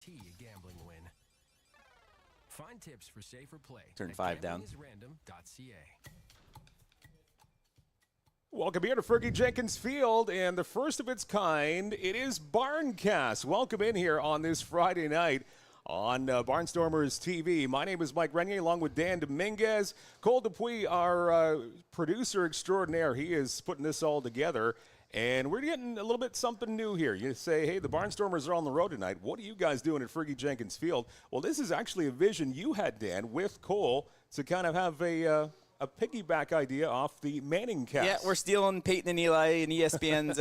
A gambling win. Find tips for safer play. Turn 5 down. Welcome here to Fergie Jenkins Field, and the first of its kind, it is BARNCAST. Welcome in here on this Friday night on Barnstormers TV. My name is Mike Renier, along with Dan Dominguez. Cole Dupuis, our producer extraordinaire, he is putting this all together. And we're getting a little bit something new here. You say, hey, the Barnstormers are on the road tonight. What are you guys doing at Fergie Jenkins Field? Well, this is actually a vision you had, Dan, with Cole to kind of have a piggyback idea off the Manning cast. Yeah, we're stealing Peyton and Eli and ESPN's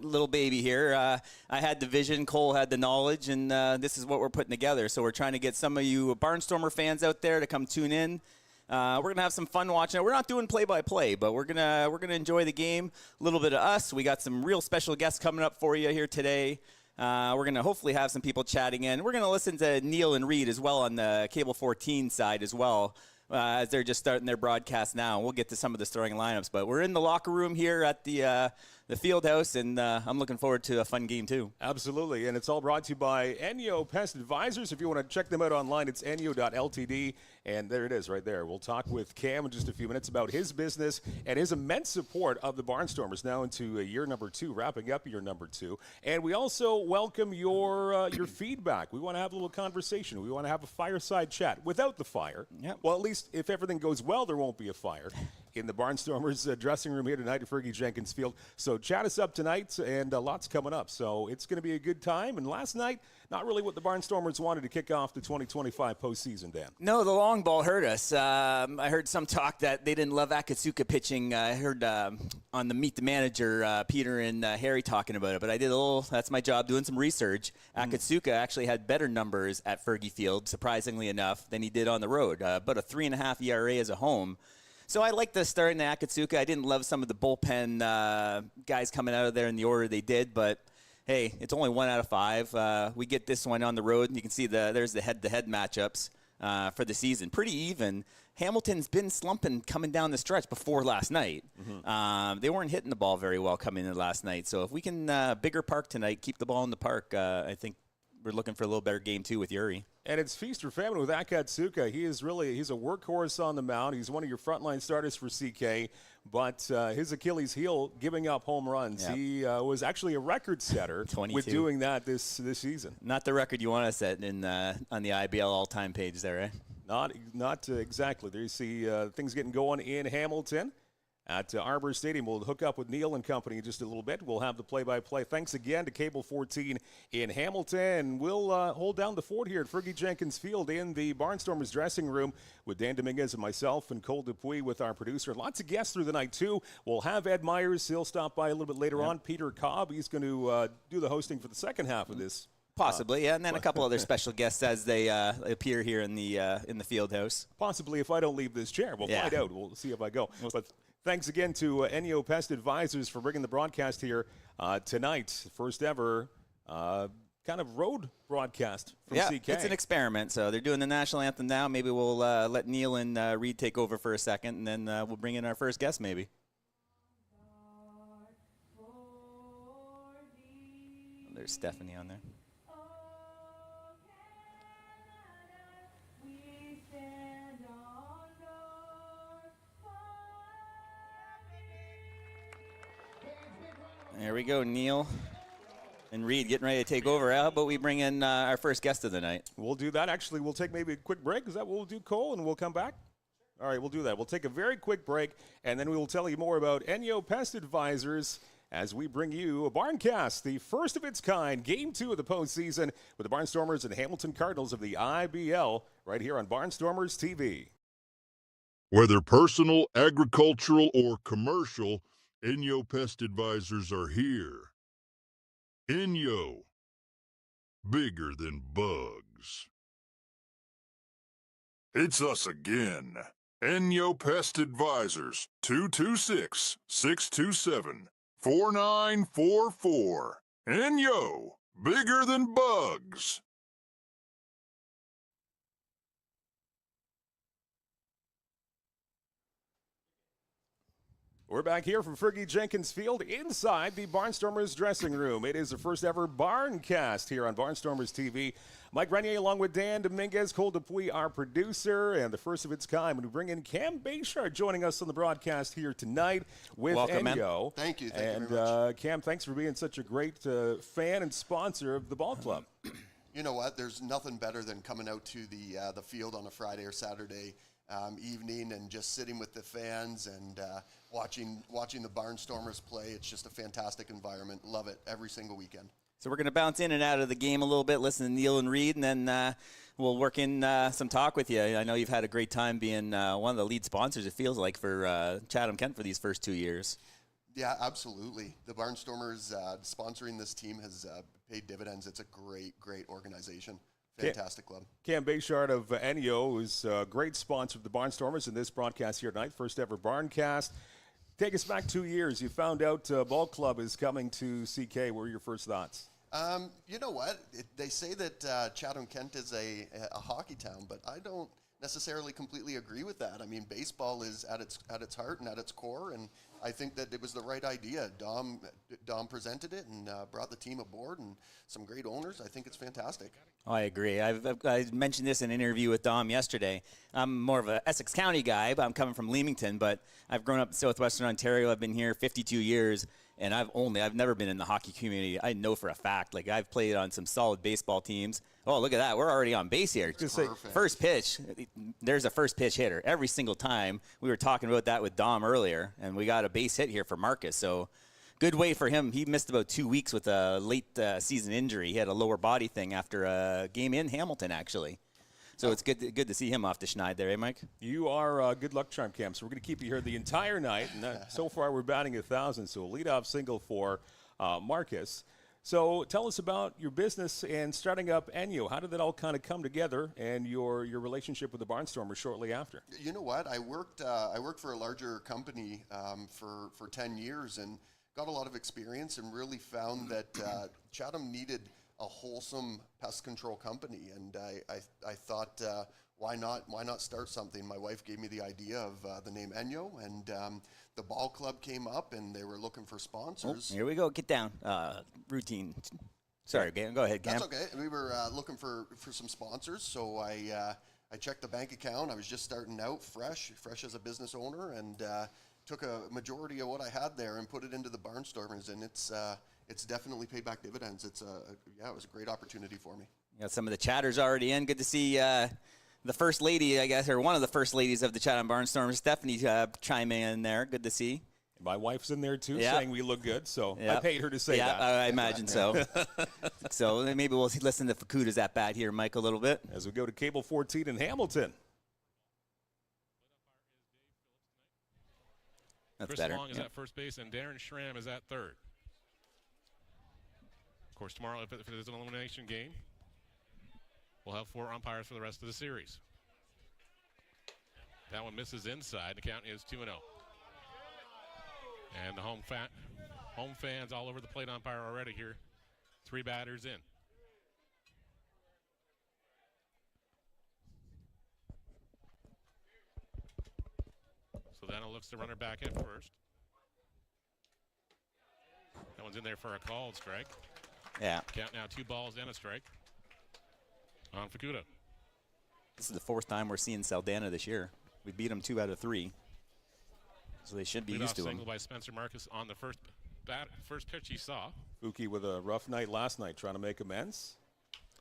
little baby here. I had the vision, Cole had the knowledge, and this is what we're putting together. So we're trying to get some of you Barnstormer fans out there to come tune in. We're going to have some fun watching it. We're not doing play-by-play, but we're gonna enjoy the game, a little bit of us. We got some real special guests coming up for you here today. We're going to hopefully have some people chatting in. We're going to listen to Neil and Reed as well on the Cable 14 side as well, as they're just starting their broadcast now. We'll get to some of the starting lineups, but we're in the locker room here at the field house, and I'm looking forward to a fun game too. Absolutely, and it's all brought to you by Enyo Pest Advisors. If you want to check them out online, it's enyo.ltd, and there it is right there. We'll talk with Cam in just a few minutes about his business and his immense support of the Barnstormers now into year number 2, wrapping up year number 2. And we also welcome your feedback. We want to have a little conversation. We want to have a fireside chat without the fire. Yep. Well, at least if everything goes well, there won't be a fire in the Barnstormers dressing room here tonight at Fergie Jenkins Field. So chat us up tonight, and lots coming up. So it's going to be a good time. And last night, not really what the Barnstormers wanted to kick off the 2025 postseason, Dan. No, the long ball hurt us. I heard some talk that they didn't love Akatsuka pitching. I heard on the Meet the Manager, Peter and Harry talking about it. But I did that's my job, doing some research. Akatsuka actually had better numbers at Fergie Field, surprisingly enough, than he did on the road. About a 3.5 ERA as a home. So I like the start in the Akatsuka. I didn't love some of the bullpen guys coming out of there in the order they did, but hey, it's only 1 out of 5. We get this one on the road, and you can see there's the head-to-head matchups for the season. Pretty even. Hamilton's been slumping coming down the stretch before last night. They weren't hitting the ball very well coming in last night. So if we can bigger park tonight, keep the ball in the park, I think we're looking for a little better game too with Yuri. And it's feast or famine with Akatsuka. He's a workhorse on the mound. He's one of your frontline starters for CK, but his Achilles heel, giving up home runs. Yep. He was actually a record setter with doing that this season. Not the record you want to set on the IBL all-time page there, eh? Not exactly. There you see things getting going in Hamilton. At Arbor Stadium. We'll hook up with Neil and company in just a little bit. We'll have the play-by-play. Thanks again to Cable 14 in Hamilton. We'll hold down the fort here at Fergie Jenkins Field in the Barnstormers dressing room with Dan Dominguez and myself and Cole Dupuis with our producer. Lots of guests through the night, too. We'll have Ed Myers. He'll stop by a little bit later on. Peter Cobb, he's going to do the hosting for the second half of this. Possibly, yeah, and then a couple other special guests as they appear here in the field house. Possibly if I don't leave this chair. We'll find out. We'll see if I go. But thanks again to Enyo Pest Advisors for bringing the broadcast here tonight. First ever kind of road broadcast from CK. It's an experiment. So they're doing the national anthem now. Maybe we'll let Neil and Reed take over for a second, and then we'll bring in our first guest maybe. There's Stephanie on there. There we go, Neil and Reed getting ready to take over. How about we bring in our first guest of the night? We'll do that. Actually, we'll take maybe a quick break. Is that what we'll do, Cole, and we'll come back? All right, we'll do that. We'll take a very quick break, and then we will tell you more about Enyo Pest Advisors as we bring you a BARNCAST, the first of its kind, Game 2 of the postseason with the Barnstormers and Hamilton Cardinals of the IBL right here on Barnstormers TV. Whether personal, agricultural, or commercial, Enyo Pest Advisors are here. Enyo, bigger than bugs. It's us again. Enyo Pest Advisors, 226-627-4944. Enyo, bigger than bugs. We're back here from Fergie Jenkins Field inside the Barnstormers dressing room. It is the first ever BARNCAST here on Barnstormers TV. Mike Renier along with Dan Dominguez, Cole Dupuis, our producer, and the first of its kind. When we bring in Cam Bayshard joining us on the broadcast here tonight with Welcome, Enyo. Man. Thank you very much. Cam, thanks for being such a great fan and sponsor of the ball club. You know what? There's nothing better than coming out to the field on a Friday or Saturday evening and just sitting with the fans and watching the Barnstormers play. It's just a fantastic environment. Love it every single weekend. So we're going to bounce in and out of the game a little bit, listen to Neil and Reed, and then we'll work in some talk with you. I know you've had a great time being one of the lead sponsors, it feels like, for Chatham-Kent for these first 2 years. Yeah, absolutely. The Barnstormers sponsoring this team has paid dividends. It's a great organization. Fantastic club. Cam Bayshard of Enyo is a great sponsor of the Barnstormers in this broadcast here tonight, first ever BARNCAST. Take us back 2 years. You found out ball club is coming to CK. What were your first thoughts? You know what? They say that Chatham-Kent is a hockey town, but I don't necessarily completely agree with that. I mean, baseball is at its heart and at its core, and I think that it was the right idea. Dom presented it and brought the team aboard, and some great owners. I think it's fantastic. Oh, I agree. I mentioned this in an interview with Dom yesterday. I'm more of an Essex County guy, but I'm coming from Leamington. But I've grown up in southwestern Ontario. I've been here 52 years, and I've never been in the hockey community. I know for a fact. Like, I've played on some solid baseball teams. Oh, look at that. We're already on base here. Just say, first pitch, there's a first pitch hitter every single time. We were talking about that with Dom earlier, and we got a base hit here for Marcus. So good way for him. He missed about 2 weeks with a late season injury. He had a lower body thing after a game in Hamilton, actually. So it's good to see him off the schneid there, eh, Mike? You are good luck charm, Cam. So we're going to keep you here the entire night. And so far we're batting 1,000, so a leadoff single for Marcus. So tell us about your business and starting up Enyo. How did that all kind of come together, and your relationship with the Barnstormers shortly after? You know what? I worked for a larger company for 10 years and got a lot of experience and really found that Chatham needed a wholesome pest control company, and I thought, why not start something? My wife gave me the idea of the name Enyo, and the ball club came up, and they were looking for sponsors. Oh, here we go. Get down. Routine. Sorry, go ahead, Cam. That's okay. We were looking for some sponsors, so I checked the bank account. I was just starting out, fresh as a business owner, and took a majority of what I had there and put it into the Barnstormers, and it's definitely paid back dividends. It was a great opportunity for me. You got some of the chatters already in. Good to see the first lady, I guess, or one of the first ladies of the Chatham Barnstormers, Stephanie, chiming in there. Good to see. My wife's in there, too, saying we look good, so yep. I paid her to say that. I imagine so. So maybe we'll listen to Fukuda's at bat here, Mike, a little bit. As we go to Cable 14 in Hamilton. That's Chris better. Long is at first base, and Darren Schramm is at third. Of course, tomorrow, if it is an elimination game, we'll have 4 umpires for the rest of the series. That one misses inside. The count is 2-0. And the home fans all over the plate umpire already here. 3 batters in. So then it looks the runner back at first. That one's in there for a called strike. Yeah. Count now 2 balls and a strike on Fukuda. This is the 4th time we're seeing Saldana this year. We beat them 2 out of 3. So they should be used to him. Single by Spencer Marcus on the first pitch he saw. Fuki with a rough night last night trying to make amends.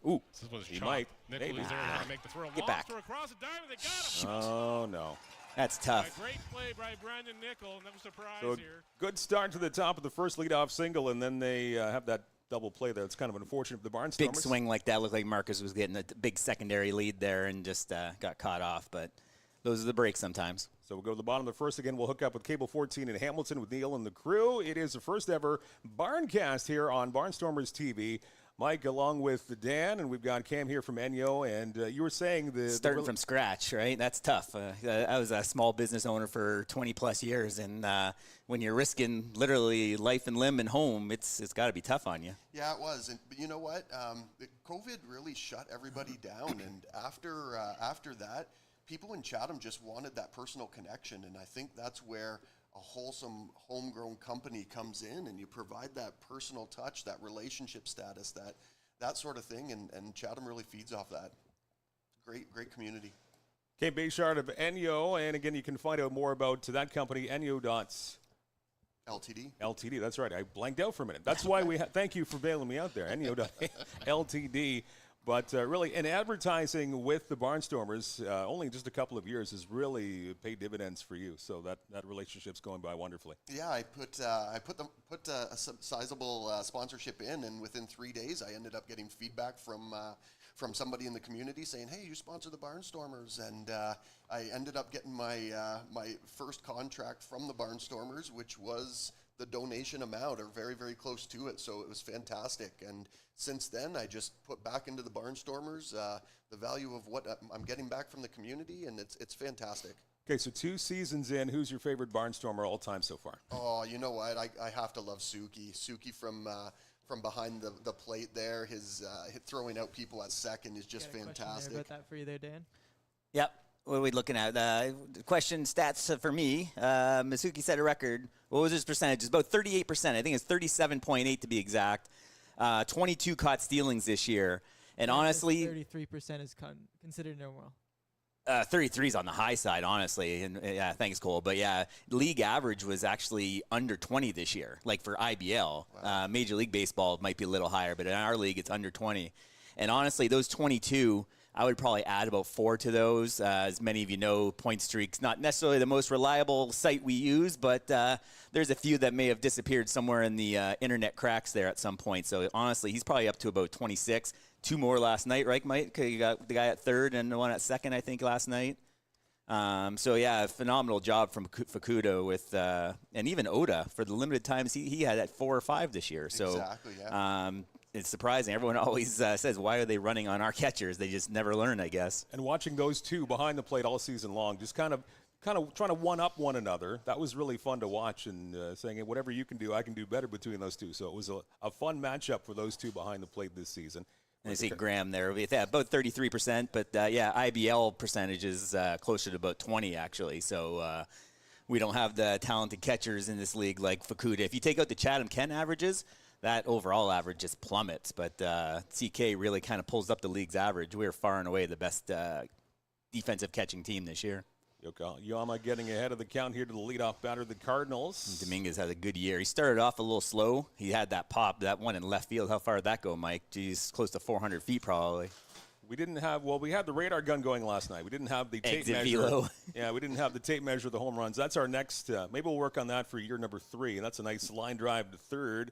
Ooh, This was he might. Nichols there trying to make the throw. Get back. Across the diamond, they got him. Oh, no. That's tough. A great play by Brandon Nichols. No surprise So here. good start to the top of the first leadoff single, and then they have that double play there. It's kind of unfortunate for the Barnstormers. Big swing like that. Looked like Marcus was getting a big secondary lead there and just got caught off. But those are the breaks sometimes. So we'll go to the bottom of the first again. We'll hook up with Cable 14 in Hamilton with Neil and the crew. It is the first ever BARNCAST here on Barnstormers TV. Mike, along with Dan, and we've got Cam here from Enyo, and you were saying starting from scratch, right? That's tough. I was a small business owner for 20-plus years, and when you're risking literally life and limb and home, it's got to be tough on you. Yeah, it was. But you know what? COVID really shut everybody down, and after that, people in Chatham just wanted that personal connection, and I think that's where wholesome homegrown company comes in and you provide that personal touch, that relationship status, that sort of thing, and Chatham really feeds off that. Great community. Kate Bayshard of Enyo, and again, you can find out more about that company, LTD. Ltd. That's right. I blanked out for a minute. That's why thank you for bailing me out there. Enyo.ltd. But really, in advertising with the Barnstormers, only just a couple of years has really paid dividends for you. So that relationship's going by wonderfully. Yeah, I put a sizable sponsorship in, and within 3 days, I ended up getting feedback from somebody in the community saying, "Hey, you sponsor the Barnstormers," and I ended up getting my first contract from the Barnstormers, which was the donation amount, or very, very close to it. So it was fantastic. And since then, I just put back into the Barnstormers the value of what I'm getting back from the community, and it's fantastic. Okay, so 2 seasons in, who's your favorite Barnstormer all time so far? Oh, you know what? I have to love Suki. Suki from behind the plate there, his throwing out people at second is just fantastic. About that for you there, Dan? Yep. What are we looking at? Question stats for me. Masuki set a record. What was his percentage? It's about 38%. I think it's 37.8 to be exact. 22 caught stealings this year. And honestly, 33% is considered normal. 33 is on the high side, honestly. And yeah, thanks, Cole. But yeah, league average was actually under 20 this year, like for IBL. Wow. Major League Baseball might be a little higher, but in our league, it's under 20. And honestly, those 22, I would probably add about 4 to those. As many of you know, Point Streak's not necessarily the most reliable site we use, but there's a few that may have disappeared somewhere in the internet cracks there at some point. So honestly, he's probably up to about 26. 2 more last night, right, Mike? You got the guy at third and the one at second, I think, last night. So yeah, phenomenal job from Fukuda with, and even Oda for the limited times he had at 4 or 5 this year. So exactly, yeah. It's surprising. Everyone always says, why are they running on our catchers? They just never learn, I guess. And watching those two behind the plate all season long, just kind of trying to one-up one another, that was really fun to watch, and saying, hey, whatever you can do, I can do better between those two. So it was a fun matchup for those two behind the plate this season. And I see Graham there, about 33%, but yeah, IBL percentage is closer to about 20, actually. So we don't have the talented catchers in this league like Fukuda. If you take out the Chatham-Kent averages, that overall average just plummets. But CK really kind of pulls up the league's average. We're far and away the best defensive catching team this year. Yokoyama getting ahead of the count here to the leadoff batter, the Cardinals. Dominguez had a good year. He started off a little slow. He had that pop, that one in left field. How far did that go, Mike? Geez, close to 400 feet probably. We didn't have, we had the radar gun going last night. We didn't have the tape Exit measure. velo. Yeah, we didn't have the tape measure of the home runs. That's our next, maybe we'll work on that for year number 3. And that's a nice line drive to third.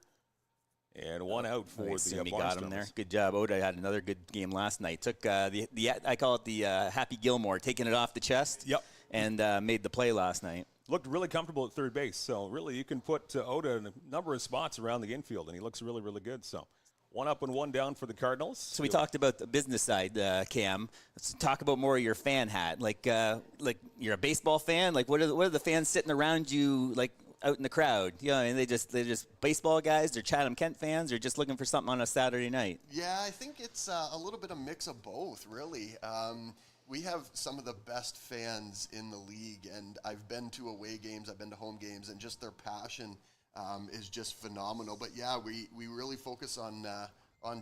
And one out for the Barnstormers. Got him there. Good job. Oda had another good game last night. Took I call it the Happy Gilmore, taking it off the chest. Yep. And made the play last night. Looked really comfortable at third base. So really, you can put Oda in a number of spots around the infield, and he looks really, really good. So 1 up and 1 down for the Cardinals. So we talked about the business side, Cam. Let's talk about more of your fan hat. Like you're a baseball fan. Like what are the fans sitting around you like out in the crowd? You know, and they're just baseball guys. They're Chatham-Kent fans. They're just looking for something on a Saturday night. Yeah, I think it's a little bit of mix of both, really. We have some of the best fans in the league, and I've been to away games, I've been to home games, and just their passion is just phenomenal. But yeah, we really focus on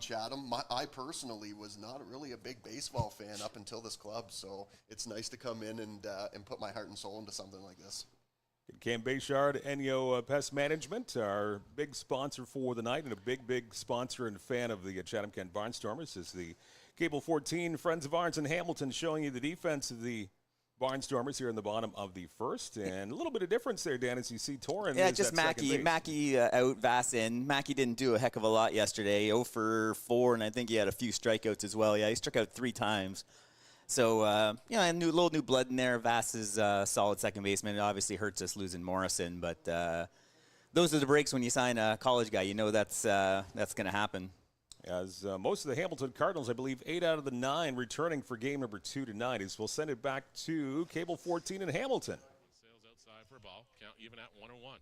Chatham. I personally was not really a big baseball fan up until this club, so it's nice to come in and put my heart and soul into something like this. Cam Bayshard, Enyo Pest Management, our big sponsor for the night, and a big sponsor and fan of the Chatham-Kent Barnstormers, is the Cable 14 Friends of Ours in Hamilton, showing you the defense of the Barnstormers here in the bottom of the first. And a little bit of difference there, Dan, as you see Torrin. Yeah, just Mackey out, Vass in. Mackey didn't do a heck of a lot yesterday. 0 for 4, and I think he had a few strikeouts as well. Yeah, he struck out 3 times. So, and little new blood in there. Vass is a solid second baseman. It obviously hurts us losing Morrison, but those are the breaks when you sign a college guy. You know that's going to happen. As most of the Hamilton Cardinals, I believe 8 out of the 9 returning for game number 2 tonight, as we'll send it back to Cable 14 in Hamilton. Sails outside for a ball. Count even at 1-1.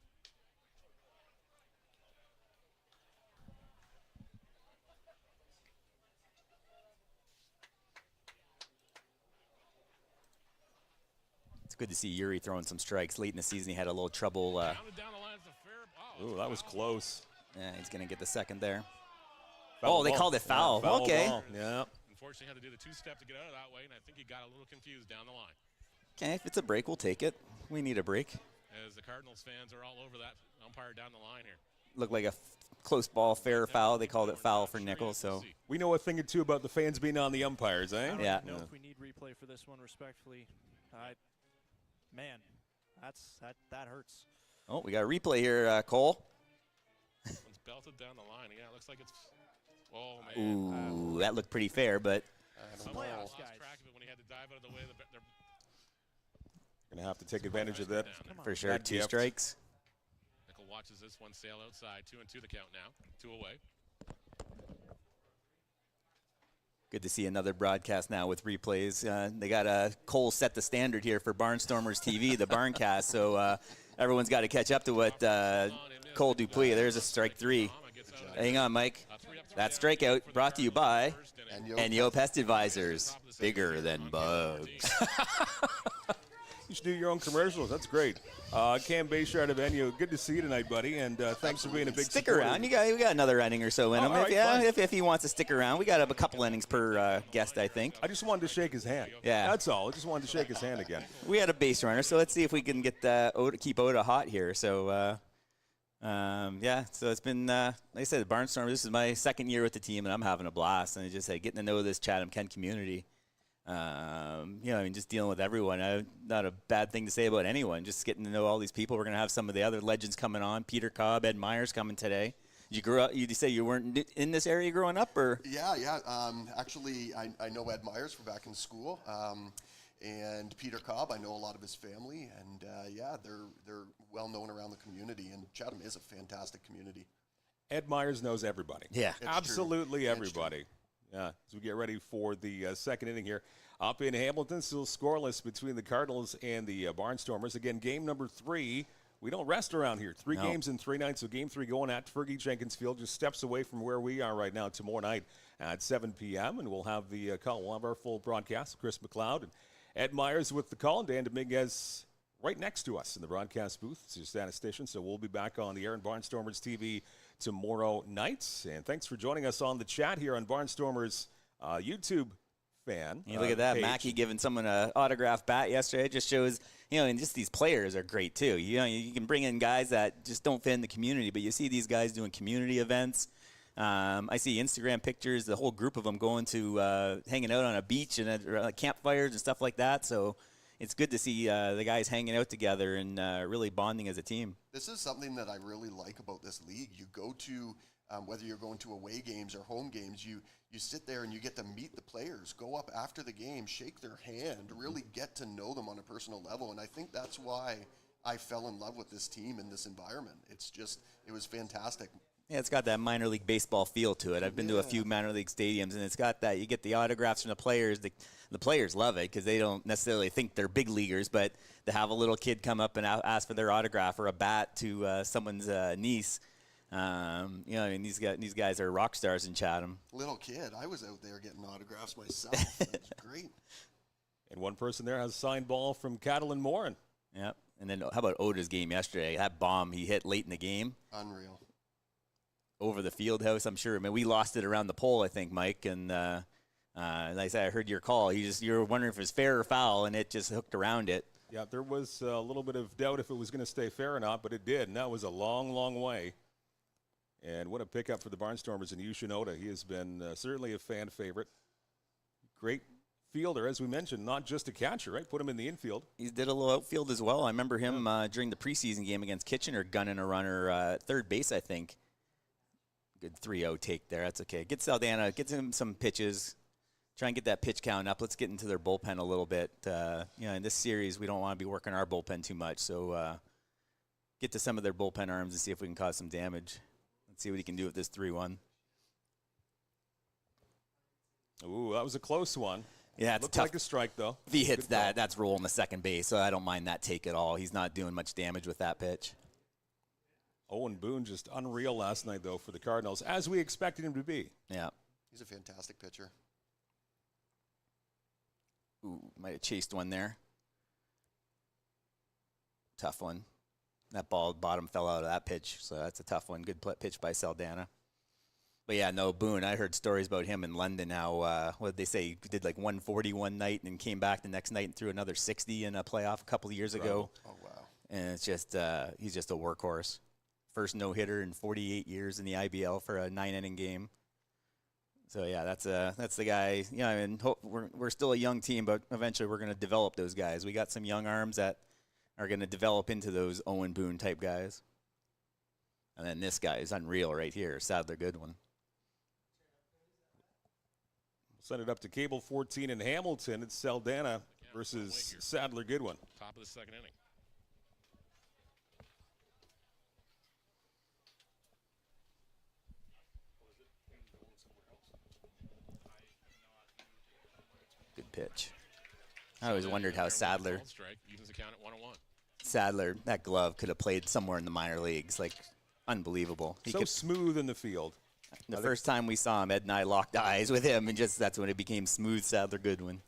Good to see Yuri throwing some strikes. Late in the season, he had a little trouble. Pounded down the line. It's a fair ball. Ooh, that was close. Yeah, he's going to get the second there. Foul they ball. called it foul. Yeah, Okay. ball. Yeah. Unfortunately, had to do the two-step to get out of that way, and I think he got a little confused down the line. Okay, if it's a break, we'll take it. We need a break. As the Cardinals fans are all over that umpire down the line here. Looked like a close ball, fair foul. They called it foul for Nichols. So We know a thing or two about the fans being on the umpires, eh? I don't Yeah. even know if we need replay for this one, respectfully. Man, that hurts. oh, we got a replay here, Cole. One's belted down the line. Yeah, it looks like it's. Oh man. Ooh, that looked pretty fair, but Someone Playoffs, lost guys. track of it when he had to dive out of the way. They're Going to have to take advantage of that. for sure, Bad 2 gift. strikes. Nickel watches this one sail outside. 2-2 the count now. 2 away. Good to see another broadcast now with replays. They got Cole set the standard here for Barnstormers TV, the Barncast. So everyone's got to catch up to what Cole Dupuis. There's a strike 3. Hang on, Mike. That strikeout brought to you by Enyo Pest Advisors. Bigger than bugs. You should do your own commercials. That's great. Cam Bayshard of Enyo, good to see you tonight, buddy, and thanks for being a big Stick supporter. around. We got another inning or so in him. all right, fine. If he wants to stick around, we got a couple innings per guest, I think. I just wanted to shake his hand. Yeah. That's all. I just wanted to shake his hand again. We had a base runner, so let's see if we can get keep Oda hot here. So, yeah, so it's been, like I said, the Barnstormers, this is my second year with the team, and I'm having a blast. And just getting to know this Chatham-Kent community. Just dealing with everyone. Not a bad thing to say about anyone. Just getting to know all these people. We're going to have some of the other legends coming on. Peter Cobb, Ed Myers coming today. You grew up. You say you weren't in this area growing up, or? Yeah. Actually, I know Ed Myers from back in school, and Peter Cobb. I know a lot of his family, and they're well known around the community. And Chatham is a fantastic community. Ed Myers knows everybody. Yeah. It's Absolutely true. everybody. Yeah, as we get ready for the second inning here. Up in Hamilton, still scoreless between the Cardinals and the Barnstormers. Again, game number 3. We don't rest around here. 3 games in 3 nights, so game 3 going at Fergie Jenkins Field, just steps away from where we are right now tomorrow night at 7 p.m., and we'll have the call. We'll have our full broadcast. Chris McLeod and Ed Myers with the call, and Dan Dominguez right next to us in the broadcast booth. It's just at a station, so we'll be back on the air in Barnstormers TV tomorrow night. And thanks for joining us on the chat here on Barnstormers YouTube fan. You look at that, page. Mackey giving someone an autographed bat yesterday. It just shows, and just these players are great too. You can bring in guys that just don't fit in the community, but you see these guys doing community events. I see Instagram pictures, the whole group of them going to hanging out on a beach and at campfires and stuff like that. So it's good to see the guys hanging out together and really bonding as a team. This is something that I really like about this league. You go to, whether you're going to away games or home games, you sit there and you get to meet the players, go up after the game, shake their hand, really get to know them on a personal level. And I think that's why I fell in love with this team and this environment. It was fantastic. Yeah, it's got that minor league baseball feel to it. I've been to a few minor league stadiums, and it's got that. You get the autographs from the players. The players love it because they don't necessarily think they're big leaguers, but to have a little kid come up and ask for their autograph or a bat to someone's niece, these guys are rock stars in Chatham. Little kid, I was out there getting autographs myself. That's great. And one person there has a signed ball from Catalin Morin. Yep. And then how about Oda's game yesterday? That bomb he hit late in the game. Unreal. Over the field house, I'm sure. I mean, we lost it around the pole, I think, Mike. And like I said, I heard your call. You were wondering if it was fair or foul, and it just hooked around it. Yeah, there was a little bit of doubt if it was going to stay fair or not, but it did, and that was a long, long way. And what a pickup for the Barnstormers and Yushin Oda. He has been certainly a fan favorite. Great fielder, as we mentioned, not just a catcher, right? Put him in the infield. He did a little outfield as well. I remember him during the preseason game against Kitchener gunning a runner at third base, I think. Good 3-0 take there. That's okay. Get Saldana, get him some pitches. Try and get that pitch count up. Let's get into their bullpen a little bit. In this series, we don't want to be working our bullpen too much. So get to some of their bullpen arms and see if we can cause some damage. Let's see what he can do with this 3-1. Ooh, that was a close one. Yeah, it's Looked tough. like a strike, though. If he hits Good call. that's rolling the second base. So I don't mind that take at all. He's not doing much damage with that pitch. Owen Boone just unreal last night, though, for the Cardinals, as we expected him to be. Yeah. He's a fantastic pitcher. Ooh, might have chased one there. tough one. That ball bottom fell out of that pitch, so that's a tough one. Good pitch by Saldana. But yeah, no, Boone, I heard stories about him in London, how, what did they say, he did like 140 one night and came back the next night and threw another 60 in a playoff a couple of years ago. Oh, wow. And it's just, he's just a workhorse. First no-hitter in 48 years in the IBL for a 9-inning game. So yeah, that's the guy. You know, I mean, we're still a young team, but eventually we're going to develop those guys. We got some young arms that are going to develop into those Owen Boone type guys. And then this guy is unreal right here, Sadler Goodwin. Send it up to Cable 14 in Hamilton. It's Saldana versus Sadler Goodwin. Top of the second inning. Good pitch. I always wondered how Sadler, Evens the count at 1-1. Sadler, that glove could have played somewhere in the minor leagues. Like, unbelievable. He So smooth in the field. The first time we saw him, Ed and I locked eyes with him, and just that's when it became smooth Sadler Goodwin.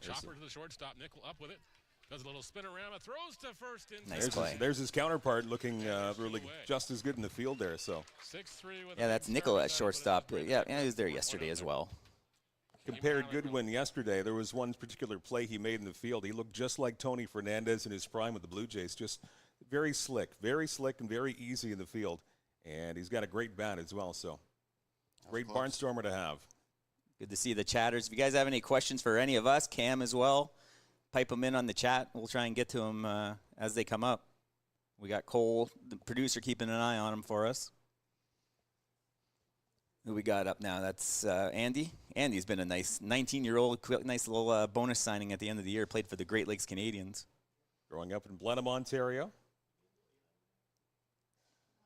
Chopper to the shortstop. Nickel up with it. Does a little spin around. Throws to first. Nice play. There's his counterpart looking really just as good in the field there. So 6-3 with Yeah, that's Nickel at shortstop. Yeah, he was there yesterday as well. compared Goodwin yesterday. There was one particular play he made in the field. He looked just like Tony Fernandez in his prime with the Blue Jays. Just very slick and very easy in the field. And he's got a great bat as well. So great Barnstormer to have. Good to see the chatters. If you guys have any questions for any of us, Cam as well, pipe them in on the chat. We'll try and get to them as they come up. We got Cole, the producer, keeping an eye on them for us. Who we got up now? That's Andy. Andy's been a nice 19-year-old, nice little bonus signing at the end of the year. Played for the Great Lakes Canadians. Growing up in Blenheim, Ontario.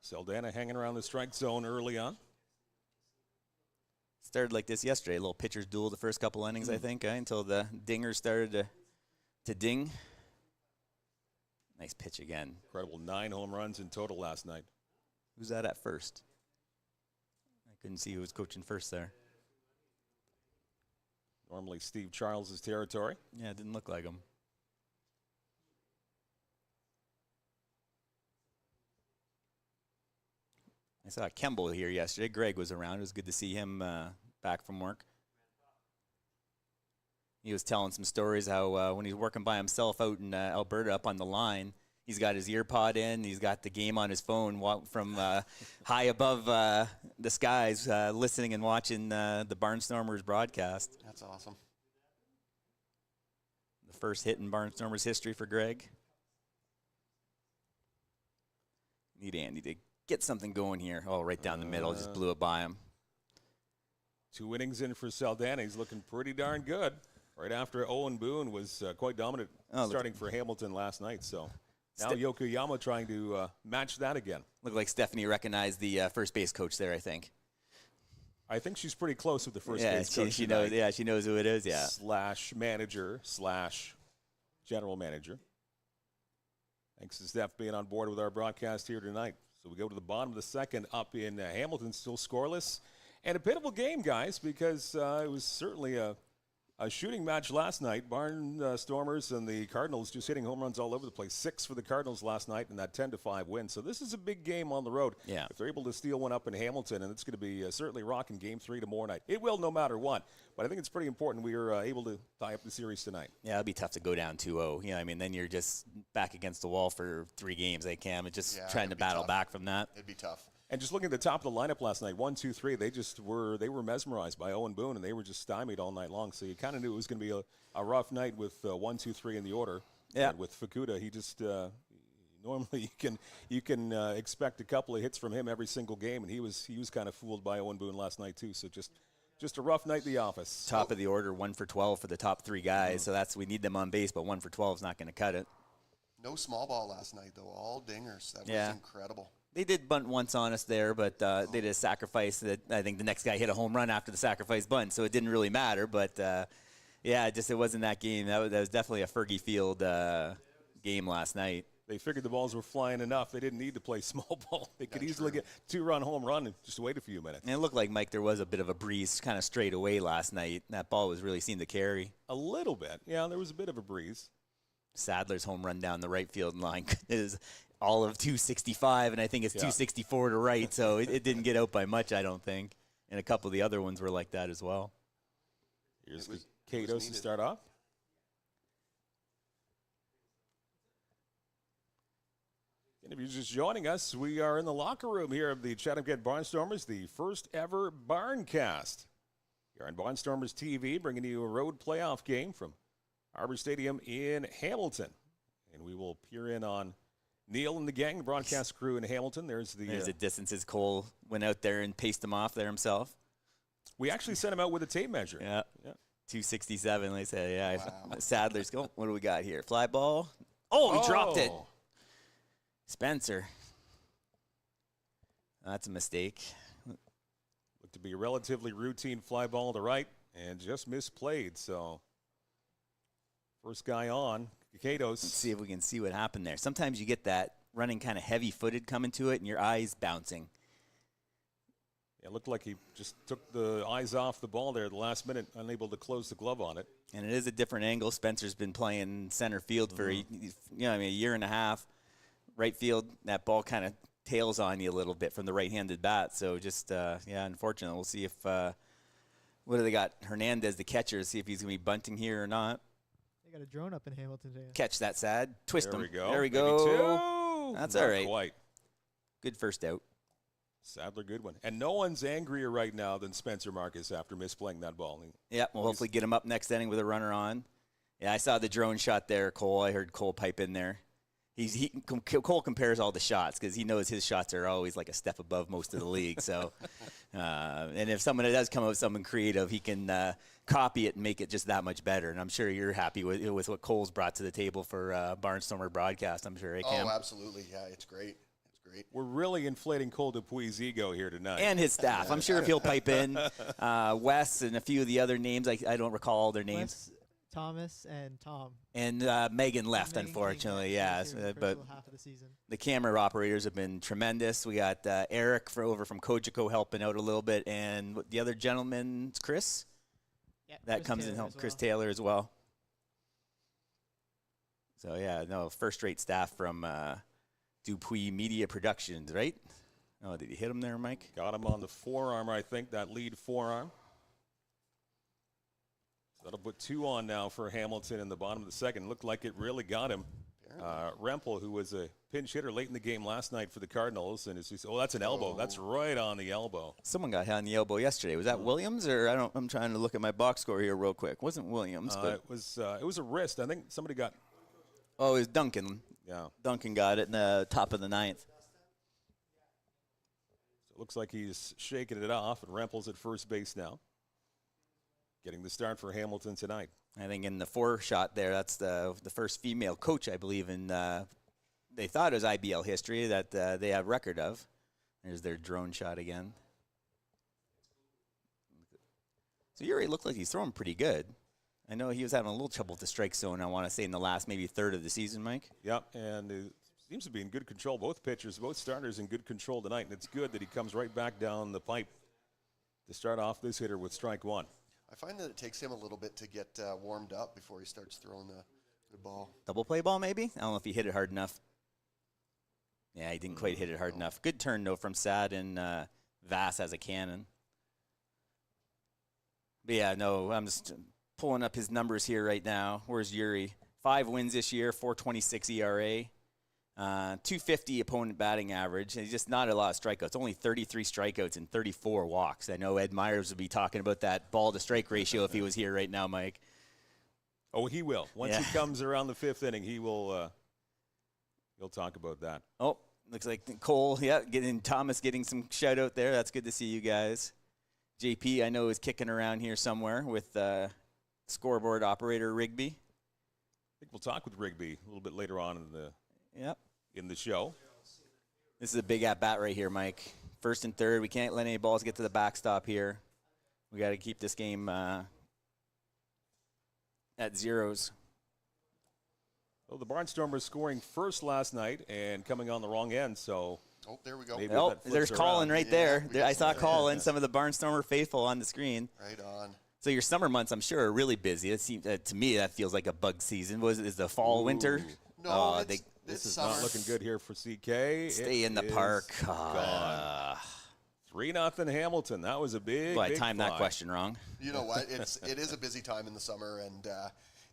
Saldana hanging around the strike zone early on. Started like this yesterday, a little pitcher's duel the first couple innings, I think, until the dingers started to ding. Nice pitch again. Incredible 9 home runs in total last night. Who's that at first? I couldn't see who was coaching first there. Normally Steve Charles' territory. Yeah, it didn't look like him. I saw Kemble here yesterday. Greg was around. It was good to see him back from work. He was telling some stories how when he's working by himself out in Alberta up on the line, he's got his ear pod in. He's got the game on his phone from high above the skies, listening and watching the Barnstormers broadcast. That's awesome. The first hit in Barnstormers history for Greg. Need Andy to get something going here. Oh, right down the middle. Just blew it by him. 2 innings in for Saldana. He's looking pretty darn good. Right after Owen Boone was quite dominant starting for Hamilton last night. So now Yokoyama trying to match that again. Looked like Stephanie recognized the first base coach there, I think. I think she's pretty close with the first base coach. She knows. Yeah, she knows who it is. Yeah. / manager / general manager. Thanks to Steph being on board with our broadcast here tonight. So we go to the bottom of the second up in Hamilton, still scoreless. And a pitiful game, guys, because it was certainly a shooting match last night. Barnstormers and the Cardinals just hitting home runs all over the place. 6 for the Cardinals last night in that 10-5 win. So this is a big game on the road. Yeah. If they're able to steal one up in Hamilton, and it's going to be certainly rocking Game 3 tomorrow night. It will no matter what. But I think it's pretty important we are able to tie up the series tonight. Yeah, it'd be tough to go down 2-0. You know, I mean, then you're just back against the wall for 3 games, Cam, and just trying to battle back from that. It'd be tough. And just looking at the top of the lineup last night, 1, 2, 3, they were mesmerized by Owen Boone, and they were just stymied all night long. So you kind of knew it was going to be a rough night with 1, 2, 3 in the order. Yeah. And with Fukuda, he just normally you can expect a couple of hits from him every single game, and he was kind of fooled by Owen Boone last night too. So just a rough night in the office. Top of the order, 1 for 12 for the top 3 guys. So we need them on base, but 1 for 12 is not going to cut it. No small ball last night though. All dingers. That was incredible. They did bunt once on us there, but they did a sacrifice that I think the next guy hit a home run after the sacrifice bunt, so it didn't really matter. But, it wasn't that game. That was definitely a Fergie Field game last night. They figured the balls were flying enough. They didn't need to play small ball. They could easily get 2-run home run and just wait a few minutes. And it looked like, Mike, there was a bit of a breeze kind of straight away last night. That ball was really seemed to carry. A little bit. Yeah, there was a bit of a breeze. Sadler's home run down the right field line is all of 265, and I think it's 264 to right, so it didn't get out by much, I don't think. And a couple of the other ones were like that as well. Here's Kados to start off. And if you're just joining us, we are in the locker room here of the Chatham-Kent Barnstormers, the first ever BARNCAST. You're on Barnstormers TV, bringing you a road playoff game from Arbor Stadium in Hamilton. And we will peer in on Neil and the gang, the broadcast crew in Hamilton. There's the distances. Cole went out there and paced him off there himself. We actually sent him out with a tape measure. Yeah. 267, they say. Yeah. Wow. Sadler's go. What do we got here? Fly ball. Oh, he dropped it. Spencer. That's a mistake. Looked to be a relatively routine fly ball to right and just misplayed. So first guy on, Kados. Let's see if we can see what happened there. Sometimes you get that running kind of heavy-footed coming to it and your eyes bouncing. It looked like he just took the eyes off the ball there at the last minute, unable to close the glove on it. And it is a different angle. Spencer's been playing center field for a year and a half. Right field, that ball kind of tails on you a little bit from the right-handed bat. So just, unfortunate. We'll see if, what do they got? Hernandez, the catcher, see if he's going to be bunting here or not. They got a drone up in Hamilton today. Catch that, Sad. Twist him. There we go. That's Not all right. Quite. Good first out. Sadler, good one. And no one's angrier right now than Spencer Marcus after misplaying that ball. Yeah, we'll hopefully get him up next inning with a runner on. Yeah, I saw the drone shot there, Cole. I heard Cole pipe in there. Cole compares all the shots because he knows his shots are always like a step above most of the league. So, and if someone does come up with something creative, he can copy it and make it just that much better. And I'm sure you're happy with what Cole's brought to the table for Barnstormer broadcast. I'm sure, Cam? Oh, absolutely. Yeah, it's great. We're really inflating Cole Dupuy's ego here tonight. And his staff. I'm sure if he'll pipe in. Wes and a few of the other names. I don't recall all their names. Wes, Thomas, and Tom. And Megan left, unfortunately. But half of the season. The camera operators have been tremendous. We got Eric over from Kojiko helping out a little bit. And the other gentleman, Chris? Yeah, that Chris comes Taylor in help. as Chris well. Taylor as well. So, first-rate staff from Dupuy Media Productions, right? Oh, did you hit him there, Mike? Got him on the forearm, I think, that lead forearm. So that'll put 2 on now for Hamilton in the bottom of the second. Looked like it really got him. Rempel, who was a pinch hitter late in the game last night for the Cardinals, and that's an elbow. That's right on the elbow. Someone got hit on the elbow yesterday. Was that Williams, or I'm trying to look at my box score here real quick. It wasn't Williams, but it was a wrist. I think somebody got. Oh, it was Duncan. Yeah. Duncan got it in the top of the 9th. So it looks like he's shaking it off, and Rempel's at first base now. Getting the start for Hamilton tonight. I think in the 4 shot there, that's the first female coach, I believe, in they thought it was IBL history that they have record of. There's their drone shot again. So Yuri looked like he's throwing pretty good. I know he was having a little trouble with the strike zone, I want to say, in the last maybe third of the season, Mike. Yep, and it seems to be in good control. Both pitchers, both starters in good control tonight, and it's good that he comes right back down the pipe to start off this hitter with strike 1. I find that it takes him a little bit to get warmed up before he starts throwing the ball. Double play ball, maybe? I don't know if he hit it hard enough. Yeah, he didn't quite hit it hard enough. Good turn, though, from Sad, and Vass has a cannon. But, yeah, no, I'm just pulling up his numbers here right now. Where's Yuri? 5 wins this year, 4.26 ERA, 250 opponent batting average. And just not a lot of strikeouts. Only 33 strikeouts and 34 walks. I know Ed Myers would be talking about that ball-to-strike ratio if he was here right now, Mike. Oh, he will. Once he comes around the 5th inning, he'll talk about that. Oh, looks like Cole, Thomas getting some shout-out there. That's good to see you guys. JP, I know, is kicking around here somewhere with scoreboard operator Rigby. I think we'll talk with Rigby a little bit later on in the show. This is a big at-bat right here, Mike. 1st and 3rd. We can't let any balls get to the backstop here. We got to keep this game at 0s. Well, the Barnstormers scoring first last night and coming on the wrong end, so. Oh, there we go. There's Colin right there. I saw Colin, some of the Barnstormer faithful on the screen. Right on. So your summer months, I'm sure, are really busy. It seems to me that feels like a bug season. Is the fall, winter? No, This is summer. not looking good here for CK. Stay in the park. Gone. 3-0 Hamilton. That was a big. I big timed fly. that question wrong. You know what? It is a busy time in the summer, and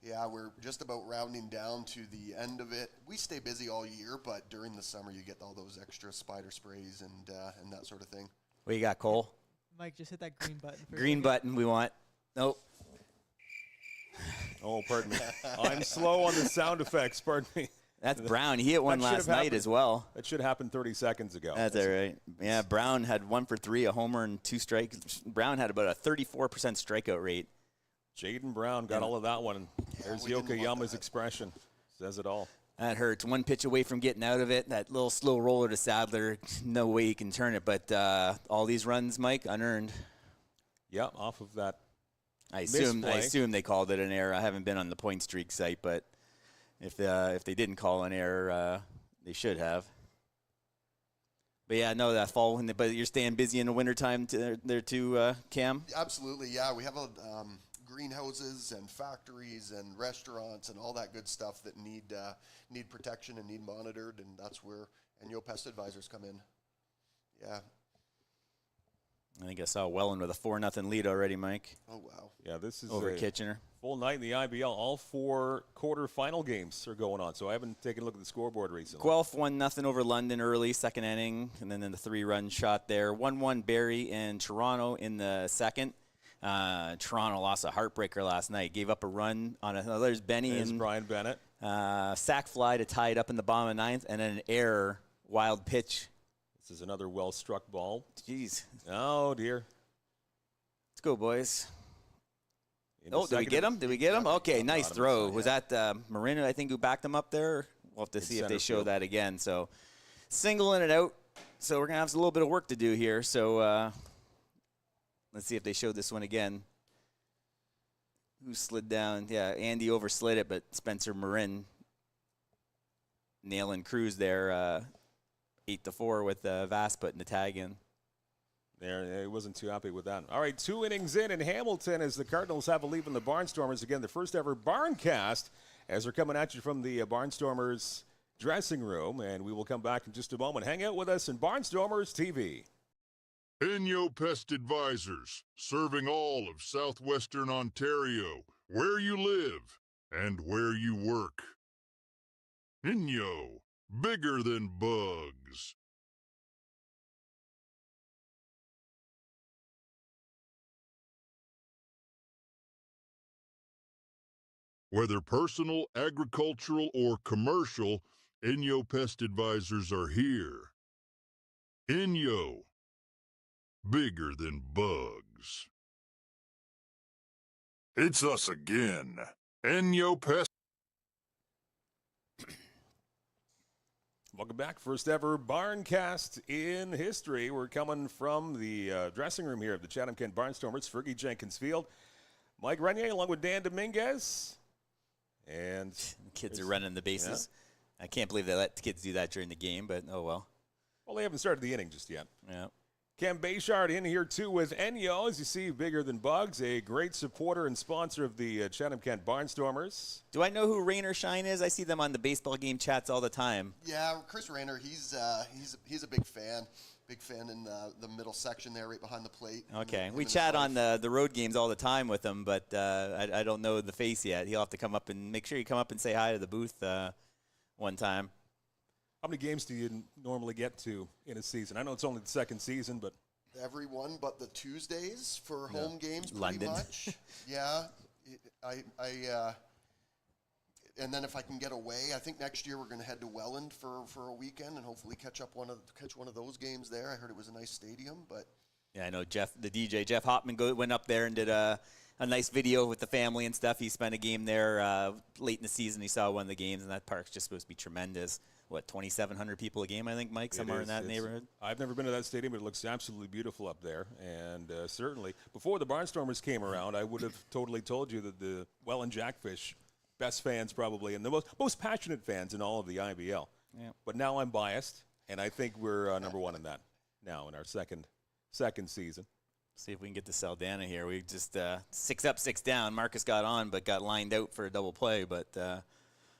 yeah, we're just about rounding down to the end of it. We stay busy all year, but during the summer you get all those extra spider sprays and that sort of thing. What you got, Cole? Mike, just hit that green button. Green button we want. Nope. Oh, pardon me. I'm slow on the sound effects. Pardon me. That's Brown. He hit one That should last have night happened. as well. That should happen 30 seconds ago. That's all right. Yeah, Brown had 1 for 3, a homer and 2 strikes. Brown had about a 34% strikeout rate. Jaden Brown got all of that one. There's we didn't want Yokoyama's that. expression. Says it all. That hurts. 1 pitch away from getting out of it. That little slow roller to Sadler. No way he can turn it. But all these runs, Mike, unearned. Yeah, off of that. I assume Misplay. they called it an error. I haven't been on the point streak site, but if they didn't call an error, they should have. But yeah, no, that fall. But you're staying busy in the wintertime there too, Cam? Absolutely, yeah. We have greenhouses and factories and restaurants and all that good stuff that need protection and need monitored, and that's where Enyo Pest Advisors come in. Yeah. I think I saw Welland with a 4-0 lead already, Mike, Oh wow. Yeah, this is over a Kitchener. full night in the IBL. All 4 quarterfinal games are going on, so I haven't taken a look at the scoreboard recently. Guelph 1-0 over London early, second inning, and then the 3-run shot there. 1-1 Barrie and Toronto in the second. Toronto lost a heartbreaker last night. Gave up a run on there's Benny There's and Brian Bennett. sack fly to tie it up in the bottom of the 9th, and then an error, wild pitch. This is another well-struck ball. Jeez. Oh, dear. Let's go, boys. Into Oh, did we second. get him? Did we get him? Okay, On nice bottom throw. side, Was yeah. that Marin, I think, who backed him up there? We'll have to see if they center show field. that again. So singling it out. So we're going to have a little bit of work to do here. So let's see if they show this one again. Who slid down? Yeah, Andy overslid it, but Spencer Marin nailing Cruz there 8-4 with Vass putting the tag in. There, he wasn't too happy with that. All right, 2 innings in Hamilton as the Cardinals have a lead in the Barnstormers. Again, the first ever Barncast as they're coming at you from the Barnstormers dressing room. And we will come back in just a moment. Hang out with us in Barnstormers TV. Inyo Pest Advisors, serving all of southwestern Ontario, where you live and where you work. Inyo, bigger than bugs. Whether personal, agricultural, or commercial, Inyo Pest Advisors are here. Inyo, bigger than bugs. It's us again. Inyo Pest. Welcome back. First ever Barncast in history. We're coming from the dressing room here of the Chatham-Kent Barnstormers, Fergie Jenkins Field. Mike Renier along with Dan Dominguez. And Kids are running the bases. I can't believe they let kids do that during the game, but oh well. well, they haven't started the inning just yet. Yeah. Cam Bayshard in here, too, with Enyo, as you see, bigger than bugs, a great supporter and sponsor of the Chatham-Kent Barnstormers. Do I know who Rain or Shine is? I see them on the baseball game chats all the time. Yeah, Chris Rayner, he's a big fan. Big fan in the middle section there, right behind the plate. Okay, Him we and his chat wife. on the road games all the time with him, but I don't know the face yet. He'll have to come up and make sure you come up and say hi to the booth one time. How many games do you normally get to in a season? I know it's only the second season, but Everyone but the Tuesdays for home games, pretty London. much. Yeah, and then if I can get away, I think next year we're going to head to Welland for a weekend and hopefully catch one of those games there. I heard it was a nice stadium, but Yeah, I know the DJ Jeff Hopman went up there and did a nice video with the family and stuff. He spent a game there late in the season. He saw one of the games, and that park's just supposed to be tremendous. What, 2,700 people a game, I think, Mike, somewhere in that neighborhood? I've never been to that stadium, but it looks absolutely beautiful up there. And certainly, before the Barnstormers came around, I would have totally told you that the Welland Jackfish, best fans probably, and the most passionate fans in all of the IBL. Yeah. But now I'm biased, and I think we're number one in that now in our second season. See if we can get to Saldana here. We just 6 up, 6 down. Marcus got on, but got lined out for a double play. But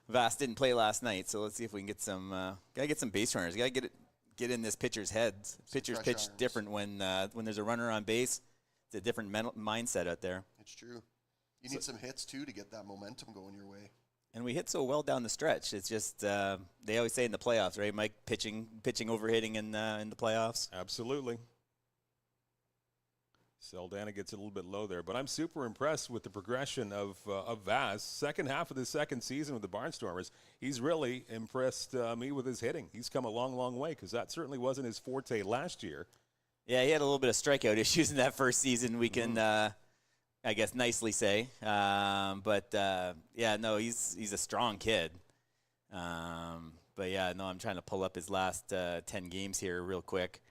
Vass didn't play last night, so let's see if we can get some. Gotta get some base runners. Gotta get in this pitcher's heads. Pitchers pitch arms. different when there's a runner on base. It's a different mindset out there. It's true. You need some hits too to get that momentum going your way. And we hit so well down the stretch. It's just they always say in the playoffs, right, Mike? Pitching over hitting in the playoffs. Absolutely. Saldana gets a little bit low there, but I'm super impressed with the progression of Vaz. Second half of the second season with the Barnstormers, he's really impressed me with his hitting. He's come a long, long way because that certainly wasn't his forte last year. Yeah, he had a little bit of strikeout issues in that first season. We can, I guess, nicely say. But yeah, no, he's a strong kid. But yeah, no, I'm trying to pull up his last 10 games here real quick.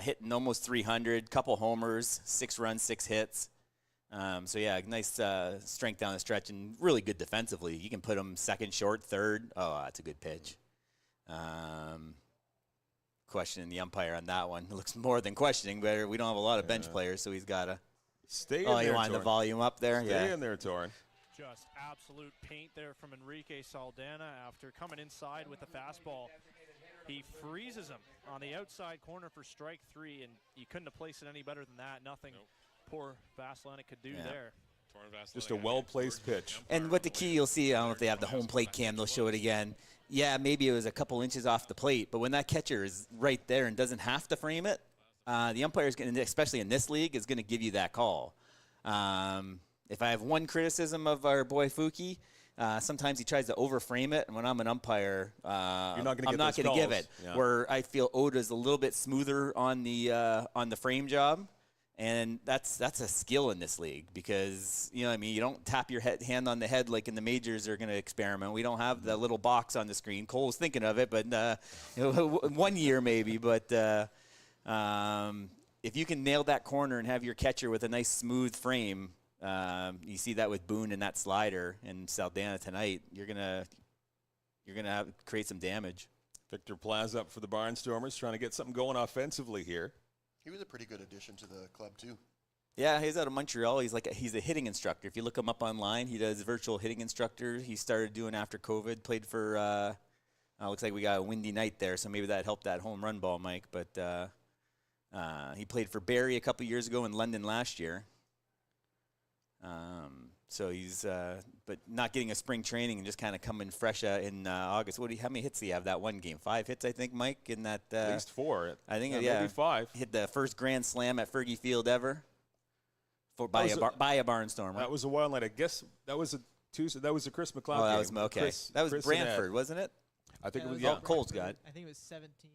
Hitting almost 300, couple homers, 6 runs, 6 hits. So yeah, nice strength down the stretch and really good defensively. You can put him second, short, third. Oh, that's a good pitch. Questioning the umpire on that one. It looks more than questioning, but we don't have a lot of bench players, so he's got to. Stay in there. Oh, you wanted the volume up there? Stay in there, Torrin. Just absolute paint there from Enrique Saldana after coming inside with the fastball. He freezes him on the outside corner for strike 3, and you couldn't have placed it any better than that. Nothing poor Vasilanic could do there. Just a well-placed pitch. And what the key you'll see, I don't know if they have the home plate cam, they'll show it again. Yeah, maybe it was a couple inches off the plate, but when that catcher is right there and doesn't have to frame it, the umpire is going to, especially in this league, is going to give you that call. If I have one criticism of our boy Fuki, sometimes he tries to overframe it, and when I'm an umpire, I'm not going to give it. Yeah. Where I feel Oda's a little bit smoother on the frame job, and that's a skill in this league because you know what I mean. You don't tap your hand on the head like in the majors are going to experiment. We don't have the little box on the screen. Cole's thinking of it, but one year maybe. But if you can nail that corner and have your catcher with a nice smooth frame. You see that with Boone and that slider and Saldana tonight. You're gonna create some damage. Victor Plaza up for the Barnstormers, trying to get something going offensively here. He was a pretty good addition to the club too. Yeah, he's out of Montreal. He's a hitting instructor. If you look him up online, he does virtual hitting instructor. He started doing after COVID. Played for. Looks like we got a windy night there, so maybe that helped that home run ball, Mike. But he played for Barrie a couple years ago in London last year. So he's, but not getting a spring training and just kind of coming fresh in August. How many hits did he have that one game? 5 hits, I think, Mike, in that. At least 4. I think, maybe 5. Hit the first grand slam at Fergie Field ever by a Barnstormer. That was a wild night. I guess that was a Tuesday. That was a Chris McLeod game. Was okay. That was Brantford, wasn't it? I think it was. Yeah, Cole's got it. I think it was 17.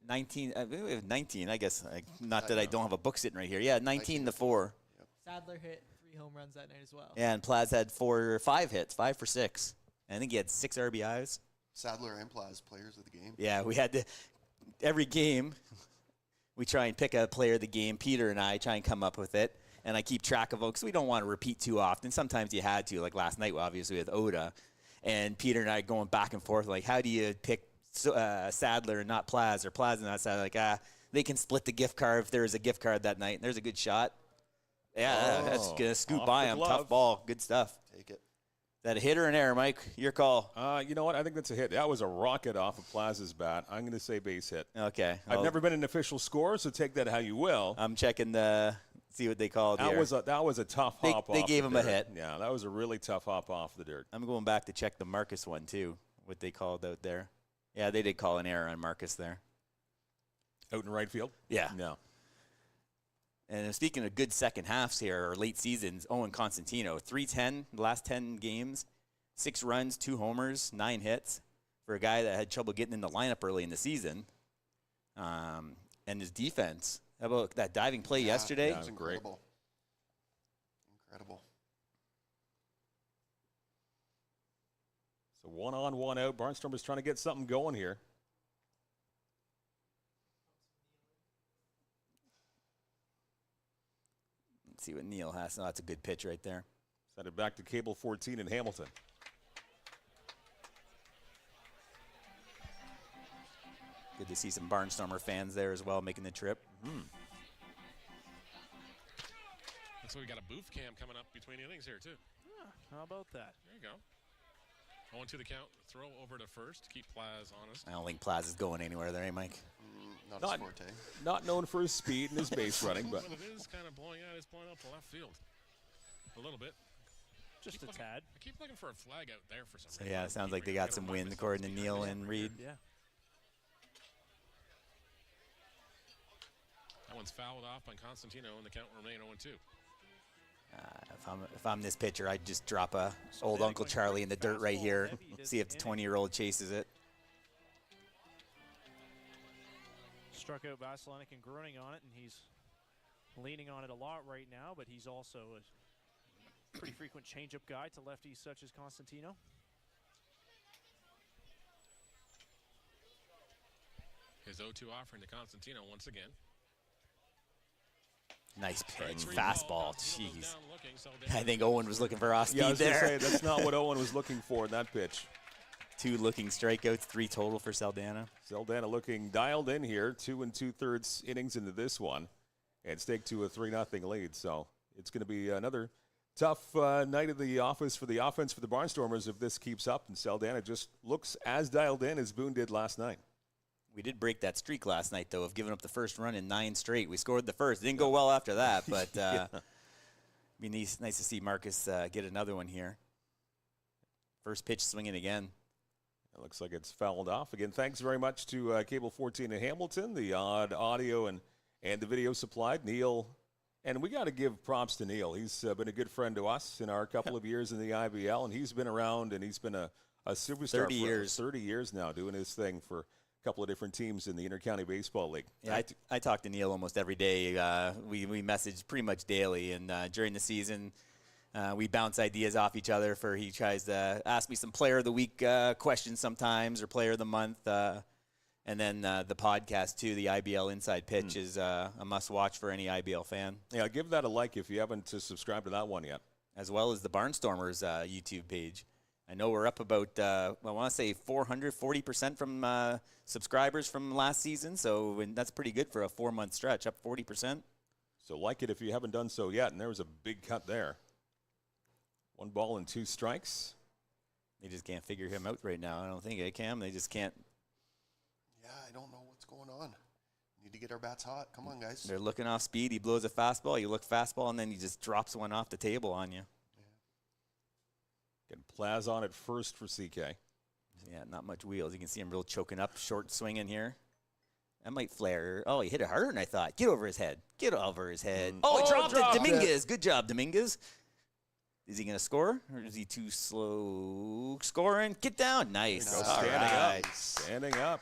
19. 19. I guess. Not that I don't have a book sitting right here. Yeah, 19-4. Yep. Sadler hit 3 home runs that night as well. Yeah, and Plaz had 5 hits, 5 for 6. I think he had 6 RBIs. Sadler and Plaz, players of the game. Yeah, we had to every game. We try and pick a player of the game. Peter and I try and come up with it, and I keep track of them because we don't want to repeat too often. Sometimes you had to, like last night, obviously with Oda, and Peter and I going back and forth. Like, how do you pick Sadler and not Plaz, or Plaz and not Sadler? Like, they can split the gift card if there's a gift card that night. And there's a good shot. Yeah, that's gonna scoot by him. Tough ball, good stuff. Take it. Is that a hit or an error, Mike? Your call. You know what? I think that's a hit. That was a rocket off of Plaza's bat. I'm going to say base hit. Okay. I've never been an official scorer, so take that how you will. I'm checking see what they called here. That was a tough hop off. They gave him a hit. Yeah, that was a really tough hop off the dirt. I'm going back to check the Marcus one too. What they called out there. Yeah, they did call an error on Marcus there. Out in right field. Yeah. No. And speaking of good second halves here, or late seasons, Owen Constantino, 310 the last 10 games, 6 runs, 2 homers, 9 hits for a guy that had trouble getting in the lineup early in the season. And his defense, how about that diving play yesterday? That was incredible. Incredible. So 1 on, 1 out. Barnstormers trying to get something going here. See what Neil has. Oh, that's a good pitch right there. Send it back to Cable 14 in Hamilton. Good to see some Barnstormer fans there as well making the trip. like we got a booth cam coming up between innings here, too. How about that? There you go. 0-2 the count. Throw over to first. Keep Plaz honest. I don't think Plaz is going anywhere there, eh, Mike? Not his forte. Not known for his speed and his base running, but it is kind of blowing out. It's blowing out to left field. A little bit. Just a tad. I keep looking for a flag out there for some So reason. yeah, it sounds like they got some wind according to Neil and Reed. Yeah. That one's fouled off by Constantino, and the count will remain 0-2. If I'm this pitcher, I'd just drop a old Uncle Charlie in the dirt right here. See if the 20-year-old chases it. Struck out Vasilanic and Groening on it, and he's leaning on it a lot right now, but he's also a pretty frequent changeup guy to lefties such as Constantino. His 0-2 offering to Constantino once again. Nice pitch, Strike three fastball. ball. Constantino Jeez. down looking, so I think Owen was looking for off speed yeah, I was gonna there. say, that's not what Owen was looking for in that pitch. 2 looking strikeouts, 3 total for Saldana. Saldana looking dialed in here, 2 2/3 innings into this one, and stake to a 3-0 lead. So it's going to be another tough night of the office for the offense for the Barnstormers if this keeps up, and Saldana just looks as dialed in as Boone did last night. We did break that streak last night, though, of giving up the first run in 9 straight. We scored the first. It didn't go well after that, but be nice to see Marcus get another one here. First pitch swinging again. It looks like it's fouled off. Again, thanks very much to Cable 14 in Hamilton, the odd audio and the video supplied. Neil, and we got to give props to Neil. He's been a good friend to us in our couple of years in the IBL, and he's been around, and he's been a superstar 30 years. 30 years now doing his thing for a couple of different teams in the Intercounty Baseball League. Yeah, I talk to Neil almost every day. We message pretty much daily, and during the season, we bounce ideas off each other. He tries to ask me some Player of the Week questions sometimes, or Player of the Month, and then the podcast too. The IBL Inside Pitch is a must-watch for any IBL fan. Yeah, give that a like if you haven't subscribed to that one yet. As well as the Barnstormers YouTube page. I know we're up about, I want to say 440% from subscribers from last season, so that's pretty good for a 4-month stretch, up 40%. So like it if you haven't done so yet, and there was a big cut there. 1 ball and 2 strikes. They just can't figure him out right now, I don't think, Cam? They just can't. Yeah, I don't know what's going on. Need to get our bats hot. Come on, guys. They're looking off speed. He blows a fastball. You look fastball, and then he just drops one off the table on you. Getting Plaz on at first for CK. Yeah, not much wheels. You can see him real choking up, short swinging here. That might flare. Oh, he hit it harder than I thought. Get over his head. Get over his head. Oh, he dropped it. Dominguez. Good job, Dominguez. Is he going to score, or is he too slow scoring? Get down. Nice. Standing up.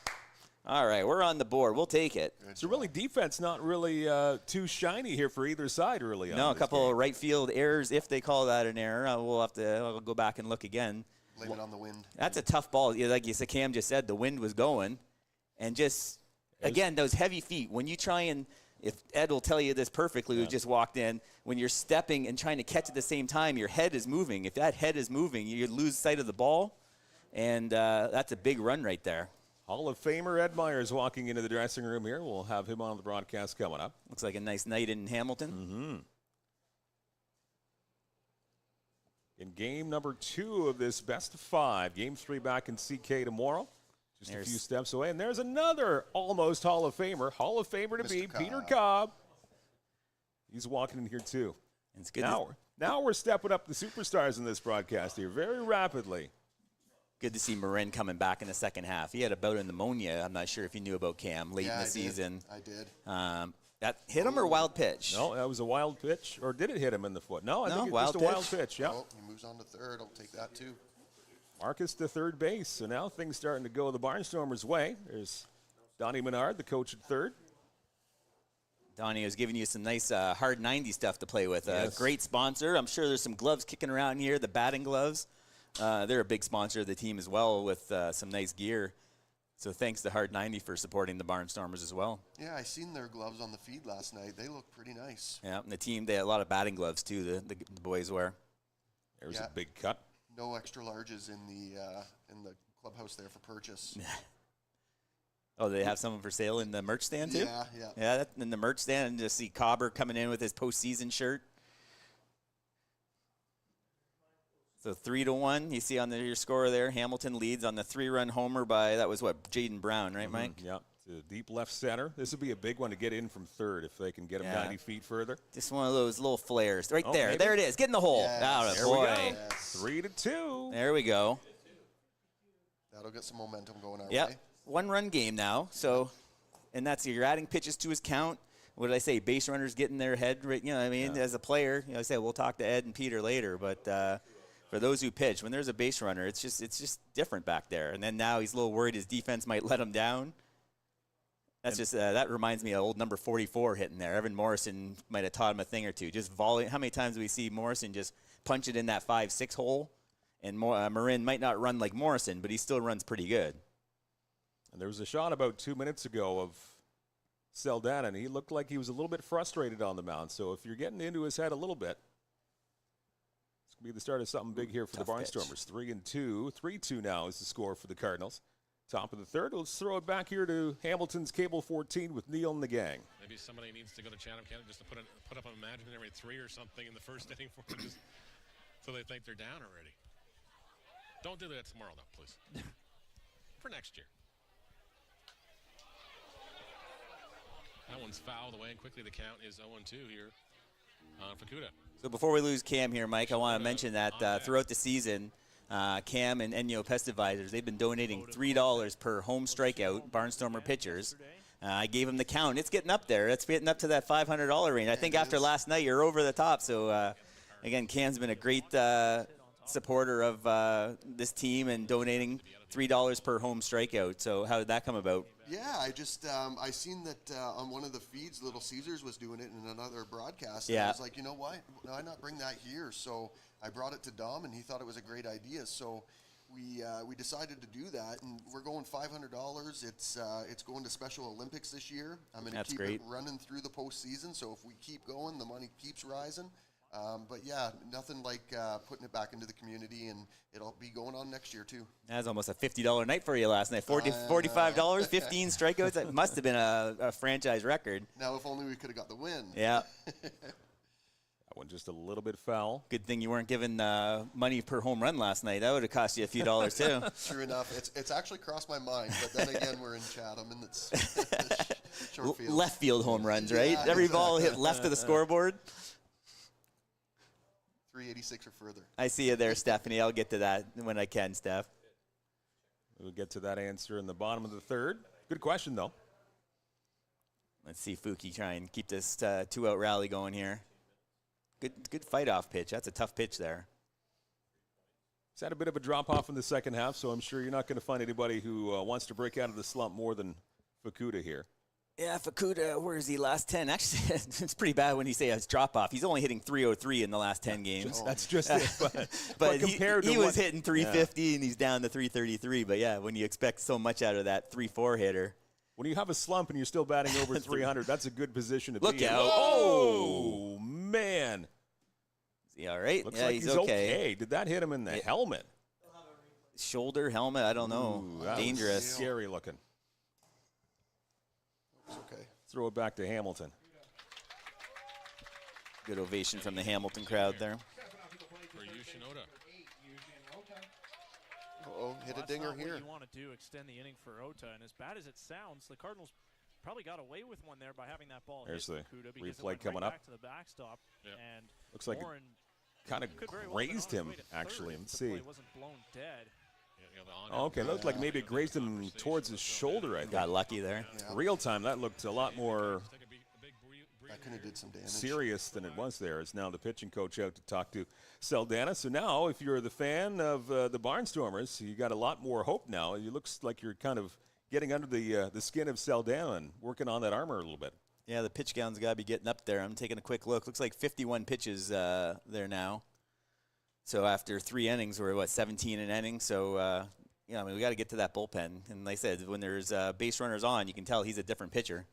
All right, we're on the board. We'll take it. So really, defense not really too shiny here for either side, really. No, a couple of right field errors, if they call that an error. We'll have to I'll go back and look again. Blame it on the wind. That's a tough ball. Like you said, Cam just said, the wind was going. And just, again, those heavy feet. When you try and, if Ed will tell you this perfectly, who just walked in, when you're stepping and trying to catch at the same time, your head is moving. If that head is moving, you lose sight of the ball. And that's a big run right there. Hall of Famer Ed Myers walking into the dressing room here. We'll have him on the broadcast coming up. Looks like a nice night in Hamilton. Mm-hmm. In game number 2 of this best of 5. Game 3 back in CK tomorrow. Just a few steps away. And there's another almost Hall of Famer. Hall of Famer to be Peter Cobb. He's walking in here too. It's good. Now we're stepping up the superstars in this broadcast here very rapidly. Good to see Marin coming back in the second half. He had a bout of pneumonia. I'm not sure if you knew about Cam late in the season. I did. That hit him or wild pitch? No, that was a wild pitch. Or did it hit him in the foot? No, I think it's just a wild pitch. Yep. Oh, he moves on to third. I'll take that too. Marcus to third base. So now things starting to go the Barnstormers' way. There's Donnie Menard, the coach at third. Donnie was giving you some nice hard 90 stuff to play with. Yes. Great sponsor. I'm sure there's some gloves kicking around here, the batting gloves. They're a big sponsor of the team as well with some nice gear. So thanks to Hard 90 for supporting the Barnstormers as well. Yeah, I seen their gloves on the feed last night. They look pretty nice. Yeah, and the team, they had a lot of batting gloves too, the boys wear. There's a big cut. No extra larges in the clubhouse there for purchase. Oh, they have some for sale in the merch stand too? Yeah. Yeah, in the merch stand, and just see Cobber coming in with his postseason shirt. So 3-1. You see on your score there, Hamilton leads on the 3-run homer by, that was what, Jaden Brown, right, Mike? Yep. To deep left center. This would be a big one to get in from third if they can get him 90 feet further. Just one of those little flares. Right there. Maybe. There it is. Get in the hole. Yes. There boy. we go. 3-2. There we go. That'll get some momentum going our Yep. way. 1-run game now. So, and that's, you're adding pitches to his count. What did I say? Base runners getting their head right. You know what I mean? As a player, I say we'll talk to Ed and Peter later, but for those who pitch, when there's a base runner, it's just different back there. And then now he's a little worried his defense might let him down. That's just that reminds me of old number 44 hitting there. Evan Morrison might have taught him a thing or two. Just volley. How many times do we see Morrison just punch it in that 5-6 hole? And Marin might not run like Morrison, but he still runs pretty good. And there was a shot about 2 minutes ago of Saldana, and he looked like he was a little bit frustrated on the mound. So if you're getting into his head a little bit, it's going to be the start of something big here for the Barnstormers. 3-2. 3-2 now is the score for the Cardinals. Top of the third. Let's throw it back here to Hamilton's Cable 14 with Neil and the gang. Maybe somebody needs to go to Chatham-Kent just to put up an imaginary 3 or something in the first inning for them, just so they think they're down already. Don't do that tomorrow, though, please. For next year. That one's fouled away, and quickly the count is 0-2 here on Fukuda. So before we lose Cam here, Mike, I want to mention that throughout the season, Cam and Enyo Pest Advisors, they've been donating $3 per home strikeout, Barnstormer pitchers. I gave him the count. It's getting up there. It's getting up to that $500 range. I think after last night, you're over the top. So, again, Cam's been a great supporter of this team and donating $3 per home strikeout. So how did that come about? Yeah, I just I seen that on one of the feeds, Little Caesars was doing it in another broadcast. Yeah. And I was like, you know what? Why not bring that here? So I brought it to Dom, and he thought it was a great idea. So we decided to do that, and we're going $500. It's going to Special Olympics this year. I'm going to keep it running through the postseason. So if we keep going, the money keeps rising. But yeah, nothing like putting it back into the community, and it'll be going on next year too. That was almost a $50 night for you last night. $45, 15 strikeouts. That must have been a franchise record. Now, if only we could have got the win. Yeah. That one just a little bit foul. Good thing you weren't given money per home run last night. That would have cost you a few dollars too. True enough. It's actually crossed my mind, but then again, we're in Chatham, and it's short field. Left field home runs, right? Yeah, Every ball hit left of the scoreboard. 386 or further. I see you there, Stephanie. I'll get to that when I can, Steph. We'll get to that answer in the bottom of the third. Good question, though. Let's see Fuki try and keep this 2-out rally going here. Good fight-off pitch. That's a tough pitch there. He's had a bit of a drop-off in the second half, so I'm sure you're not going to find anybody who wants to break out of the slump more than Fukuda here. Yeah, Fukuda, where is he last 10? Actually, it's pretty bad when you say it's drop-off. He's only hitting 303 in the last 10 games. That's just it. But compared he to was hitting 350, and he's down to 333. But, yeah, when you expect so much out of that 3-4 hitter. When you have a slump and you're still batting over 300, that's a good position to be in. Look out. Oh, man. Is he all right? Looks yeah, like he's he's okay. Did that hit him in the helmet? Shoulder, helmet, I don't know. Ooh, that was dangerous. Scary looking. It's okay. Throw it back to Hamilton. Good ovation from the Hamilton crowd there. For Yoshinoda. Uh-oh, hit a dinger not here. What you want to do, extend the inning for Ota, and as bad as it sounds, the Cardinals probably got away with one there by having that ball There's hit the Fukuda because it replay went coming right up. back to the backstop, and Looks like Warren it kind of could very well grazed been on him, his way to actually. third Let's if the see. play wasn't blown dead. Oh, okay, looked like maybe it grazed him towards his shoulder, I think. Got lucky there. Yeah. Real time, that looked a lot more That could have did some damage. serious than it was there. As now the pitching coach out to talk to Saldana. So now, if you're the fan of the Barnstormers, you got a lot more hope now. It looks like you're kind of getting under the skin of Saldana and working on that armor a little bit. Yeah, the pitch count's got to be getting up there. I'm taking a quick look. Looks like 51 pitches there now. So after 3 innings, we're, 17 an inning. So, I mean, we got to get to that bullpen. And like I said, when there's base runners on, you can tell he's a different pitcher.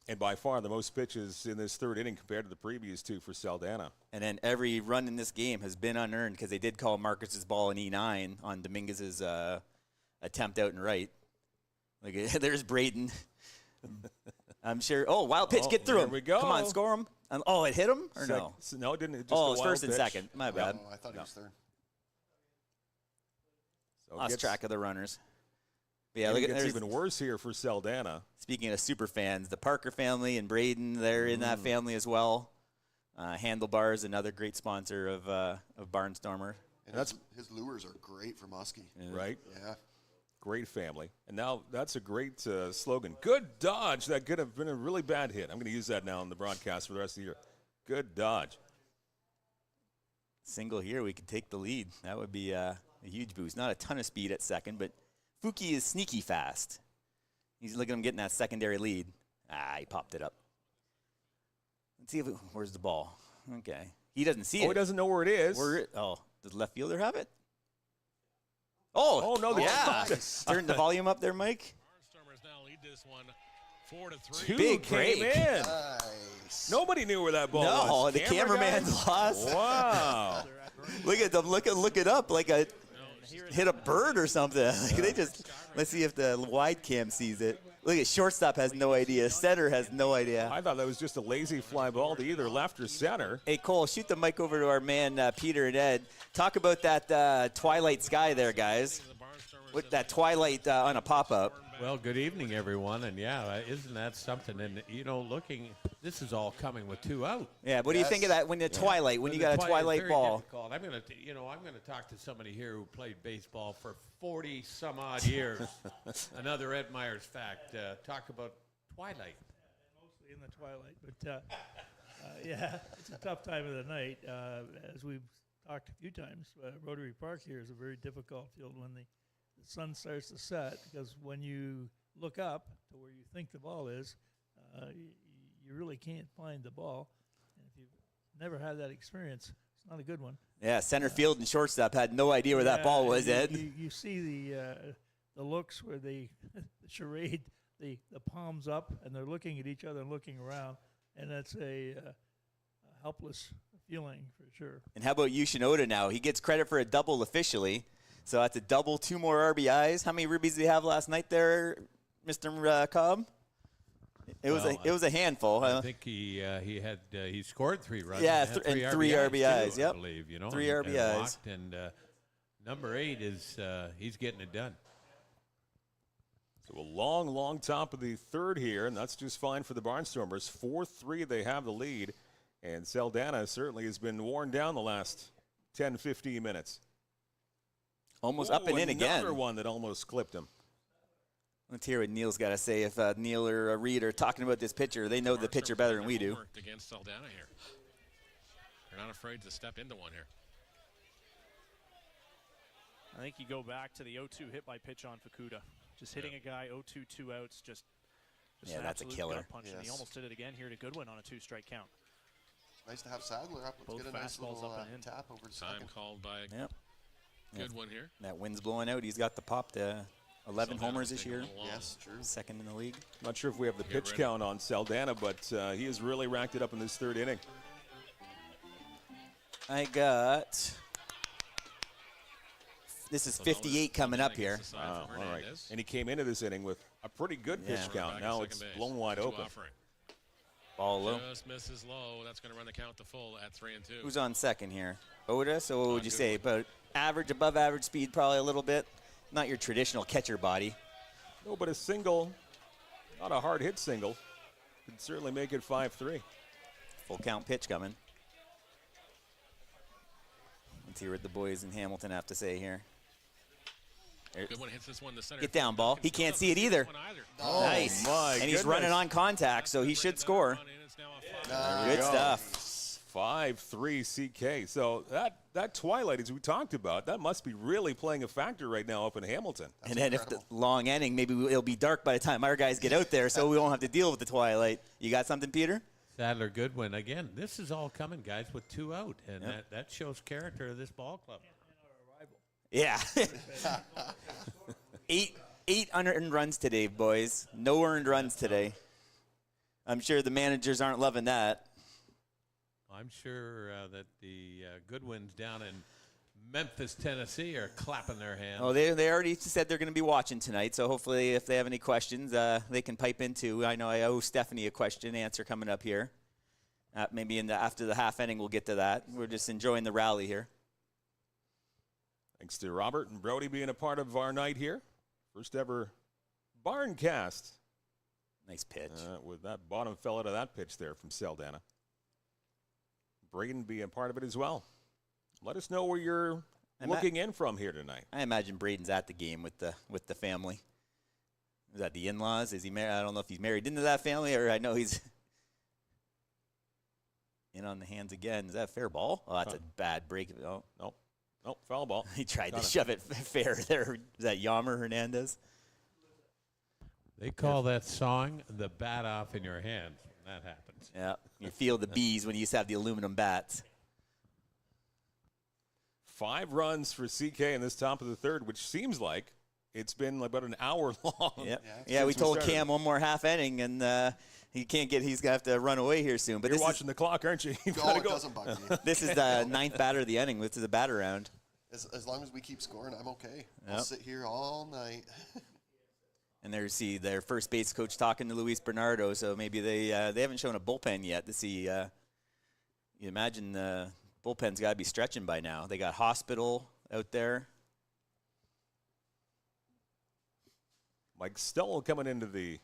And by far the most pitches in this third inning compared to the previous 2 for Saldana. And then every run in this game has been unearned because they did call Marcus's ball an E9 on Dominguez's attempt out and right. Like, there's Braden. I'm sure. Oh, wild pitch. Get through there him. we go. Come on, score him. Oh, it hit him? Or no? No, it didn't. Just Oh, a it's wild first and pitch. second. My bad. Oh, I thought he was third. Lost track of the runners. But yeah, And look it at gets even worse here for Saldana. Speaking of super fans, the Parker family and Braden, they're in that family as well. Handlebars, another great sponsor of Barnstormer. And his lures are great for muskie. Right? Yeah. Great family. And now that's a great slogan. Good dodge. That could have been a really bad hit. I'm going to use that now in the broadcast for the rest of the year. Good dodge. Single here, we could take the lead. That would be a huge boost. Not a ton of speed at second, but Fuki is sneaky fast. He's looking at him getting that secondary lead. He popped it up. Let's see where's the ball. Okay. He doesn't see it. He doesn't know where it is. Does left fielder have it? Oh no! Yeah. Turn the volume up there, Mike. Barnstormers now lead this one 4-3. Big break. In. Nice. Nobody knew where that ball was. No, the cameraman's lost. Wow. Look at them. Look it up like a hit a bird or something. They just let's see if the wide cam sees it. Look at shortstop has no idea. Center has no idea. I thought that was just a lazy fly ball to either left or center. Hey, Cole, shoot the mic over to our man Peter and Ed. Talk about that twilight sky there, guys. With that twilight on a pop-up. Well, good evening, everyone. And, yeah, isn't that something? And, this is all coming with 2 out. Yeah, what do you think of that when the twilight, when you got a twilight ball? Difficult. I'm going to talk to somebody here who played baseball for 40-some-odd years. Another Ed Myers fact. Talk about twilight. Mostly in the twilight. But, yeah, it's a tough time of the night. As we've talked a few times, Rotary Park here is a very difficult field when the sun starts to set, because when you look up to where you think the ball is, you really can't find the ball. And if you've never had that experience, it's not a good one. Yeah, center field and shortstop had no idea where that ball was, Ed. You see the looks where the charade, the palms up, and they're looking at each other and looking around, and that's a helpless feeling for sure. And how about Yoshinoda now? He gets credit for a double officially. So that's a double, 2 more RBIs. How many ribbies did he have last night there, Mr. Cobb? It was a handful. I think he scored 3 runs. Yeah, and 3 RBIs. Too, yep. I believe, 3 RBIs. And number 8 is he's getting it done. So a long top of the third here, and that's just fine for the Barnstormers. 4-3, they have the lead, and Saldana certainly has been worn down the last 10, 15 minutes. Almost up and in again. Another one that almost clipped him. Let's hear what Neil's got to say. If Neil or Reed are talking about this pitcher, they know the pitcher better than we do. Against Saldana here. They're not afraid to step into one here. I think you go back to the 0-2 hit by pitch on Fukuda. Just hitting a guy 0-2, 2 outs, just an that's a absolute killer. gut punch. And he almost did it again here to Goodwin on a 2-strike count. Nice to have Sadler up. Let's get a nice little tap over the Time second. called by good one here. That wind's blowing out. He's got the pop to 11 homers this year. Yes, true. Second in the league. Not sure if we have the pitch count on Saldana, but he has really racked it up in this third inning. I got... This is 58 coming up here. Wow, all right. And he came into this inning with a pretty good pitch count. Now it's blown wide open. Ball low. Just misses low. That's going to run the count to full at 3-2. Who's on second here? Oda. So what would you say? About average, above average speed, probably a little bit. Not your traditional catcher body. No, but a single, not a hard hit single, could certainly make it 5-3. Full count pitch coming. Let's hear what the boys in Hamilton have to say here. Good one hits this one to center. Get down, ball. He can't see it either. Oh, nice. My and he's running on contact, so he should score. Good stuff. 5-3 CK. So that twilight, as we talked about, that must be really playing a factor right now up in Hamilton. That's and then incredible. If the long inning, maybe it'll be dark by the time our guys get out there, so we won't have to deal with the twilight. You got something, Peter? Sadler, Goodwin. Again, this is all coming, guys, with 2 out, and that shows character of this ball club. Yeah. 8 unearned runs today, boys. No earned runs today. I'm sure the managers aren't loving that. I'm sure that the Goodwins down in Memphis, Tennessee are clapping their hands. Oh, they already said they're going to be watching tonight, so hopefully if they have any questions, they can pipe in too. I know I owe Stephanie a question answer coming up here. Maybe after the half inning we'll get to that. We're just enjoying the rally here. Thanks to Robert and Brody being a part of our night here. First ever Barncast. Nice pitch. With that bottom fell out of that pitch there from Saldana. Braden being a part of it as well. Let us know where you're looking in from here tonight. I imagine Braden's at the game with the family. Is that the in-laws? Is he married? I don't know if he's married into that family, or I know he's in on the hands again. Is that a fair ball? Oh, that's a bad break. Oh, no, foul ball. He tried to shove it fair there. Is that Yammer Hernandez? They call that song the bat off in your hand when that happens. Yeah, you feel the bees when you used to have the aluminum bats. 5 runs for CK in this top of the third, which seems like it's been about an hour long. Yep. Yeah, we told Cam one more half inning, and he can't get. He's gonna have to run away here soon. But you're watching the clock, aren't you? You've it doesn't bug me. This is the 9th batter of the inning. This is a batter round. As long as we keep scoring, I'm okay. I'll sit here all night. And there's their first base coach talking to Luis Bernardo. So maybe they haven't shown a bullpen yet to see. You imagine the bullpen's got to be stretching by now. They got Hospital out there. Mike Stell coming into the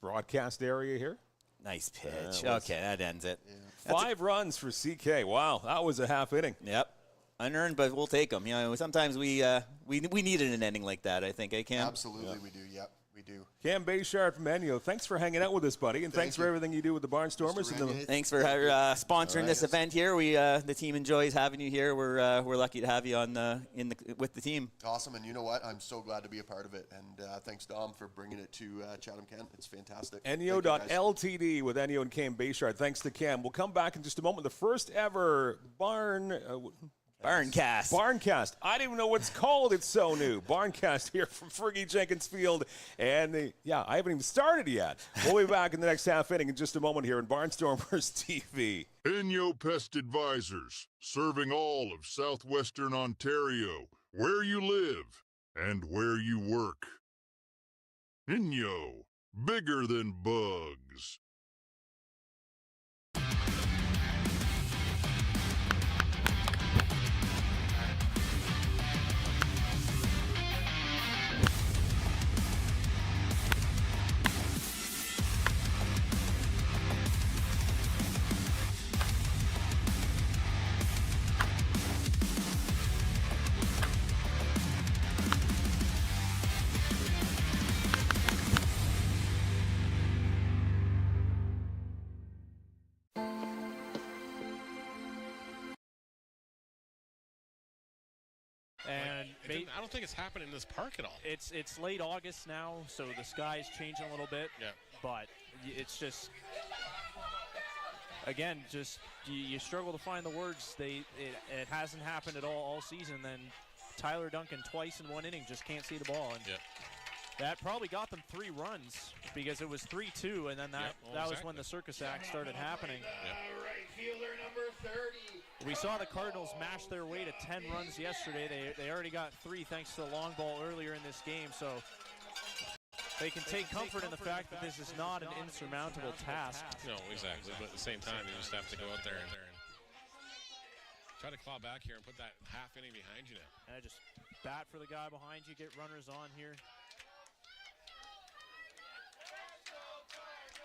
broadcast area here. Nice pitch. Okay, that ends it. Yeah. 5 runs for CK. Wow, that was a half inning. Yep. Unearned, but we'll take them. You know, sometimes we needed an ending like that, I think, Cam? Absolutely, we do. Yep, we do. Cam Bayshard from Enyo, thanks for hanging out with us, buddy, and thanks for everything you do with the Barnstormers. Thanks for sponsoring this event here. We the team enjoys having you here. We're lucky to have you on with the team. Awesome, and you know what? I'm so glad to be a part of it. And thanks, Dom, for bringing it to Chatham-Kent. It's fantastic. Enyo.ltd with Enyo and Cam Bayshard. Thanks to Cam. We'll come back in just a moment. The first ever Barncast. I didn't even know what's called. It's so new. Barncast here from Fergie Jenkins Field. And I haven't even started yet. We'll be back in the next half inning in just a moment here in Barnstormers TV. Inyo Pest Advisors, serving all of southwestern Ontario, where you live and where you work. Inyo, bigger than bugs. And I don't think it's happened in this park at all. It's late August now, so the sky's changing a little bit. Yeah. But it's just, again, you struggle to find the words. It hasn't happened at all season. Then Tyler Duncan twice in 1 inning just can't see the ball. And that probably got them 3 runs because it was 3-2, and then that was when the circus act started happening. Right fielder number 30. We saw the Cardinals mash their way to 10 runs yesterday. They already got 3 thanks to the long ball earlier in this game, so they can take comfort in the fact that this is not an insurmountable task. No, exactly. But at the same time, you just have to go out there and try to claw back here and put that half inning behind you now. And just bat for the guy behind you, get runners on here.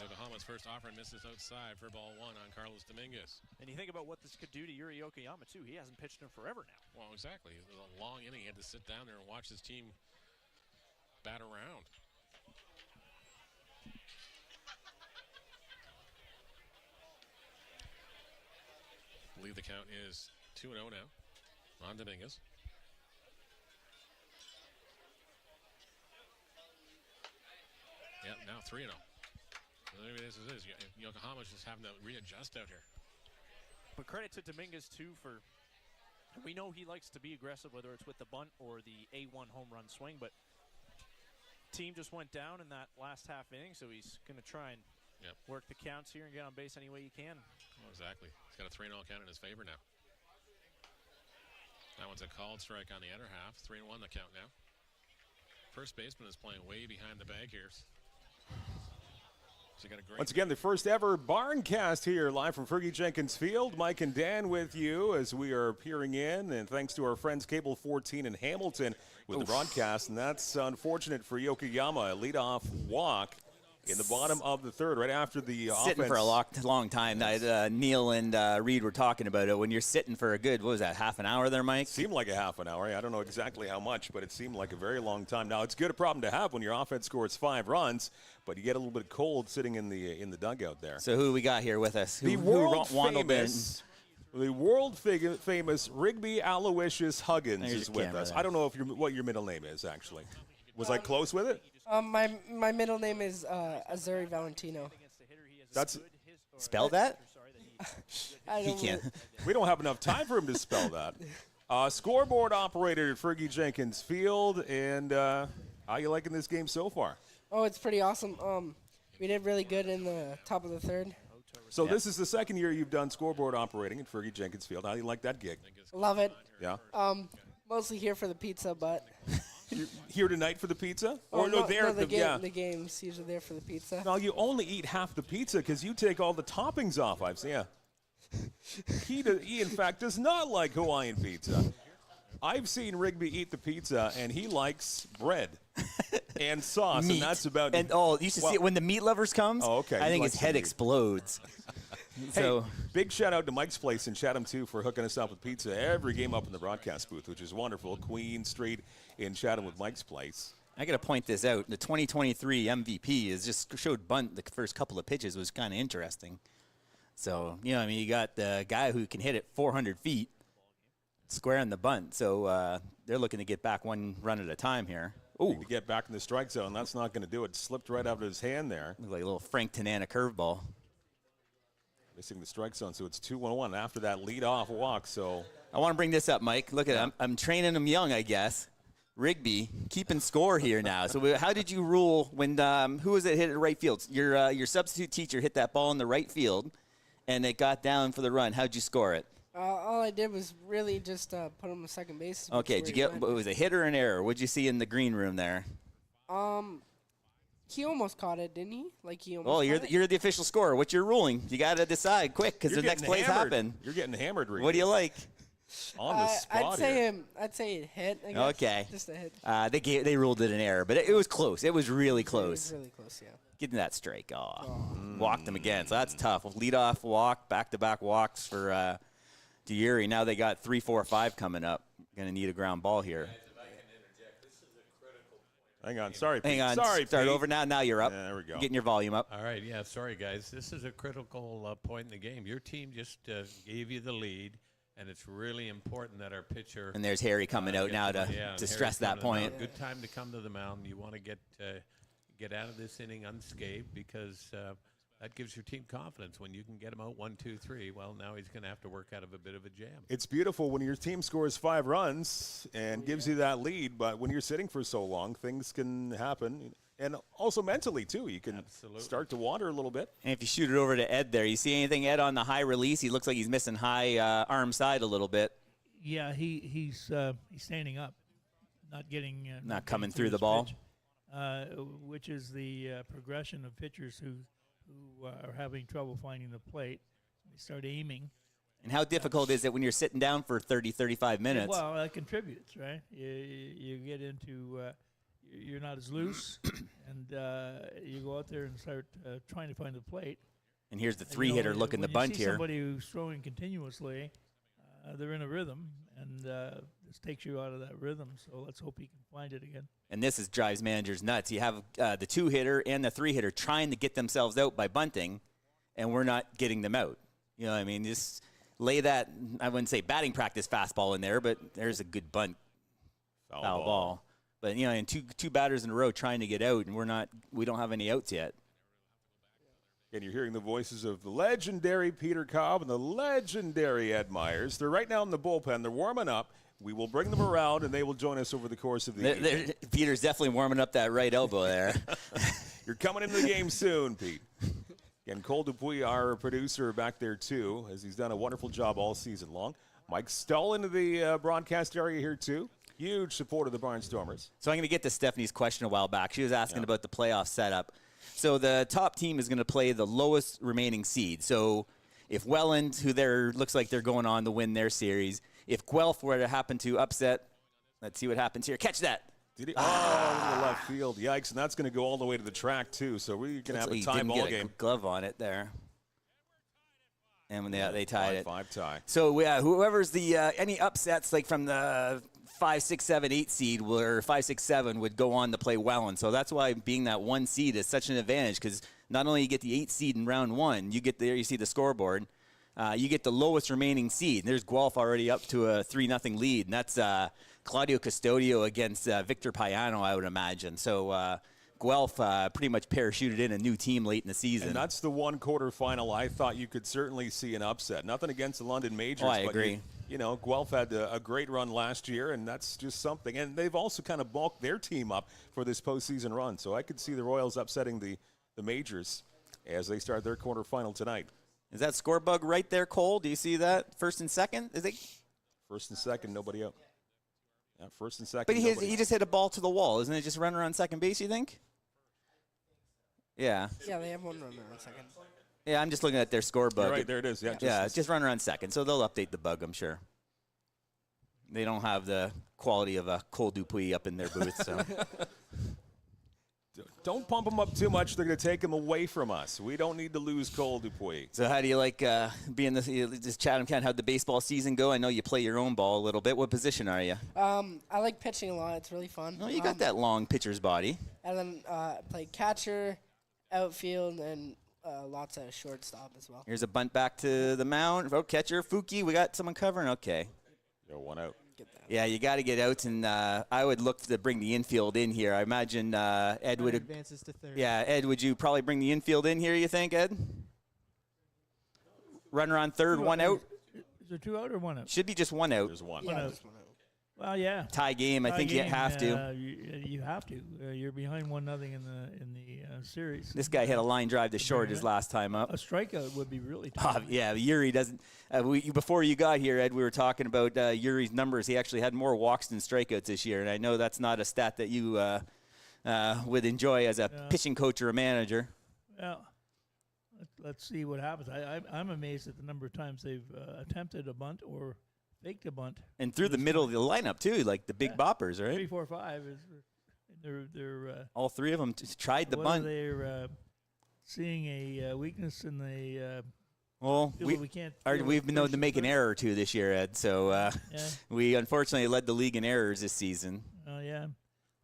Yokohama's first offering misses outside for ball 1 on Carlos Dominguez. And you think about what this could do to Yuri Yokoyama, too. He hasn't pitched in forever now. Well, exactly. It was a long inning. He had to sit down there and watch his team bat around. I believe the count is 2-0 now on Dominguez. Yep, now 3-0. Maybe this is Yokohama's just having to readjust out here. But credit to Dominguez, too, for we know he likes to be aggressive, whether it's with the bunt or the A1 home run swing, but team just went down in that last half inning, so he's going to try and work the counts here and get on base any way he can. Oh, exactly. He's got a 3-0 count in his favor now. That one's a called strike on the other half. 3-1 the count now. First baseman is playing way behind the bag here. So you got a great Once again, the first ever Barncast here, live from Fergie Jenkins Field. Mike and Dan with you as we are peering in, and thanks to our friends Cable 14 in Hamilton with the broadcast. And that's unfortunate for Yokoyama, a leadoff walk in the bottom of the third, right after the sitting offense. for a long time. Neil and Reed were talking about it. When you're sitting for a good, what was that, half an hour there, Mike? Seemed like a half an hour. I don't know exactly how much, but it seemed like a very long time. Now, it's a good problem to have when your offense scores 5 runs, but you get a little bit cold sitting in the dugout there. So who do we got here with us? The world famous Rigby Aloysius Huggins is with us. I don't know what your middle name is, actually. Was I close with it? My middle name is Azuri Valentino. That's spell that? He can't. We don't have enough time for him to spell that. Scoreboard operator at Fergie Jenkins Field, and how you liking this game so far? Oh, it's pretty awesome. We did really good in the top of the third. So this is the second year you've done scoreboard operating at Fergie Jenkins Field. How do you like that gig? Love it. Yeah. Mostly here for the pizza, but. You're here tonight for the pizza? The game's usually there for the pizza. No, you only eat half the pizza because you take all the toppings off. I've seen. Yeah. He in fact does not like Hawaiian pizza. I've seen Rigby eat the pizza, and he likes bread and sauce, meat. And that's about. And you should see it when the meat lovers comes. Oh, okay. I think his head explodes. Hey, big shout out to Mike's Place in Chatham too for hooking us up with pizza every game up in the broadcast booth, which is wonderful. Queen Street in Chatham with Mike's Place. I got to point this out. The 2023 MVP is just showed bunt the first couple of pitches was kind of interesting. So, you got the guy who can hit it 400 feet square on the bunt. So they're looking to get back one run at a time here. Ooh, to get back in the strike zone. That's not going to do it. Slipped right out of his hand there. Looked like a little Frank Tanana curveball. Missing the strike zone, so it's 2-1-1 after that lead-off walk. So I want to bring this up, Mike. Look at him. I'm training him young, I guess. Rigby keeping score here now. So how did you rule when who was it hit at right field? Your substitute teacher hit that ball in the right field, and it got down for the run. How'd you score it? All I did was really just put him on second base. Okay, did you get? Was it a hit or an error? What'd you see in the green room there? He almost caught it, didn't he? You're the official scorer. What's your ruling? You got to decide quick because the next plays happen. You're getting hammered, Rigby. What do you like? On the spot I'd say it hit. I guess. Okay. Just a hit. They ruled it an error, but it was close. It was really close. It was really close, yeah. Getting that strike. Walked them again. So that's tough. Lead off walk, back-to-back walks for Deary. Now they got 3, 4, 5 coming up. Going to need a ground ball here. Hang on. Sorry, Pete. Hang on. Sorry, Start Pete. over now. Now you're up. Yeah, there we go. Getting your volume up. All right, yeah, sorry, guys. This is a critical point in the game. Your team just gave you the lead, and it's really important that our pitcher. And there's Harry coming out now to stress that point. Good time to come to the mound. You want to get out of this inning unscathed because that gives your team confidence. When you can get him out 1, 2, 3, well, now he's going to have to work out of a bit of a jam. It's beautiful when your team scores 5 runs and gives you that lead, but when you're sitting for so long, things can happen. And also mentally, too. You can start to wander a little bit. And if you shoot it over to Ed there, you see anything, Ed, on the high release? He looks like he's missing high arm side a little bit. Yeah, he's standing up, not getting not coming through the his ball. pitch, which is the progression of pitchers who are having trouble finding the plate. They start aiming. And how difficult is it when you're sitting down for 30, 35 minutes? Well, that contributes, right? You get into you're not as loose, and you go out there and start trying to find the plate. And here's the 3-hitter looking the bunt here. Somebody who's throwing continuously, they're in a rhythm, and this takes you out of that rhythm. So let's hope he can find it again. And this drives managers nuts. You have the 2-hitter and the 3-hitter trying to get themselves out by bunting, and we're not getting them out. You know what I mean? Just lay that, I wouldn't say batting practice fastball in there, but there's a good bunt foul ball. But, and two batters in a row trying to get out, and we don't have any outs yet. And you're hearing the voices of the legendary Peter Cobb and the legendary Ed Myers. They're right now in the bullpen. They're warming up. We will bring them around, and they will join us over the course of the evening. Peter's definitely warming up that right elbow there. You're coming into the game soon, Pete. And Cole Dupuis, our producer, back there, too, as he's done a wonderful job all season long. Mike Stull into the broadcast area here, too. Huge support of the Barnstormers. So I'm going to get to Stephanie's question a while back. She was asking about the playoff setup. So the top team is going to play the lowest remaining seed. So if Welland, who looks like they're going on to win their series, if Guelph were to happen to upset, let's see what happens here. Catch that. Did he? Oh, in the left field. Yikes. And that's going to go all the way to the track, too. So we're going to have a tie ball game. A glove on it there. And when they tied it. 5 tie. So, whoever's any upsets, like from the 5, 6, 7, 8 seed, or 5, 6, 7 would go on to play Welland. So that's why being that 1 seed is such an advantage, because not only you get the 8 seed in round 1, you see the scoreboard, you get the lowest remaining seed. There's Guelph already up to a 3-0 lead, and that's Claudio Custodio against Victor Payano, I would imagine. So Guelph pretty much parachuted in a new team late in the season. And that's the one quarterfinal I thought you could certainly see an upset. Nothing against the London Majors. I agree. Guelph had a great run last year, and that's just something. And they've also kind of bulked their team up for this postseason run. So I could see the Royals upsetting the Majors as they start their quarterfinal tonight. Is that score bug right there, Cole? Do you see that? First and second? First and second, nobody out. Yeah, first and second. But he just hit a ball to the wall. Isn't it just runner on second base, you think? Yeah. Yeah, they have one runner on second. Yeah, I'm just looking at their score bug. You're right, there it is. Yeah, just runner on second. So they'll update the bug, I'm sure. They don't have the quality of a Cole Dupuis up in their booth, so. Don't pump them up too much. They're going to take them away from us. We don't need to lose Cole Dupuis. So how do you like being this Chatham-Kent? How'd the baseball season go? I know you play your own ball a little bit. What position are you? I like pitching a lot. It's really fun. Oh, you got that long pitcher's body. And then play catcher, outfield, and lots of shortstop as well. Here's a bunt back to the mound. Oh, catcher, Fuki. We got someone covering. Okay. Yo, 1 out. Yeah, you got to get out, and I would look to bring the infield in here. I imagine Ed would advances to third. Yeah, Ed, would you probably bring the infield in here? You think, Ed? Runner on third, 1 out. Is there 2 out or 1 out? Should be just 1 out. There's 1. Yeah, 1 out. just 1 out. Well, yeah. Tie game. I think you have to. You have to. You're behind 1-0 in the series. This guy hit a line drive to short his last time up. A strikeout would be really tough. Yeah, Yuri doesn't. Before you got here, Ed, we were talking about Yuri's numbers. He actually had more walks than strikeouts this year, and I know that's not a stat that you would enjoy as a pitching coach or a manager. Well, let's see what happens. I'm amazed at the number of times they've attempted a bunt or faked a bunt. And through the middle of the lineup, too, like the big boppers, right? 3, 4, 5 is they're all 3 of them tried the bunt. They're seeing a weakness in the. Well, we've been known to make an error or 2 this year, Ed. So we unfortunately led the league in errors this season. Yeah,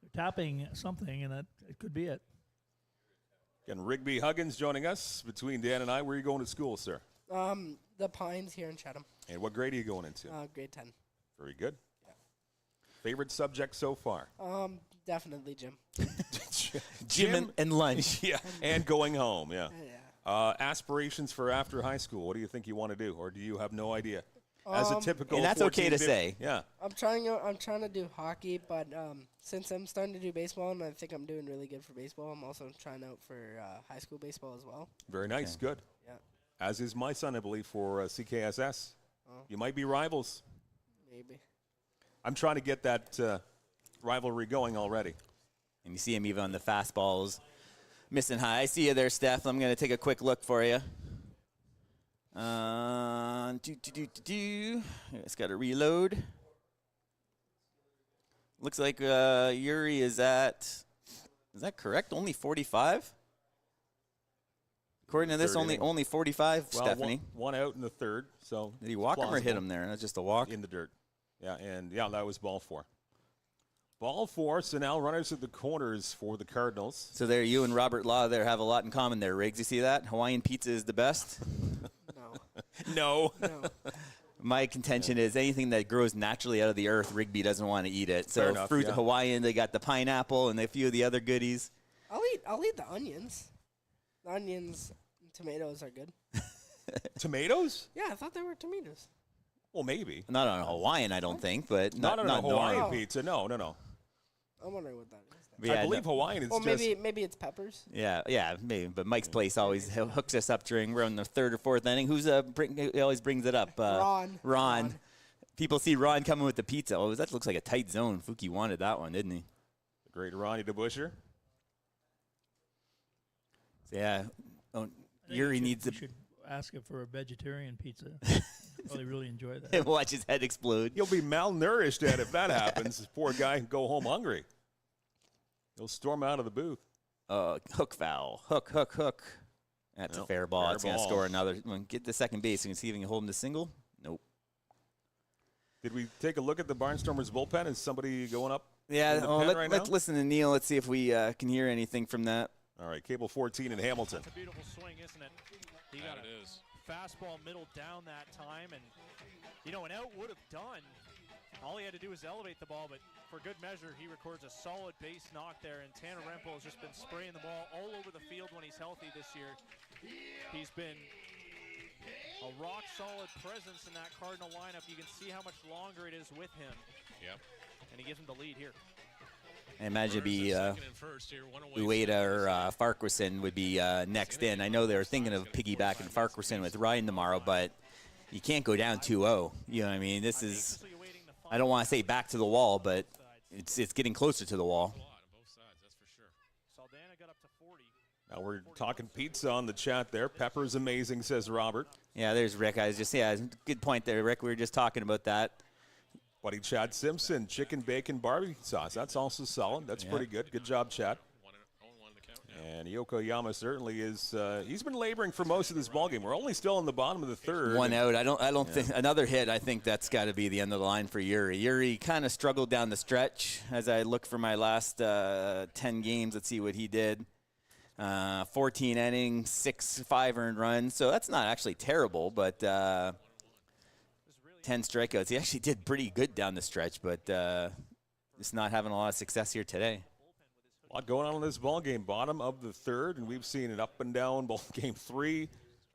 they're tapping something, and it could be it. Again, Rigby Huggins joining us between Dan and I. Where are you going to school, sir? The Pines here in Chatham. And what grade are you going into? Grade 10. Very good. Yeah. Favorite subject so far? Definitely gym. Gym and lunch. Yeah, and going home. Yeah. Aspirations for after high school. What do you think you want to do, or do you have no idea? As a typical, and that's okay to say. Yeah. I'm trying to do hockey, but since I'm starting to do baseball, and I think I'm doing really good for baseball, I'm also trying out for high school baseball as well. Very nice. Okay. Good. Yeah. As is my son, I believe, for CKSS. Oh. You might be rivals. Maybe. I'm trying to get that rivalry going already. And you see him even on the fastballs. Missing high. I see you there, Steph. I'm going to take a quick look for you. It's got to reload. Looks like Yuri is at, is that correct? Only 45? According to this, only 45, well, Stephanie. One out in the third. So did he walk him or hit him there? That's just a walk? In the dirt. Yeah, and that was ball 4. Ball 4, so now runners at the corners for the Cardinals. So there, you and Robert Law there have a lot in common there, Riggs. You see that? Hawaiian pizza is the best? No. My contention is anything that grows naturally out of the earth, Rigby doesn't want to eat it. So enough, fruit, Hawaiian, they got the pineapple and a few of the other goodies. I'll eat the onions. The onions and tomatoes are good. Tomatoes? Yeah, I thought they were tomatoes. Well, maybe. Not on a Hawaiian, I don't think, but not on a Hawaiian pizza. No. I'm wondering what that is. I believe Hawaiian is maybe it's peppers. Yeah, maybe. But Mike's Place always hooks us up during we're on the 3rd or 4th inning. He always brings it up? Ron. People see Ron coming with the pizza. Oh, that looks like a tight zone. Fuki wanted that one, didn't he? The great Ronnie DeBuscher. Yeah. Oh, I think Yuri needs you to should ask him for a vegetarian pizza. Probably really enjoy that. watch his head explode. You'll be malnourished, Ed, if that happens. This poor guy can go home hungry. He'll storm out of the booth. Hook foul. Hook. That's a fair ball. It's going to score another. Get the second base and see if he can hold him to single. Nope. Did we take a look at the Barnstormers bullpen? Is somebody going up? Yeah, right let's now? listen to Neil. Let's see if we can hear anything from that. All right, cable 14 in Hamilton. That's a beautiful swing, isn't it? He got It is. fastball middle down that time, and an out would have done. All he had to do was elevate the ball, but for good measure, he records a solid base knock there, and Tanner Rempel has just been spraying the ball all over the field when he's healthy this year. He's been a rock-solid presence in that Cardinal lineup. You can see how much longer it is with him. Yep. And he gives him the lead here. I imagine it'd be Ueda or Farquharson would be next in. I know they were thinking of piggybacking Farquharson with Ryan tomorrow, but you can't go down 2-0. You know what I mean? This is, I don't want to say back to the wall, but it's getting closer to the wall. Saldana got up to 40. Now we're talking pizza on the chat there. Pepper's amazing, says Robert. Yeah, there's Rick. I was just, good point there, Rick. We were just talking about that. Buddy Chad Simpson, chicken bacon barbecue sauce. That's also solid. That's pretty good. Good job, Chad. And Yokoyama certainly is. He's been laboring for most of this ballgame. We're only still in the bottom of the third. One out. I don't think another hit. I think that's got to be the end of the line for Yuri. Yuri kind of struggled down the stretch. As I look for my last 10 games, let's see what he did. 14 innings, 5 earned runs. So that's not actually terrible, but 10 strikeouts. He actually did pretty good down the stretch, but just not having a lot of success here today. A lot going on in this ball game. Bottom of the third, and we've seen it up and down. Ball game 3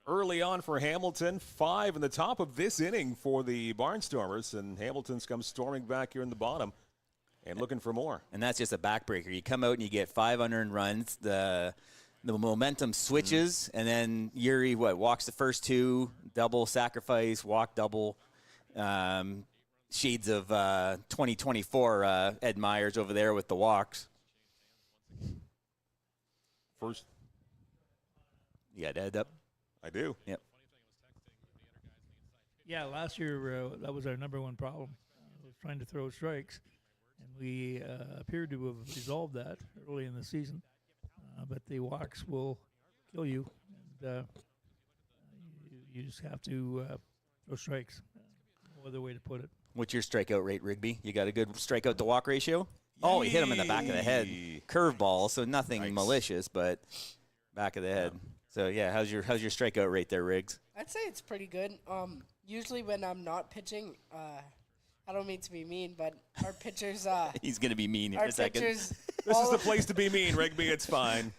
early on for Hamilton. 5 in the top of this inning for the Barnstormers, and Hamilton's come storming back here in the bottom and looking for more. And that's just a backbreaker. You come out and you get 5 unearned runs. The momentum switches, and then Yuri walks the first 2, double sacrifice, walk double. Shades of 2024 Ed Myers over there with the walks. First, you got Ed up? I do. Yep. Yeah, last year that was our number one problem. Was trying to throw strikes, and we appeared to have resolved that early in the season. But the walks will kill you, and you just have to throw strikes. No other way to put it. What's your strikeout rate, Rigby? You got a good strikeout to walk ratio? Oh, he hit him in the back of the head. Curveball, so nothing malicious, but back of the head. So yeah, how's your strikeout rate there, Riggs? I'd say it's pretty good. Usually when I'm not pitching, I don't mean to be mean, but our pitchers. He's gonna be mean here in a second. This is the place to be mean, Rigby. It's fine.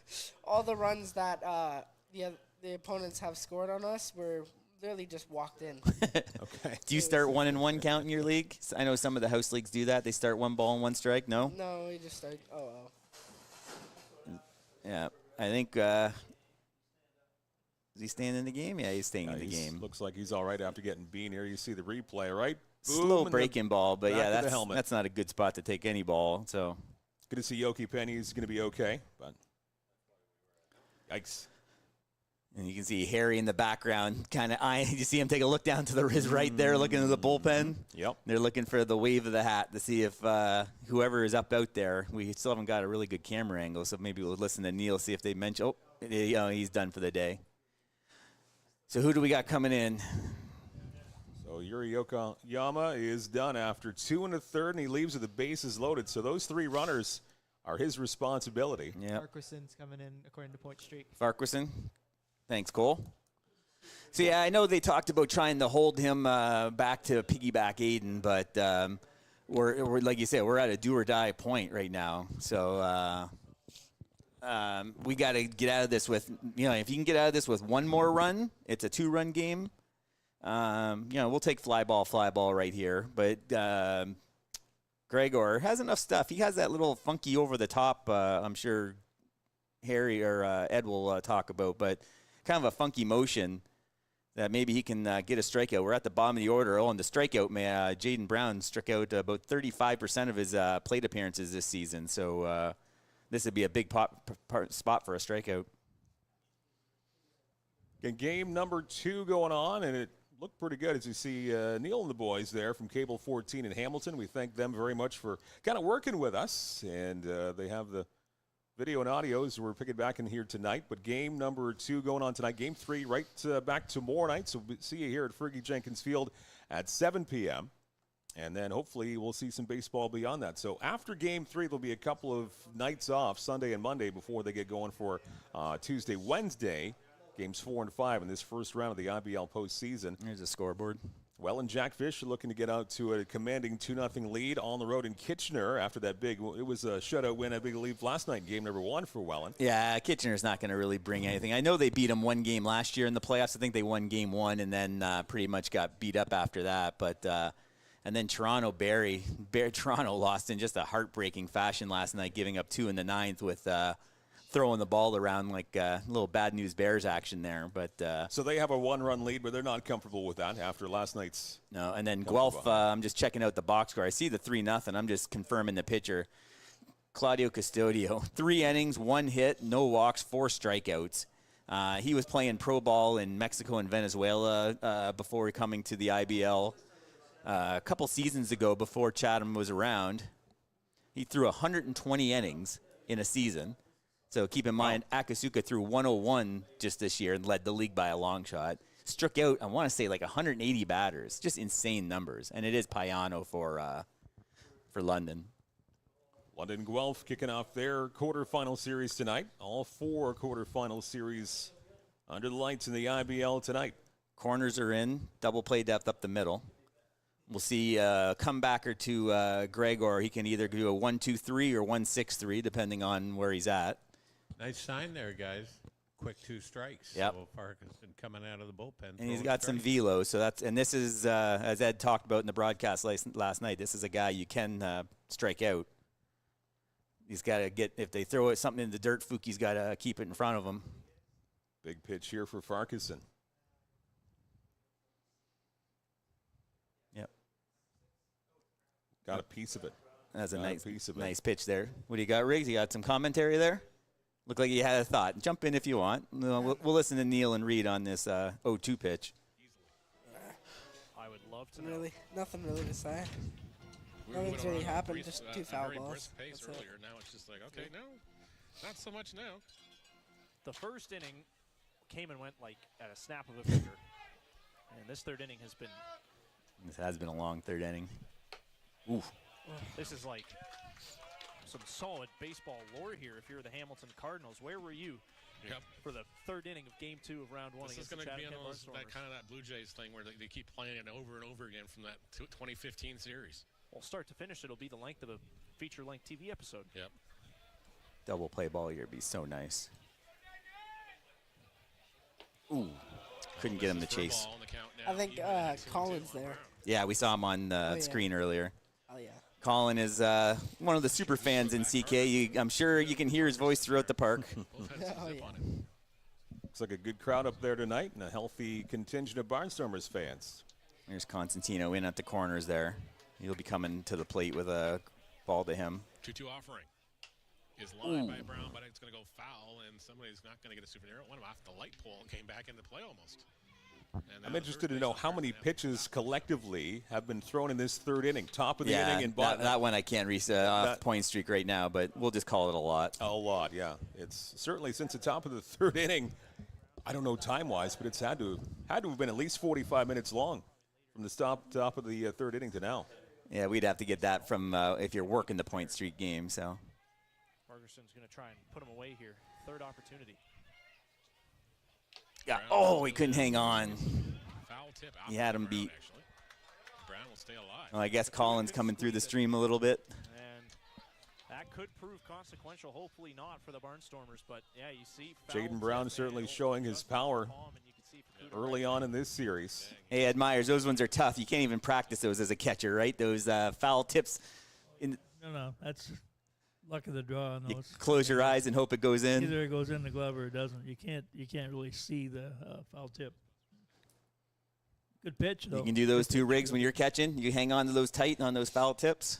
All the runs that the opponents have scored on us were literally just walked in. Okay. Do you start 1-1 count in your league? I know some of the house leagues do that. They start 1 ball and 1 strike. No. No, we just start. Yeah, I think. Is he staying in the game? Yeah, he's staying in the game. Looks like he's all right after getting bean here. You see the replay, right? Slow breaking ball, but yeah, that's that's not a good spot to take any ball. So good to see Yoki Penny's going to be okay, but yikes. And you can see Harry in the background kind of eyeing. You see him take a look down to his right there, looking at the bullpen. Yep. They're looking for the wave of the hat to see if whoever is up out there. We still haven't got a really good camera angle, so maybe we'll listen to Neil, see if they mention, he's done for the day. So who do we got coming in? So Yuri Yokoyama is done after 2 1/3, and he leaves with the bases loaded. So those 3 runners are his responsibility. Yeah. Farquharson's coming in according to Point Street. Farquharson. Thanks, Cole. So, yeah, I know they talked about trying to hold him back to piggyback Aiden, but we're like you said, we're at a do-or-die point right now. So we got to get out of this with, if you can get out of this with 1 more run, it's a 2-run game. We'll take fly ball right here. But Gregor has enough stuff. He has that little funky over-the-top, I'm sure Harry or Ed will talk about, but kind of a funky motion that maybe he can get a strikeout. We're at the bottom of the order. Oh, and the strikeout, Jaden Brown struck out about 35% of his plate appearances this season. So this would be a big spot for a strikeout. Game number 2 going on, and it looked pretty good as you see Neil and the boys there from Cable 14 in Hamilton. We thank them very much for kind of working with us, and they have the video and audio as we're picking back in here tonight. But game number 2 going on tonight. Game 3 right back tomorrow night, so we'll see you here at Fergie Jenkins Field at 7 p.m., and then hopefully we'll see some baseball beyond that. So after Game 3, there'll be a couple of nights off, Sunday and Monday, before they get going for Tuesday, Wednesday, Games 4 and 5 in this first round of the IBL postseason. There's a scoreboard. Well, and Jack Fish are looking to get out to a commanding 2-0 lead on the road in Kitchener after that it was a shutout win, a big lead last night, game number 1 for Welland. Yeah, Kitchener's not going to really bring anything. I know they beat them one game last year in the playoffs. I think they won game 1 and then pretty much got beat up after that. But and then Toronto Toronto lost in just a heartbreaking fashion last night, giving up 2 in the 9th with throwing the ball around like a little bad news Bears action there. But so they have a 1-run lead, but they're not comfortable with that after last night's. No, and then Guelph, I'm just checking out the box score. I see the 3-0. I'm just confirming the pitcher. Claudio Custodio, 3 innings, 1 hit, no walks, 4 strikeouts. He was playing pro ball in Mexico and Venezuela before coming to the IBL. A couple seasons ago, before Chatham was around, he threw 120 innings in a season. So keep in mind, Akasuka threw 101 just this year and led the league by a long shot. Struck out, I want to say, like 180 batters. Just insane numbers. And it is Payano for London. London Guelph kicking off their quarterfinal series tonight. All 4 quarterfinal series under the lights in the IBL tonight. Corners are in, double play depth up the middle. We'll see a comebacker to Gregor. He can either do a 1-2-3 or 1-6-3, depending on where he's at. Nice sign there, guys. Quick 2 strikes. Yep. So Parkinson coming out of the bullpen. And he's got some velo. So this is, as Ed talked about in the broadcast last night, this is a guy you can strike out. He's got to get, if they throw something in the dirt, Fuki's got to keep it in front of him. Big pitch here for Farquharson. Yep. Got a piece of it. That's a nice pitch there. What do you got, Riggs? You got some commentary there? Looked like you had a thought. Jump in if you want. We'll listen to Neil and Reed on this 0-2 pitch. I would love to know. Really, nothing really to say. Nothing's really happened. Just 2 foul balls. Pace earlier. Now it's just like, okay, no, not so much now. The first inning came and went like at a snap of a finger, and this third inning has been. This has been a long third inning. Oof. This is like some solid baseball lore here. If you're the Hamilton Cardinals, where were you for the third inning of Game 2 of Round 1 against the Chatham-Kent Barnstormers? That Blue Jays thing where they keep playing it over and over again from that 2015 series. Well, start to finish, it'll be the length of a feature-length TV episode. Yep. Double play ball here would be so nice. Ooh. Couldn't get him to chase. I think Colin's there. Yeah, we saw him on the screen earlier. Oh, yeah. Colin is one of the super fans in CK. I'm sure you can hear his voice throughout the park. Oh, yeah. Looks like a good crowd up there tonight and a healthy contingent of Barnstormers fans. There's Constantino in at the corners there. He'll be coming to the plate with a ball to him. 2-2 offering is lined by Brown, but it's going to go foul, and somebody's not going to get a superhero. Went off the light pole and came back into play almost. I'm interested to know how many pitches collectively have been thrown in this third inning. Top of the inning and bottom. That one I can't reset off point streak right now, but we'll just call it a lot. A lot, yeah. It's certainly since the top of the third inning. I don't know time-wise, but it's had to have been at least 45 minutes long from the top of the third inning to now. Yeah, we'd have to get that from if you're working the point streak game. So Ferguson's going to try and put him away here. Third opportunity. Yeah. Oh, he couldn't hang on. Foul tip. He had him beat. Brown will stay alive. Well, I guess Colin's coming through the stream a little bit. And that could prove consequential. Hopefully not for the Barnstormers, but yeah, you see. Jaden Brown certainly showing his power early on in this series. Hey, Ed Myers, those ones are tough. You can't even practice those as a catcher, right? Those foul tips. No, that's luck of the draw on those. You close your eyes and hope it goes in. Either it goes in the glove or it doesn't. You can't really see the foul tip. Good pitch, though. You can do those two rigs when you're catching. You hang on to those tight on those foul tips.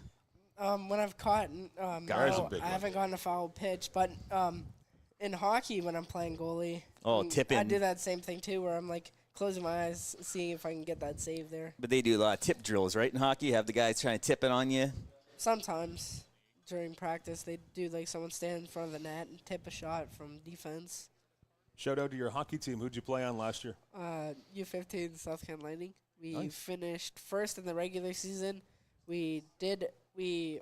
When I've caught, no, I haven't gotten a foul pitch, but in hockey when I'm playing goalie. Oh, tipping. I do that same thing too, where I'm like closing my eyes, seeing if I can get that save there. But they do a lot of tip drills, right? In hockey, you have the guys trying to tip it on you. Sometimes during practice, they do like someone stand in front of the net and tip a shot from defense. Shout out to your hockey team. Who'd you play on last year? U15 South Kent Lightning. We Nice. finished first in the regular season. We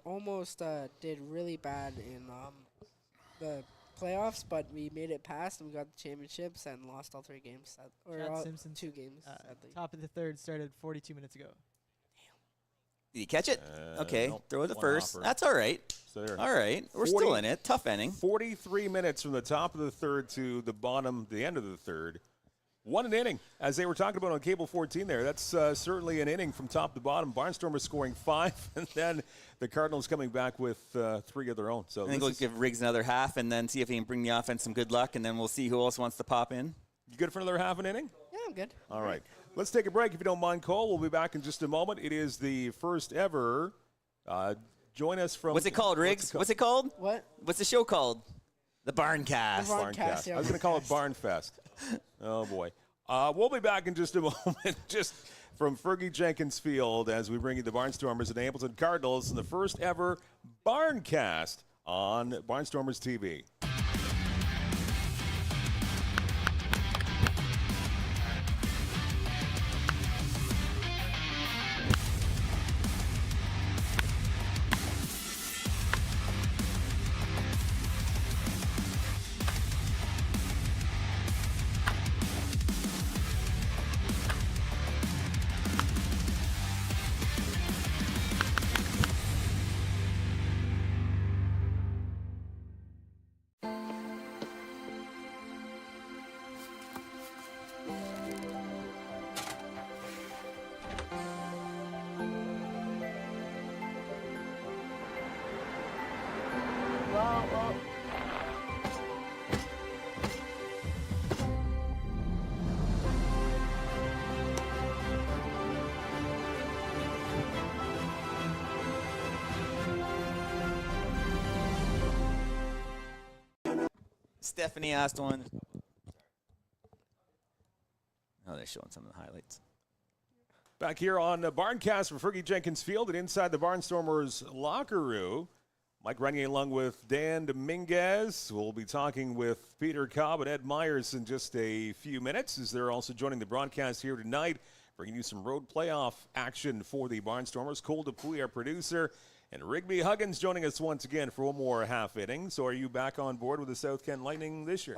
almost did really bad in the playoffs, but we made it past and we got the championships and lost all 3 games. Chad Simpson, 2 games, sadly. Top of the third started 42 minutes ago. Did you catch it? Okay, nope. throw the One first. hopper. That's all right. So there. All right, we're 40 still in it. Tough inning. 43 minutes from the top of the third to the end of the third. What an inning, as they were talking about on Cable 14 there. That's certainly an inning from top to bottom. Barnstormers scoring 5, and then the Cardinals coming back with 3 of their own. So I think we'll give Riggs another half and then see if he can bring the offense some good luck, and then we'll see who else wants to pop in. You good for another half an inning? Yeah, I'm good. All right. Let's take a break if you don't mind, Cole. We'll be back in just a moment. It is the first ever. Join us from. What's it called, Riggs? What's it called? What? What's the show called? The Barncast. The Barncast, yeah. I was going to call it Barnfest. Oh, boy. We'll be back in just a moment, just from Fergie Jenkins Field, as we bring you the Barnstormers and Hamilton Cardinals in the first ever Barncast on Barnstormers TV. Stephanie asked one. Oh, they're showing some of the highlights. Back here on the Barncast from Fergie Jenkins Field and inside the Barnstormers locker room. Mike Renier along with Dan Dominguez. We'll be talking with Peter Cobb and Ed Myers in just a few minutes, as they're also joining the broadcast here tonight, bringing you some road playoff action for the Barnstormers. Cole Dupuy, our producer, and Rigby Huggins joining us once again for one more half inning. So are you back on board with the South Kent Lightning this year?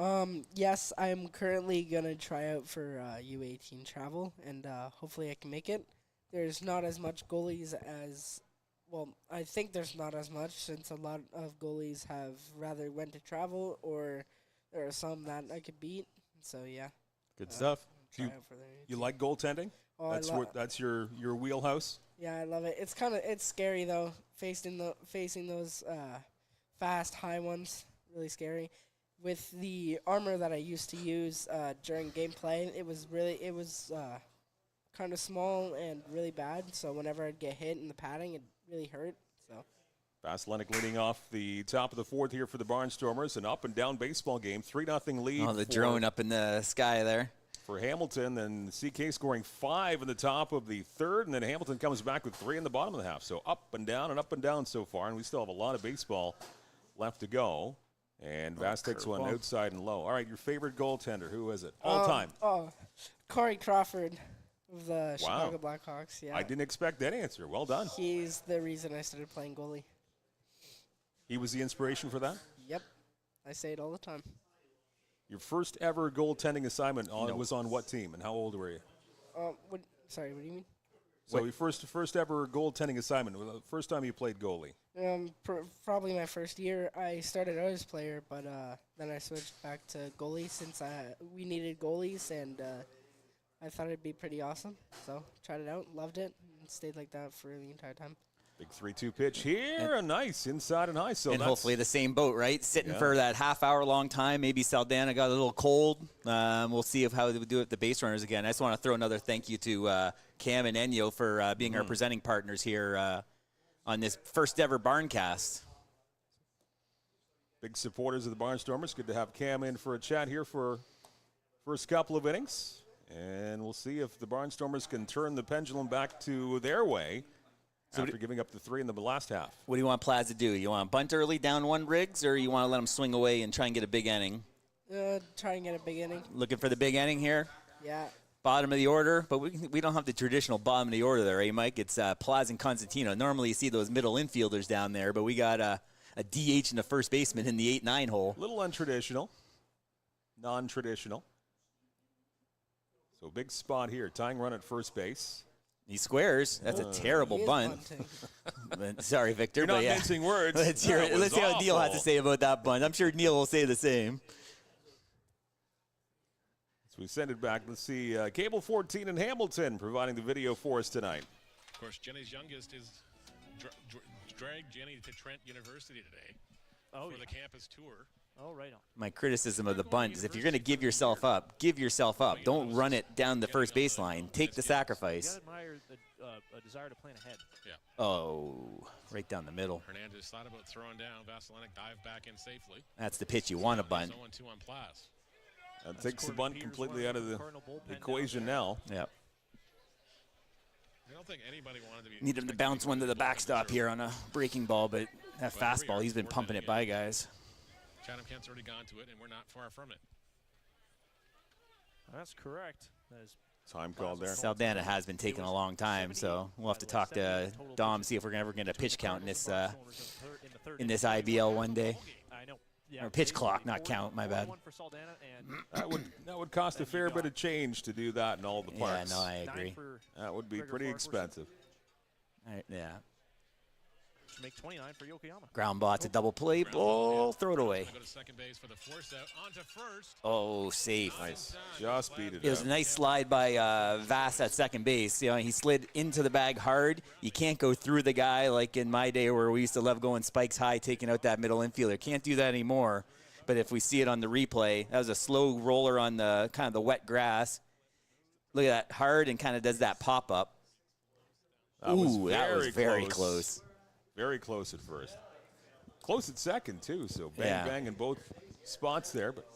Yes, I'm currently going to try out for U18 travel, and hopefully I can make it. There's not as much goalies as, well, I think there's not as much, since a lot of goalies have rather went to travel, or there are some that I could beat. So, yeah. Good stuff. You like goaltending? Oh, That's your wheelhouse? Yeah, I love it. It's scary though, facing those fast high ones. Really scary. With the armor that I used to use during gameplay, it was kind of small and really bad. So whenever I'd get hit in the padding, it really hurt. So. Fast Lennox leading off the top of the fourth here for the Barnstormers. An up and down baseball game, 3-0 lead. Oh, the drone up in the sky there. For Hamilton, then CK scoring 5 in the top of the third, and then Hamilton comes back with 3 in the bottom of the half. So up and down so far, and we still have a lot of baseball left to go. And Vass takes one outside and low. All right, your favorite goaltender, who is it? All time. Oh, Corey Crawford of the Chicago Blackhawks. Yeah. I didn't expect that answer. Well done. He's the reason I started playing goalie. He was the inspiration for that? Yep. I say it all the time. Your first ever goaltending assignment was on what team, and how old were you? What do you mean? So your first ever goaltending assignment, the first time you played goalie? Probably my first year. I started out as player, but then I switched back to goalie since we needed goalies, and I thought it'd be pretty awesome. So tried it out, loved it, and stayed like that for the entire time. Big 3-2 pitch here, and nice inside and high. So and hopefully the same boat, right? Sitting for that half-hour-long time. Maybe Saldana got a little cold. We'll see how they would do it with the base runners again. I just want to throw another thank you to Cam and Enyo for being our presenting partners here on this first ever Barncast. Big supporters of the Barnstormers. Good to have Cam in for a chat here for first couple of innings. And we'll see if the Barnstormers can turn the pendulum back to their way after giving up the 3 in the last half. What do you want Plaza to do? You want to bunt early, down 1 Riggs, or you want to let him swing away and try and get a big inning? Try and get a big inning. Looking for the big inning here? Yeah. Bottom of the order, but we don't have the traditional bottom of the order there, eh, Mike? It's Plaza and Constantino. Normally you see those middle infielders down there, but we got a DH and a first baseman in the 8-9 hole. A little untraditional, non-traditional. So big spot here, tying run at first base. He squares. That's a terrible bunt. Sorry, Victor. You're not mincing words. Let's see what Neil has to say about that bunt. I'm sure Neil will say the same. So we send it back. Let's see. Cable 14 in Hamilton providing the video for us tonight. Of course, Jenny's youngest is dragged Jenny to Trent University today for the campus tour. Oh, right on. My criticism of the bunt is if you're going to give yourself up, give yourself up. Don't run it down the first baseline. Take the sacrifice. You got to admire the desire to plan ahead. Yeah. Oh, right down the middle. Hernandez thought about throwing down. Vasilenic dived back in safely. That's the pitch you want to bunt. 0-2 on Plas. That takes the bunt completely out of the equation now. Yep. I don't think anybody wanted to be. Need him to bounce one to the backstop here on a breaking ball, but that fastball, he's been pumping it by guys. Chatham-Kent's already gone to it, and we're not far from it. That's correct. Time called there. Saldana has been taking a long time, so we'll have to talk to Dom, see if we're ever going to pitch count in this IBL one day. I know. Or pitch clock, not count, my bad. That would cost a fair bit of change to do that in all the parks. Yeah, no, I agree. That would be pretty expensive. Yeah. Make 29 for Yokoyama. Ground ball, it's a double play ball, throw it away. Go to second base for the force out, onto first. Oh, safe. Nice. Just beat it. It was a nice slide by Vass at second base. You know, he slid into the bag hard. You can't go through the guy like in my day where we used to love going spikes high, taking out that middle infielder. Can't do that anymore. But if we see it on the replay, that was a slow roller on the kind of the wet grass. Look at that, hard, and kind of does that pop up. That was very close. Very close at first. Close at second, too, so bang in both spots there. But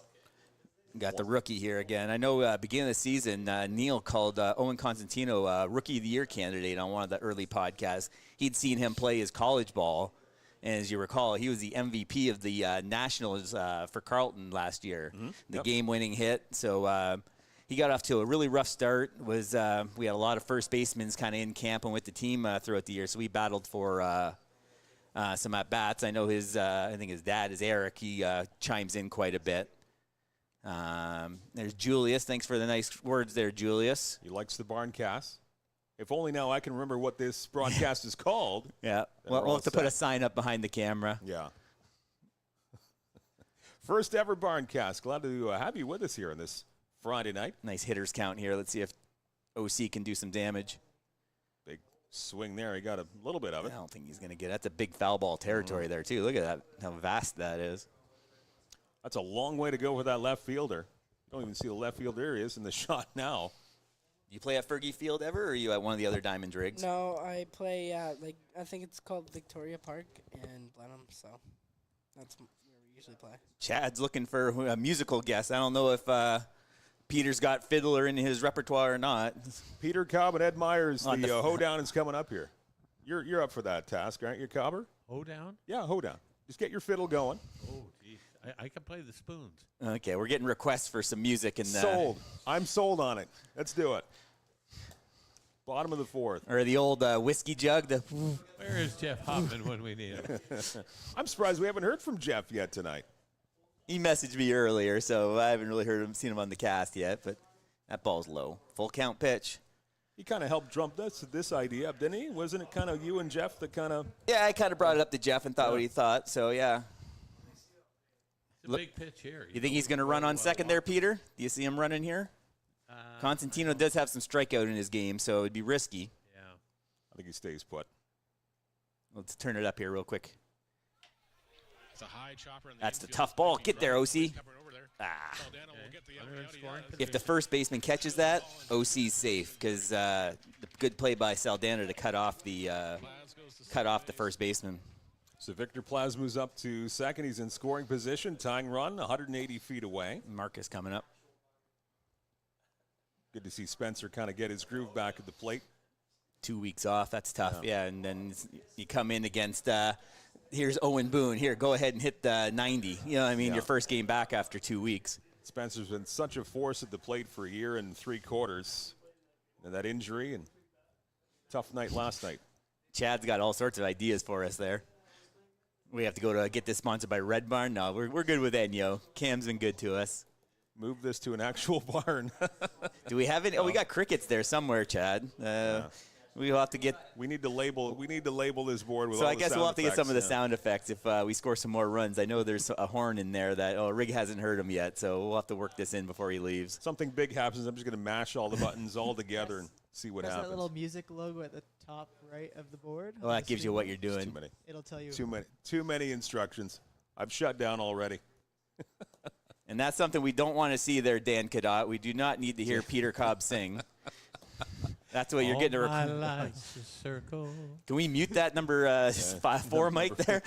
got the rookie here again. I know beginning of the season, Neil called Owen Constantino Rookie of the Year candidate on one of the early podcasts. He'd seen him play his college ball, and as you recall, he was the MVP of the Nationals for Carleton last year, the game-winning hit. So he got off to a really rough start. We had a lot of first basemen kind of in camp and with the team throughout the year, so we battled for some at-bats. I know I think his dad is Eric. He chimes in quite a bit. There's Julius. Thanks for the nice words there, Julius. He likes the Barncast. If only now I can remember what this broadcast is called. Yeah. Well, we'll have to put a sign up behind the camera. Yeah. First ever Barncast. Glad to have you with us here on this Friday night. Nice hitters count here. Let's see if OC can do some damage. Big swing there. He got a little bit of it. I don't think he's going to get it. That's a big foul ball territory there, too. Look at that, how vast that is. That's a long way to go with that left fielder. Don't even see the left field. There he is in the shot now. You play at Fergie Field ever, or are you at one of the other Diamond rigs? No, I play at, I think it's called Victoria Park in Blenheim, so that's where we usually play. Chad's looking for a musical guest. I don't know if Peter's got fiddler in his repertoire or not. Peter Cobb and Ed Myers, the hoedown is coming up here. You're up for that task, aren't you, Cobber? Hoedown? Yeah, hoedown. Just get your fiddle going. Oh, geez. I can play the spoons. Okay, we're getting requests for some music. Sold. I'm sold on it. Let's do it. Bottom of the fourth. Or the old whiskey jug. Where is Jeff Hoffman when we need him? I'm surprised we haven't heard from Jeff yet tonight. He messaged me earlier, so I haven't really seen him on the cast yet, but that ball's low. Full count pitch. He kind of helped drum this idea up, didn't he? Wasn't it kind of you and Jeff that kind of... Yeah, I kind of brought it up to Jeff and thought what he thought, so yeah. It's a big pitch here. You think he's going to run on second there, Peter? Do you see him running here? Constantino does have some strikeout in his game, so it'd be risky. Yeah. I think he stays put. Let's turn it up here real quick. It's a high chopper in the That's the infield. tough ball. Get there, OC. If the first baseman catches that, OC's safe because the good play by Saldana to cut off the first baseman. So Victor Plaz moves up to second. He's in scoring position, tying run, 180 feet away. Marcus coming up. Good to see Spencer kind of get his groove back at the plate. 2 weeks off, that's tough. Yeah, and then you come in against, here's Owen Boone. Here, go ahead and hit the 90. You know what I mean? Your first game back after 2 weeks. Spencer's been such a force at the plate for a year and 3/4. And that injury and tough night last night. Chad's got all sorts of ideas for us there. We have to go to get this sponsored by Red Barn. No, we're good with Enyo. Cam's been good to us. Move this to an actual barn. Do we have any? Oh, we got crickets there somewhere, Chad. We'll have to get. We need to label this board with. So all I the guess sound we'll have to get some of the effects, sound effects if we score some more runs. I know there's a horn in there that Rig hasn't heard him yet, so we'll have to work this in before he leaves. Something big happens. I'm just going to mash all the buttons all together and see what There's happens. that little music logo at the top right of the board. Well, that gives you what you're doing. Too many. It'll tell you. Too many instructions. I've shut down already. And that's something we don't want to see there, Dan Cadot. We do not need to hear Peter Cobb sing. That's what you're getting. My life's a circle. Can we mute that number 4 mic there?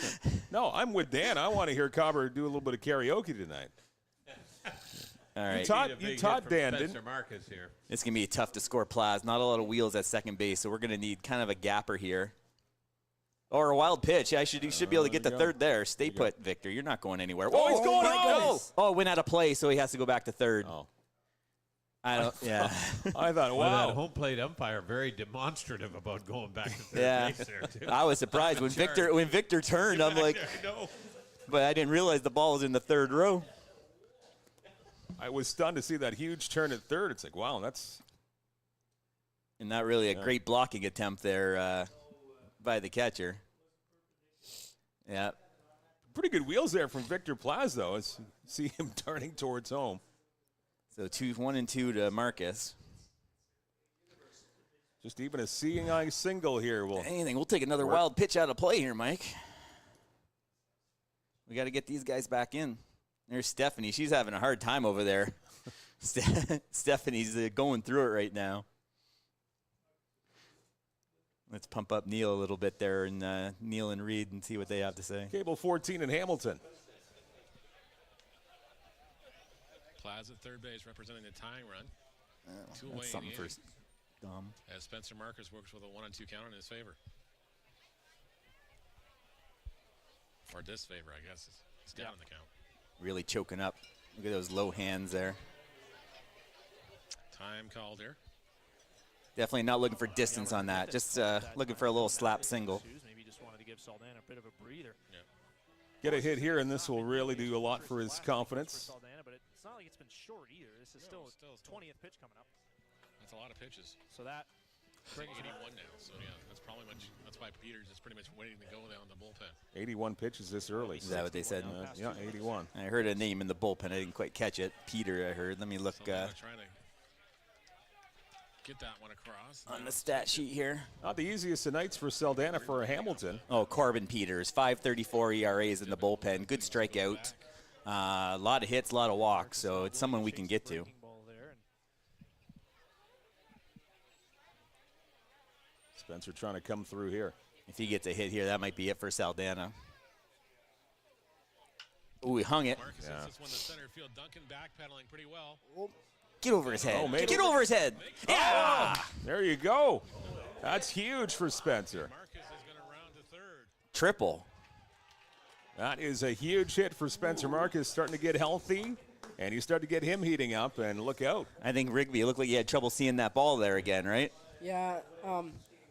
No, I'm with Dan. I want to hear Cobber do a little bit of karaoke tonight. All right. You taught Dan, didn't you? Marcus here. It's going to be tough to score Plaz. Not a lot of wheels at second base, so we're going to need kind of a gapper here. Or a wild pitch. You should be able to get the third there. Stay put, Victor. You're not going anywhere. Oh, he's going home. Oh, went out of play, so he has to go back to third. Oh. I don't. Yeah. I thought, Well, wow. that home plate umpire very demonstrative about going back to third base there too. I was surprised when Victor turned. I'm like, but I didn't realize the ball was in the third row. I was stunned to see that huge turn at third. It's like, wow, that's. And not really a great blocking attempt there by the catcher. Yeah. Pretty good wheels there from Victor Plaz, though. As you see him turning towards home. So 1 and 2 to Marcus. Just even a seeing eye single here. We'll take another wild pitch out of play here, Mike. We got to get these guys back in. There's Stephanie. She's having a hard time over there. Stephanie's going through it right now. Let's pump up Neil a little bit there, and Neil and Reed, and see what they have to say. Cable 14 in Hamilton. Plaza third base representing the tying run. Two away That's something in for the Dom. as Spencer Marcus works with a 1-2 count in his favor. Or disfavor, I guess. He's down in the count. Really choking up. Look at those low hands there. Time called here. Definitely not looking for distance on that. Just looking for a little slap single. Maybe just wanted to give Saldana a bit of a breather. Get a hit here, and this will really do a lot for his confidence. But it's not like it's been short either. This is still 20th pitch coming up. That's a lot of pitches. So that brings 81 now. So yeah, that's why Peters is pretty much waiting to go down the bullpen. 81 pitches this early. Is that what they said? Yeah, 81. I heard a name in the bullpen. I didn't quite catch it. Peter, I heard. Let me look Trying to get that one across. on the stat sheet here. Not the easiest of nights for Saldana for Hamilton. Oh, Corbin Peters, 5.34 ERAs in the bullpen. Good strikeout. A lot of hits, a lot of walks. So it's someone we can get to. Spencer trying to come through here. If he gets a hit here, that might be it for Saldana. Ooh, he hung it. Marcus hits this one to center field. Duncan backpedaling pretty well. Get over his head. Oh, maybe. Get over his head. Yeah! There you go. That's huge for Spencer. Marcus is going to round to third. Triple. That is a huge hit for Spencer Marcus, starting to get healthy, and you start to get him heating up, and look out. I think Rigby looked like he had trouble seeing that ball there again, right? Yeah.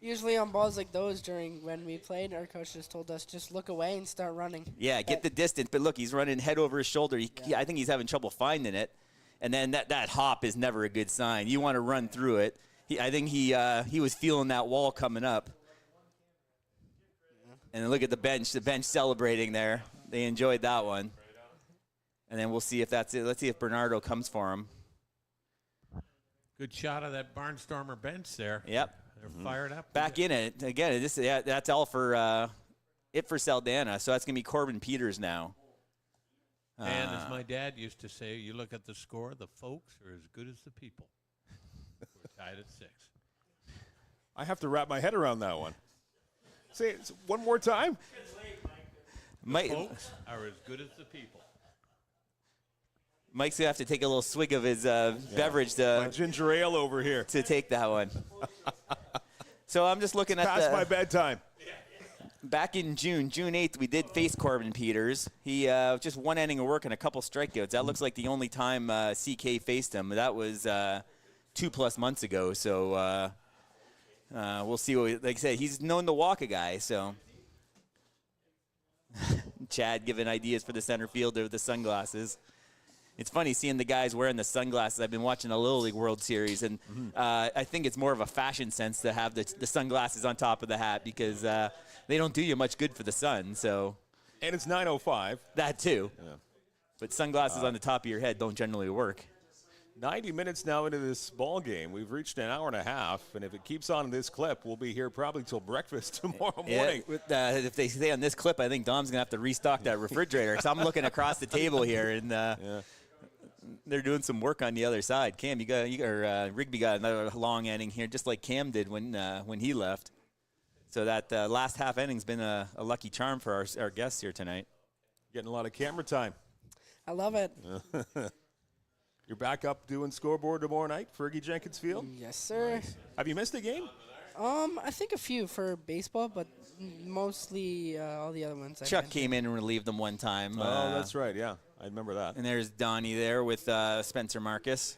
Usually on balls like those during when we played, our coach just told us just look away and start running. Yeah, get the distance. But look, he's running head over his shoulder. I think he's having trouble finding it. And then that hop is never a good sign. You want to run through it. I think he was feeling that wall coming up. And then look at the bench celebrating there. They enjoyed that one. And then we'll see if that's it. Let's see if Bernardo comes for him. Good shot of that Barnstormer bench there. Yep. They're fired up. Back in it. Again, that's all for it for Saldana. So that's going to be Corbin Peters now. And as my dad used to say, you look at the score, the folks are as good as the people. We're tied at 6. I have to wrap my head around that one. Say it one more time. Mike, Folks are as good as the people. Mike's going to have to take a little swig of his beverage My ginger ale over here. to take that one. So I'm just looking at Past my bedtime. back in June 8th, we did face Corbin Peters. He just one inning of work and a couple strikeouts. That looks like the only time CK faced him. That was 2+ months ago. So we'll see what, like I said, he's known to walk a guy. So Chad giving ideas for the center fielder with the sunglasses. It's funny seeing the guys wearing the sunglasses. I've been watching a Little League World Series, and I think it's more of a fashion sense to have the sunglasses on top of the hat because they don't do you much good for the sun. So, And it's 9:05. that too. Yeah. But sunglasses on the top of your head don't generally work. 90 minutes now into this ball game. We've reached an hour and a half, and if it keeps on in this clip, we'll be here probably till breakfast tomorrow morning. Yeah, if they stay on this clip, I think Dom's going to have to restock that refrigerator. So I'm looking across the table here, and they're doing some work on the other side. Cam, Rigby got another long inning here, just like Cam did when he left. So that last half inning's been a lucky charm for our guests here tonight. Getting a lot of camera time. I love it. You're back up doing Scoreboard tomorrow night, Fergie Jenkins Field? Yes, sir. Nice. Have you missed a game? I think a few for baseball, but mostly all the other ones. Chuck came in and relieved them one time. Oh, that's right. Yeah, I remember that. And there's Donnie there with Spencer Marcus.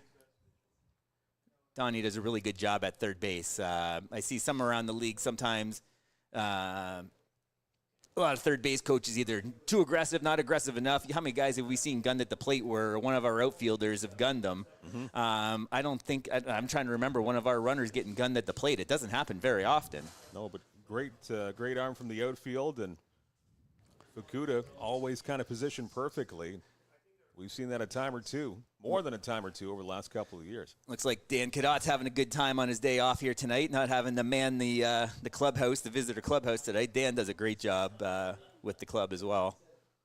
Donnie does a really good job at third base. I see some around the league sometimes. A lot of third base coaches either too aggressive, not aggressive enough. How many guys have we seen gunned at the plate where one of our outfielders have gunned them? I don't think – I'm trying to remember one of our runners getting gunned at the plate. It doesn't happen very often. No, but great arm from the outfield, and Fukuda always kind of positioned perfectly. We've seen that a time or two, more than a time or two over the last couple of years. Looks like Dan Cadot's having a good time on his day off here tonight, not having to man the clubhouse, the visitor clubhouse tonight. Dan does a great job with the club as well.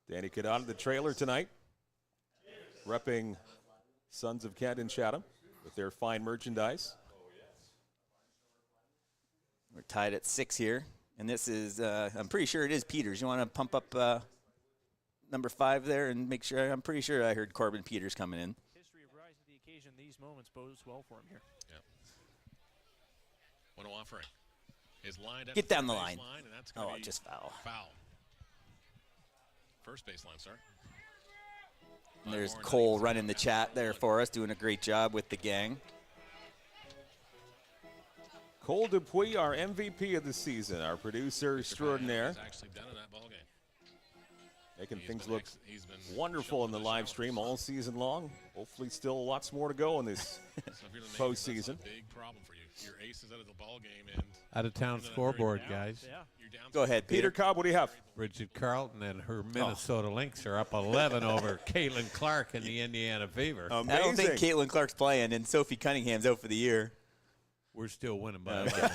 Danny Cadot in the trailer tonight, repping Sons of Kent and Chatham with their fine merchandise. We're tied at 6 here, and this is, I'm pretty sure it is Peters. You want to pump up number 5 there and make sure? I'm pretty sure I heard Corbin Peters coming in. History of rise to the occasion. These moments bodes well for him here. Yeah. What an offering. Is lined at Get the down the third line. base line, and that's going to be just foul. Foul. First baseline, sir. And there's Cole running the chat there for us, doing a great job with the gang. Cole Dupuis, our MVP of the season, our producer extraordinaire. He's actually done in that ball game. Making things look wonderful in the live stream all season long. Hopefully still lots more to go in this postseason. That's a big problem for you. Your ace is out of the ball game and Out-of-town Scoreboard, guys. Yeah. You're down. Go ahead, Peter Cobb, what do you have? Bridget Carlton and her Minnesota Lynx are up 11 over Caitlin Clark in the Indiana Fever. Amazing. I don't think Caitlin Clark's playing, and Sophie Cunningham's out for the year. We're still winning by 11.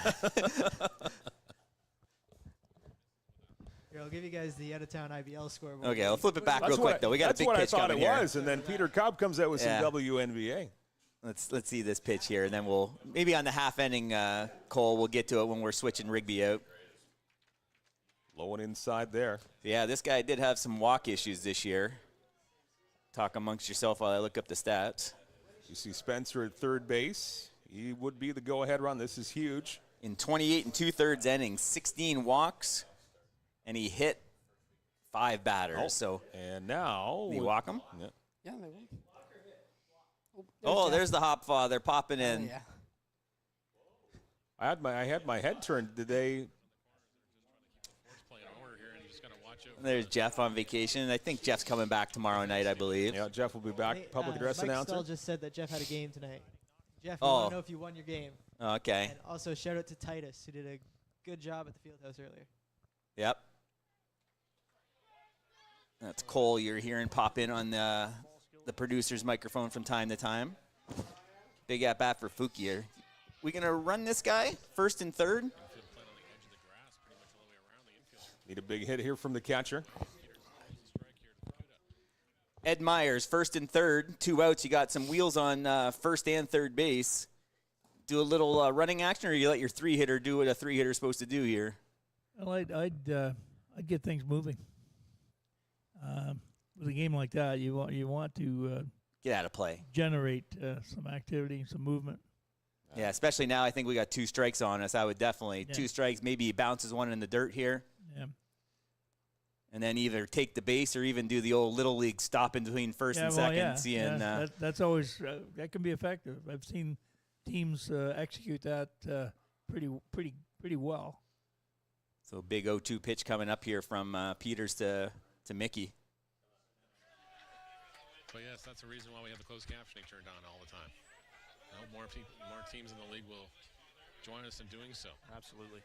Here, I'll give you guys the out-of-town IBL scoreboard. Okay, I'll flip it back real quick, though. We got a big pitch That's what I coming thought here. it was, and then Peter Cobb comes out with some WNBA. Let's see this pitch here, and then we'll maybe on the half inning, Cole, we'll get to it when we're switching Rigby out. Low and inside there. Yeah, this guy did have some walk issues this year. Talk amongst yourself while I look up the stats. You see Spencer at third base. He would be the go-ahead run. This is huge. In 28 2/3 innings, 16 walks, and he hit 5 batters. So and now did he walk him? Yeah. Yeah, they will. There's the hop father popping in. Yeah. I had my head turned. Did they? There's Jeff on vacation. I think Jeff's coming back tomorrow night, I believe. Yeah, Jeff will be back. Public address Mike announcer. Stahl just said that Jeff had a game tonight. Jeff, we want to know if you won your game. Okay. And also shout out to Titus, who did a good job at the field house earlier. Yep. That's Cole you're hearing pop in on the producer's microphone from time to time. Big at-bat for Fukier. We going to run this guy first and third? Need a big hit here from the catcher. Ed Myers, first and third, 2 outs. You got some wheels on first and third base. Do a little running action, or you let your 3-hitter do what a 3-hitter's supposed to do here? Well, I'd get things moving. with a game like that, you want to Get out of play. generate some activity, some movement. Yeah, especially now. I think we got 2 strikes on us. I would definitely 2 strikes. Maybe he bounces one in the dirt here. Yeah. And then either take the base or even do the old little league stop in between first and second. That's always that can be effective. I've seen teams execute that pretty well. So big 0-2 pitch coming up here from Peters to Mickey. But yes, that's the reason why we have the closed captioning turned on all the time. I hope more teams in the league will join us in doing so. Absolutely.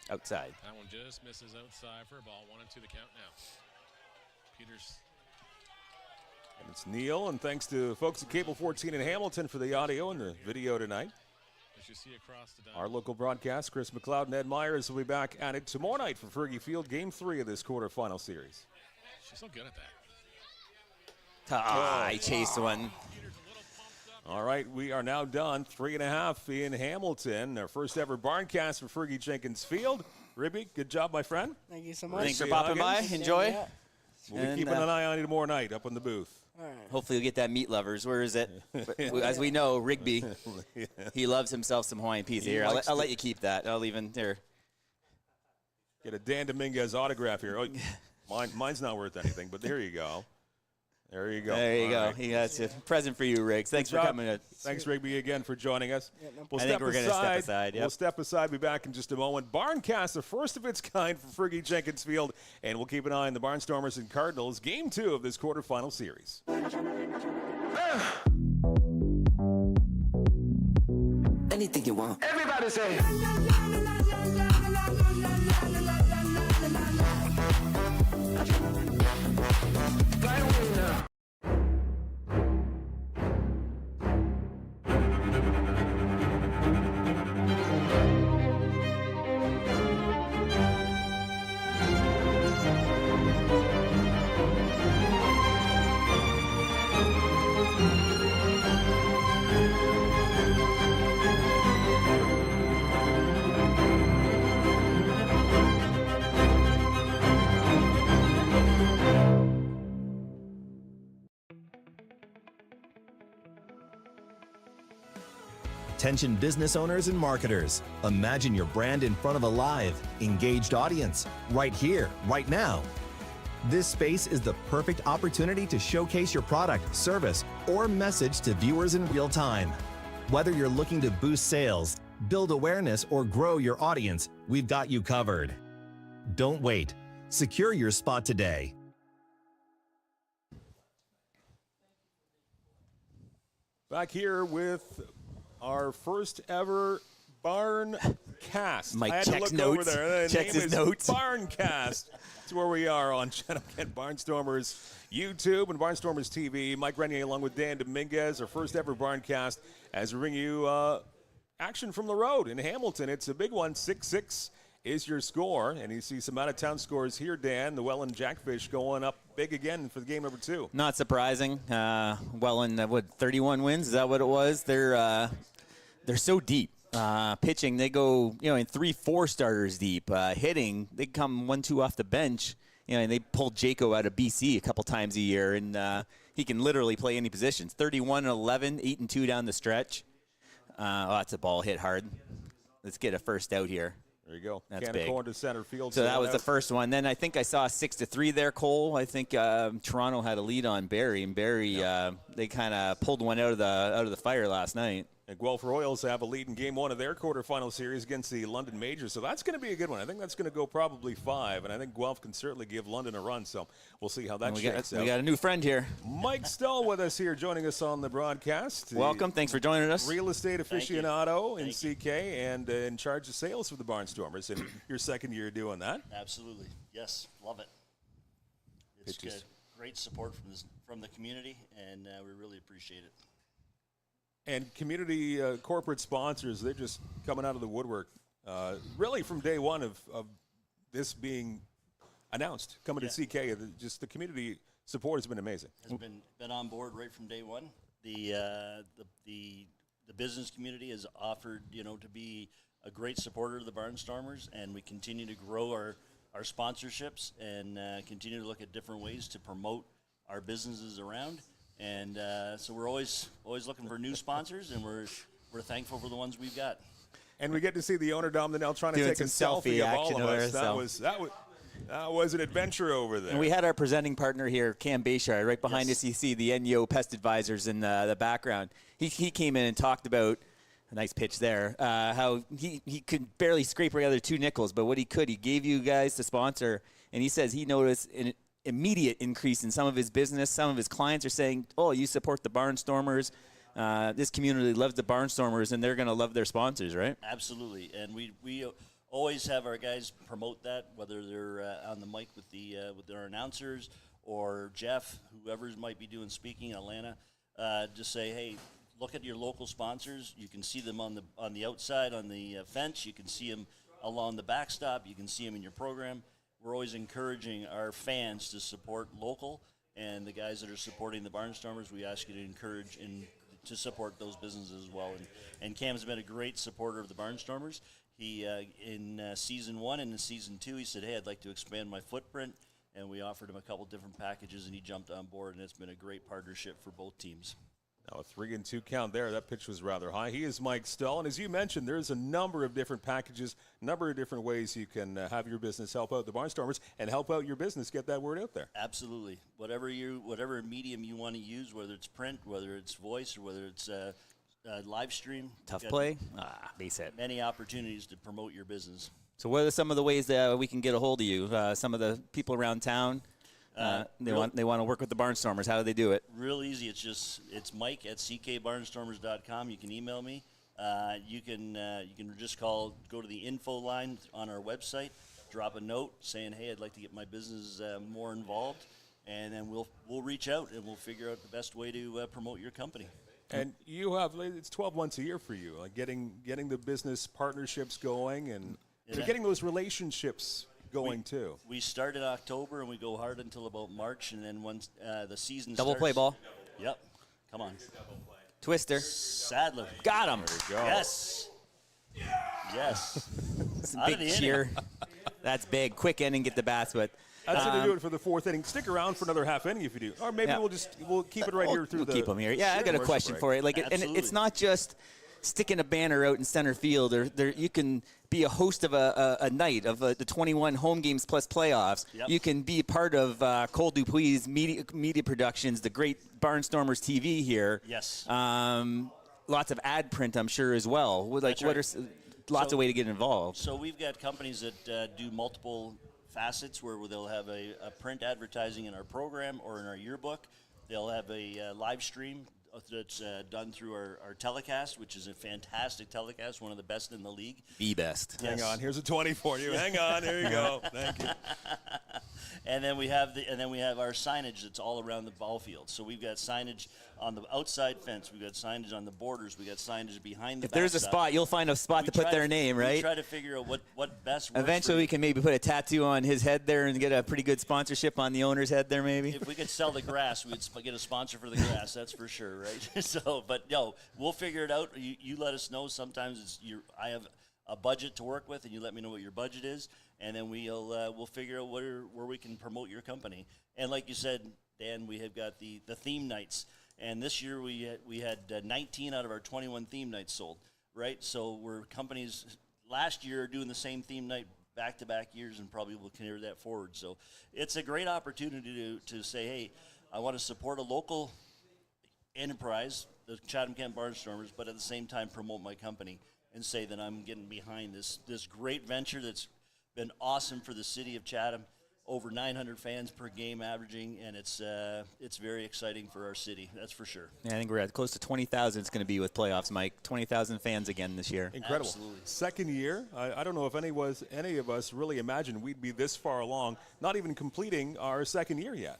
Outside. That one just misses outside for a ball. 1-2 the count now. Peters. And it's Neil, and thanks to folks at Cable 14 in Hamilton for the audio and the video tonight. As you see across the Our local broadcast, Chris McLeod and Ed Myers will be back at it tomorrow night for Fergie Field, Game 3 of this quarterfinal series. She's so good at that. He chased one. All right, we are now done. 3.5 in Hamilton. Our first ever Barncast for Fergie Jenkins Field. Ribby, good job, my friend. Thank you so much. Thanks for popping by. Enjoy. Yeah. We'll be keeping an eye on you tomorrow night up in the booth. All right. Hopefully you'll get that meat lovers. Where is it? As we know, Rigby, he loves himself some Hawaiian pizza. Here, I'll let you keep that. I'll even there. Get a Dan Dominguez autograph here. Oh, mine's not worth anything, but there you go. There you go. There you go. Right. He has a present for you, Riggs. Thanks for coming. Thanks, Rigby, again for joining us. Yeah, no I think we're going to step aside. Yep. We'll step aside. Be back in just a moment. Barncast, the first of its kind for Fergie Jenkins Field, and we'll keep an eye on the Barnstormers and Cardinals, Game 2 of this quarterfinal series. Anything you want. Everybody say. Attention business owners and marketers. Imagine your brand in front of a live, engaged audience, right here, right now. This space is the perfect opportunity to showcase your product, service, or message to viewers in real time. Whether you're looking to boost sales, build awareness, or grow your audience, we've got you covered. Don't wait. Secure your spot today. Back here with our first ever Barncast. Mike I had to checks look notes. over there. The Checks name his is notes. Barncast. That's where we are on Chatham-Kent Barnstormers YouTube and Barnstormers TV. Mike Renier along with Dan Dominguez, our first ever Barncast, as we bring you action from the road in Hamilton. It's a big one. 6-6 is your score. And you see some out-of-town scores here, Dan. The Welland Jackfish going up big again for the game number 2. Not surprising. Welland, 31 wins? Is that what it was? They're so deep. Pitching, they go, in 3-4 starters deep. Hitting, they come 1-2 off the bench. And they pulled Jaco out of BC a couple times a year, and he can literally play any positions. 31-11, 8-2 down the stretch. That's a ball hit hard. Let's get a first out here. There you go. That's Cannon big. going to center field. So that was the first one. Then I think I saw 6-3 there, Cole. I think Toronto had a lead on Barrie, and Barrie they kind of pulled one out of the fire last night. And Guelph Royals have a lead in Game 1 of their quarterfinal series against the London Majors. So that's going to be a good one. I think that's going to go probably 5, and I think Guelph can certainly give London a run. So we'll see how that shakes out. We got a new friend here. Mike Stoll with us here, joining us on the broadcast. Welcome. Thanks for joining us. Real estate aficionado in CK and in charge of sales for the Barnstormers. And your second year doing that. Absolutely. Yes. Love it. It's good. Great support from the community, and we really appreciate it. And community corporate sponsors, they're just coming out of the woodwork, really from day one of this being announced, coming to CK. Just the community support has been amazing. Has been on board right from day one. The business community has offered, to be a great supporter of the Barnstormers, and we continue to grow our sponsorships and continue to look at different ways to promote our businesses around. And so we're always looking for new sponsors, and we're thankful for the ones we've got. And we get to see the owner, Dom Linnell, trying to Doing take a some selfie selfie of all action of over us. there, That was an adventure over there. And we had our presenting partner here, Cam Bayshard, right behind us. You see the NEO Pest Advisors in the background. He came in and talked about a nice pitch there. How he could barely scrape together 2 nickels, but what he could, he gave you guys the sponsor, and he says he noticed an immediate increase in some of his business. Some of his clients are saying, "Oh, you support the Barnstormers. This community loves the Barnstormers, and they're going to love their sponsors, right?" Absolutely, and we always have our guys promote that, whether they're on the mic with their announcers or Jeff, whoever might be doing speaking in Atlanta. Just say, hey, look at your local sponsors. You can see them on the outside on the fence. You can see them along the backstop. You can see them in your program. We're always encouraging our fans to support local, and the guys that are supporting the Barnstormers, we ask you to encourage and to support those businesses as well. And Cam's been a great supporter of the Barnstormers. He, in season 1 and in season 2, he said, hey, I'd like to expand my footprint, and we offered him a couple different packages, and he jumped on board, and it's been a great partnership for both teams. Now a 3-2 count there. That pitch was rather high. He is Mike Stull, and as you mentioned, there's a number of different packages, a number of different ways you can have your business help out the Barnstormers and help out your business, get that word out there. Absolutely. Whatever medium you want to use, whether it's print, whether it's voice, or whether it's live stream. Tough play? Base hit. Many opportunities to promote your business. So what are some of the ways that we can get a hold of you? Some of the people around town, they want to work with the Barnstormers. How do they do it? Real easy. It's Mike at ckbarnstormers.com. You can email me. You can just go to the info line on our website, drop a note saying, hey, I'd like to get my business more involved, and then we'll reach out and we'll figure out the best way to promote your company. And you have, it's 12 months a year for you, like getting the business partnerships going and getting those relationships going too. We start in October and we go hard until about March, and then once the season Double starts. play ball. Yep. Come on. Twister. Sadler. Got him. There we go. Yes. Yes. It's a big cheer. That's big. Quick inning, get the bats, but that's going to do it for the 4th inning. Stick around for another half inning if you do, or maybe we'll keep it right here through keep them here. Yeah, I got a question for you. And it's not just sticking a banner out in center field. You can be a host of a night of the 21 home games plus playoffs. Yep. You can be part of Cole Dupuis' media productions, the great Barnstormers TV here. Yes. Lots of ad print, I'm sure, as well. Lots of way to get involved. So we've got companies that do multiple facets where they'll have a print advertising in our program or in our yearbook. They'll have a live stream that's done through our telecast, which is a fantastic telecast, one of the best in the league. The best. Hang on, here's a 20 for you. Hang on, there you go. Thank you. And then we have our signage that's all around the ball field. So we've got signage on the outside fence. We've got signage on the borders. We've got signage behind the. If there's a spot, you'll find a spot to put their name, right? We try to figure out what best works. Eventually, we can maybe put a tattoo on his head there and get a pretty good sponsorship on the owner's head there, maybe. If we could sell the grass, we'd get a sponsor for the grass. That's for sure, right? So, but no, we'll figure it out. You let us know. Sometimes I have a budget to work with, and you let me know what your budget is, and then we'll figure out where we can promote your company. And like you said, Dan, we have got the theme nights, and this year we had 19 out of our 21 theme nights sold, right? So we're companies last year are doing the same theme night back-to-back years, and probably will carry that forward. So it's a great opportunity to say, hey, I want to support a local enterprise, the Chatham-Kent Barnstormers, but at the same time promote my company and say that I'm getting behind this great venture that's been awesome for the city of Chatham. Over 900 fans per game averaging, and it's very exciting for our city, that's for sure. Yeah, I think we're at close to 20,000 it's going to be with playoffs, Mike. 20,000 fans again this year. Incredible. Absolutely. Second year. I don't know if any of us really imagined we'd be this far along, not even completing our second year yet.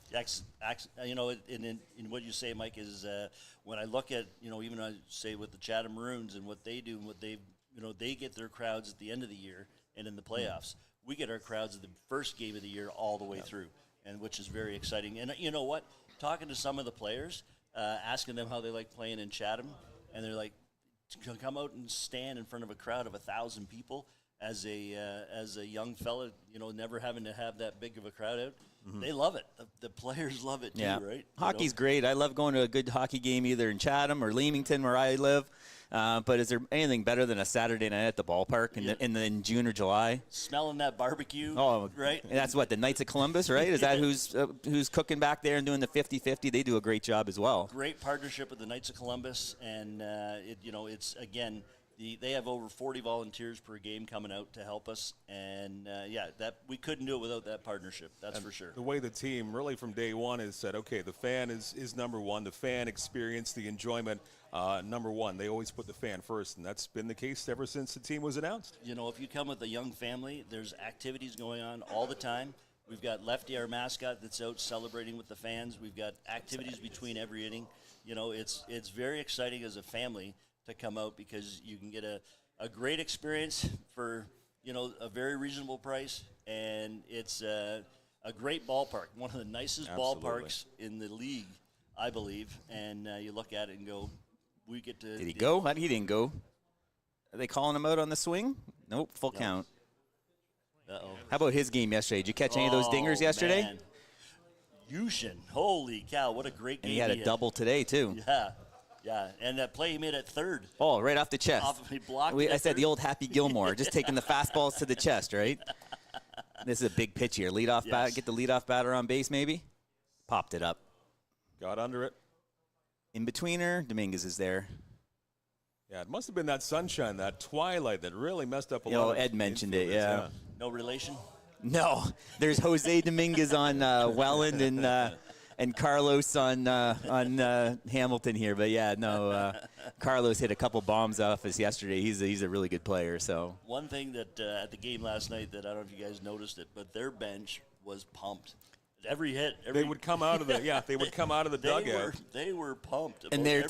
You know, in what you say, Mike, is when I look at, even I say with the Chatham Maroons and what they do and what they get their crowds at the end of the year and in the playoffs. We get our crowds at the first game of the year all the way through, and which is very exciting. And you know what? Talking to some of the players, asking them how they like playing in Chatham, and they're like, to come out and stand in front of a crowd of 1,000 people as a young fella, never having to have that big of a crowd out. They love it. The players love it too, right? Hockey's great. I love going to a good hockey game either in Chatham or Leamington where I live. But is there anything better than a Saturday night at the ballpark in June or July? Smelling that barbecue, right? And that's what, the Knights of Columbus, right? Is that who's cooking back there and doing the 50-50? They do a great job as well. Great partnership with the Knights of Columbus, and it's again. They have over 40 volunteers per game coming out to help us, and that we couldn't do it without that partnership. That's for sure. The way the team really from day one has said, okay, the fan is number one. The fan experience, the enjoyment, number one. They always put the fan first, and that's been the case ever since the team was announced. If you come with a young family, there's activities going on all the time. We've got Lefty, our mascot, that's out celebrating with the fans. We've got activities between every inning. It's very exciting as a family to come out because you can get a great experience for a very reasonable price, and it's a great ballpark, one of the nicest ballparks in the league, I believe. And you look at it and go, we get to. Did he go? He didn't go. Are they calling him out on the swing? Nope, full count. Uh-oh. How about his game yesterday? Did you catch any of those dingers yesterday? Man. Yushin, holy cow, what a great game! And he had a double today too. Yeah, and that play he made at third. Oh, right off the chest. He blocked I said the old Happy Gilmore, just taking the fastballs to the chest, right? This is a big pitch here. Leadoff bat, get the leadoff batter on base maybe. Popped it up. Got under it. In-betweener, Dominguez is there. Yeah, it must have been that sunshine, that twilight that really messed up a lot. Ed mentioned it, yeah. No relation? No. There's Jose Dominguez on Welland and Carlos on Hamilton here. But, yeah, no, Carlos hit a couple bombs off us yesterday. He's a really good player. So one thing that at the game last night that I don't know if you guys noticed it, but their bench was pumped. Every hit, they would come out of the dugout. They were pumped. And their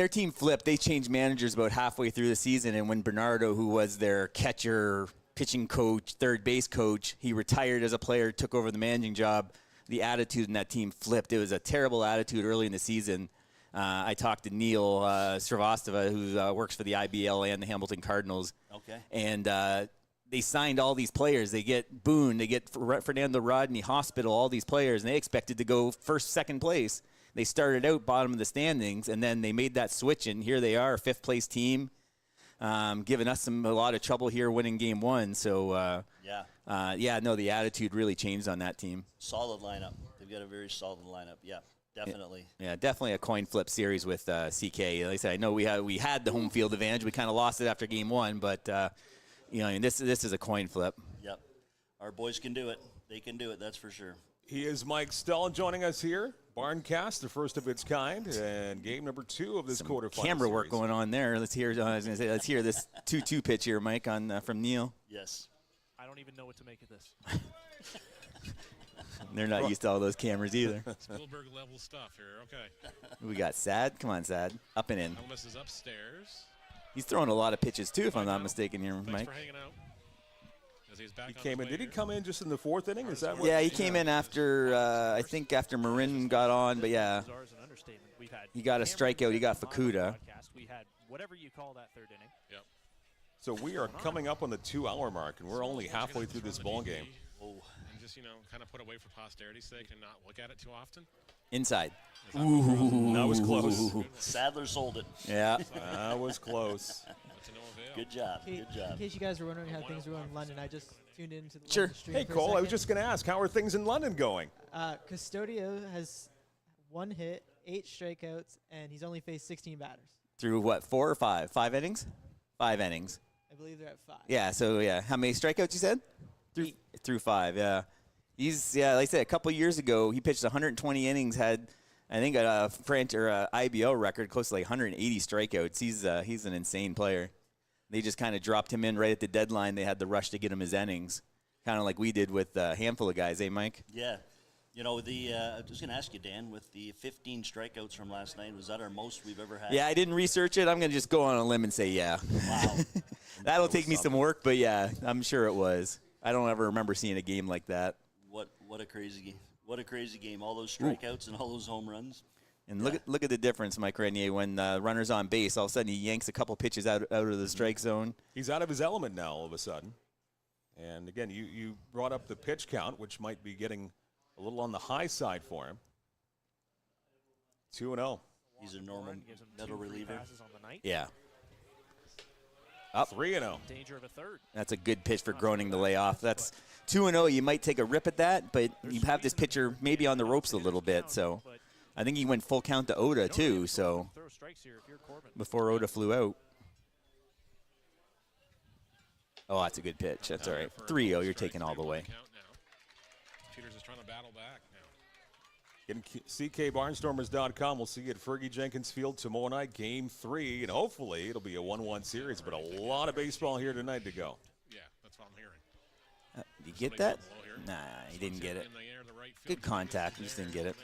team flipped. They changed managers about halfway through the season, and when Bernardo, who was their catcher, pitching coach, third base coach, he retired as a player, took over the managing job. The attitude in that team flipped. It was a terrible attitude early in the season. I talked to Neil Srivastava, who works for the IBL and the Hamilton Cardinals. Okay. And they signed all these players. They get Boone, they get Fernando Rodney, Hospital, all these players, and they expected to go first, second place. They started out bottom of the standings, and then they made that switch, and here they are, a fifth-place team, giving us a lot of trouble here winning Game 1. So, the attitude really changed on that team. Solid lineup. They've got a very solid lineup. Yeah, definitely. Yeah, definitely a coin flip series with CK. Like I said, I know we had the home field advantage. We kind of lost it after Game 1, but this is a coin flip. Yep. Our boys can do it. They can do it, that's for sure. He is Mike Stell joining us here. Barncast, the first of its kind, and game number 2 of this quarterfinal camera series. Work going on there. Let's hear this 2-2 pitch here, Mike, from Neil. Yes. I don't even know what to make of this. They're not used to all those cameras either. Spielberg level stuff here. Okay. We got Sad. Come on, Sad. Up and in. Elvis is upstairs. He's throwing a lot of pitches too, if I'm not mistaken here, Thanks Mike. for hanging out. He came in. Did he come in just in the 4th inning? Is that what? Yeah, he came in after I think after Marin got on, but yeah, he got a strikeout. He got Fukuda. We had whatever you call that third inning. Yep. So we are coming up on the 2-hour mark, and we're only halfway through this ball game. And just kind of put away for posterity's sake and not look at it too often. Inside. Ooh, that was close. Sadler sold it. Yeah, that was close. Good job. Good job. In case you guys were wondering how things were going in London, I just tuned into the Sure. London stream Hey, for a Cole, I was second. just going to ask, how are things in London going? Custodio has 1 hit, 8 strikeouts, and he's only faced 16 batters. Through what, 4 or 5? 5 innings? 5 innings. I believe they're at 5. Yeah. So yeah, how many strikeouts you said? Through 5. Yeah. He's like I said, a couple years ago he pitched 120 innings, had I think a French or a IBL record close to like 180 strikeouts. He's an insane player. They just kind of dropped him in right at the deadline. They had the rush to get him his innings, kind of like we did with a handful of guys, Mike? Yeah. I was going to ask you, Dan, with the 15 strikeouts from last night, was that our most we've ever had? Yeah, I didn't research it. I'm going to just go on a limb and say yeah. Wow. That'll take me some work, but yeah, I'm sure it was. I don't ever remember seeing a game like that. What a crazy game. What a crazy game. All those strikeouts and all those home runs. And look at the difference, Mike Renier, when runner's on base, all of a sudden he yanks a couple pitches out of the strike zone. He's out of his element now all of a sudden. And again, you brought up the pitch count, which might be getting a little on the high side for him. 2-0. He's a normal middle reliever. Yeah. Up 3-0. Danger of a third. That's a good pitch for Groening to lay off. That's 2-0. You might take a rip at that, but you have this pitcher maybe on the ropes a little bit. So I think he went full count to Oda too. So before Oda flew out. Oh, that's a good pitch. That's all right. 3-0. You're taking all the way. Peters is trying to battle back now. In CKBarnstormers.com, we'll see you at Fergie Jenkins Field tomorrow night, Game 3, and hopefully it'll be a 1-1 series, but a lot of baseball here tonight to go. Yeah, that's what I'm hearing. Did you get that? Nah, he didn't get it. Good contact. He just didn't get it.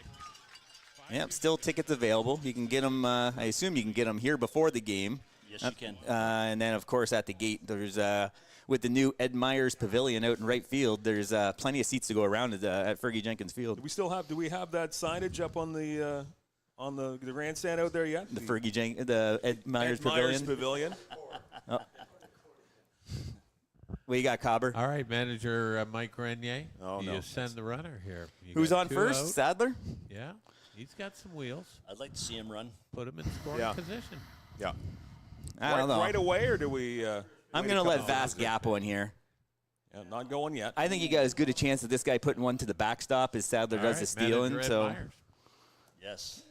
Yep, still tickets available. You can get them, I assume you can get them here before the game. Yes, you can. And then, of course, at the gate, there's with the new Ed Myers Pavilion out in right field, there's plenty of seats to go around at Fergie Jenkins Field. Do we have that signage up on the grandstand out there yet? The Ed Myers Pavilion. Oh. What you got, Cobber? All right, manager Mike Renier. Oh, you no. send the runner here. You Who's got on 2 first? out. Sadler? Yeah, he's got some wheels. I'd like to see him run. Put him in scoring position. Yeah. I don't know. Right away, or do we? I'm going to let Vas Gapo in here. Yeah, not going yet. I think he got as good a chance of this guy putting one to the backstop as Sadler does the stealing. So, yes.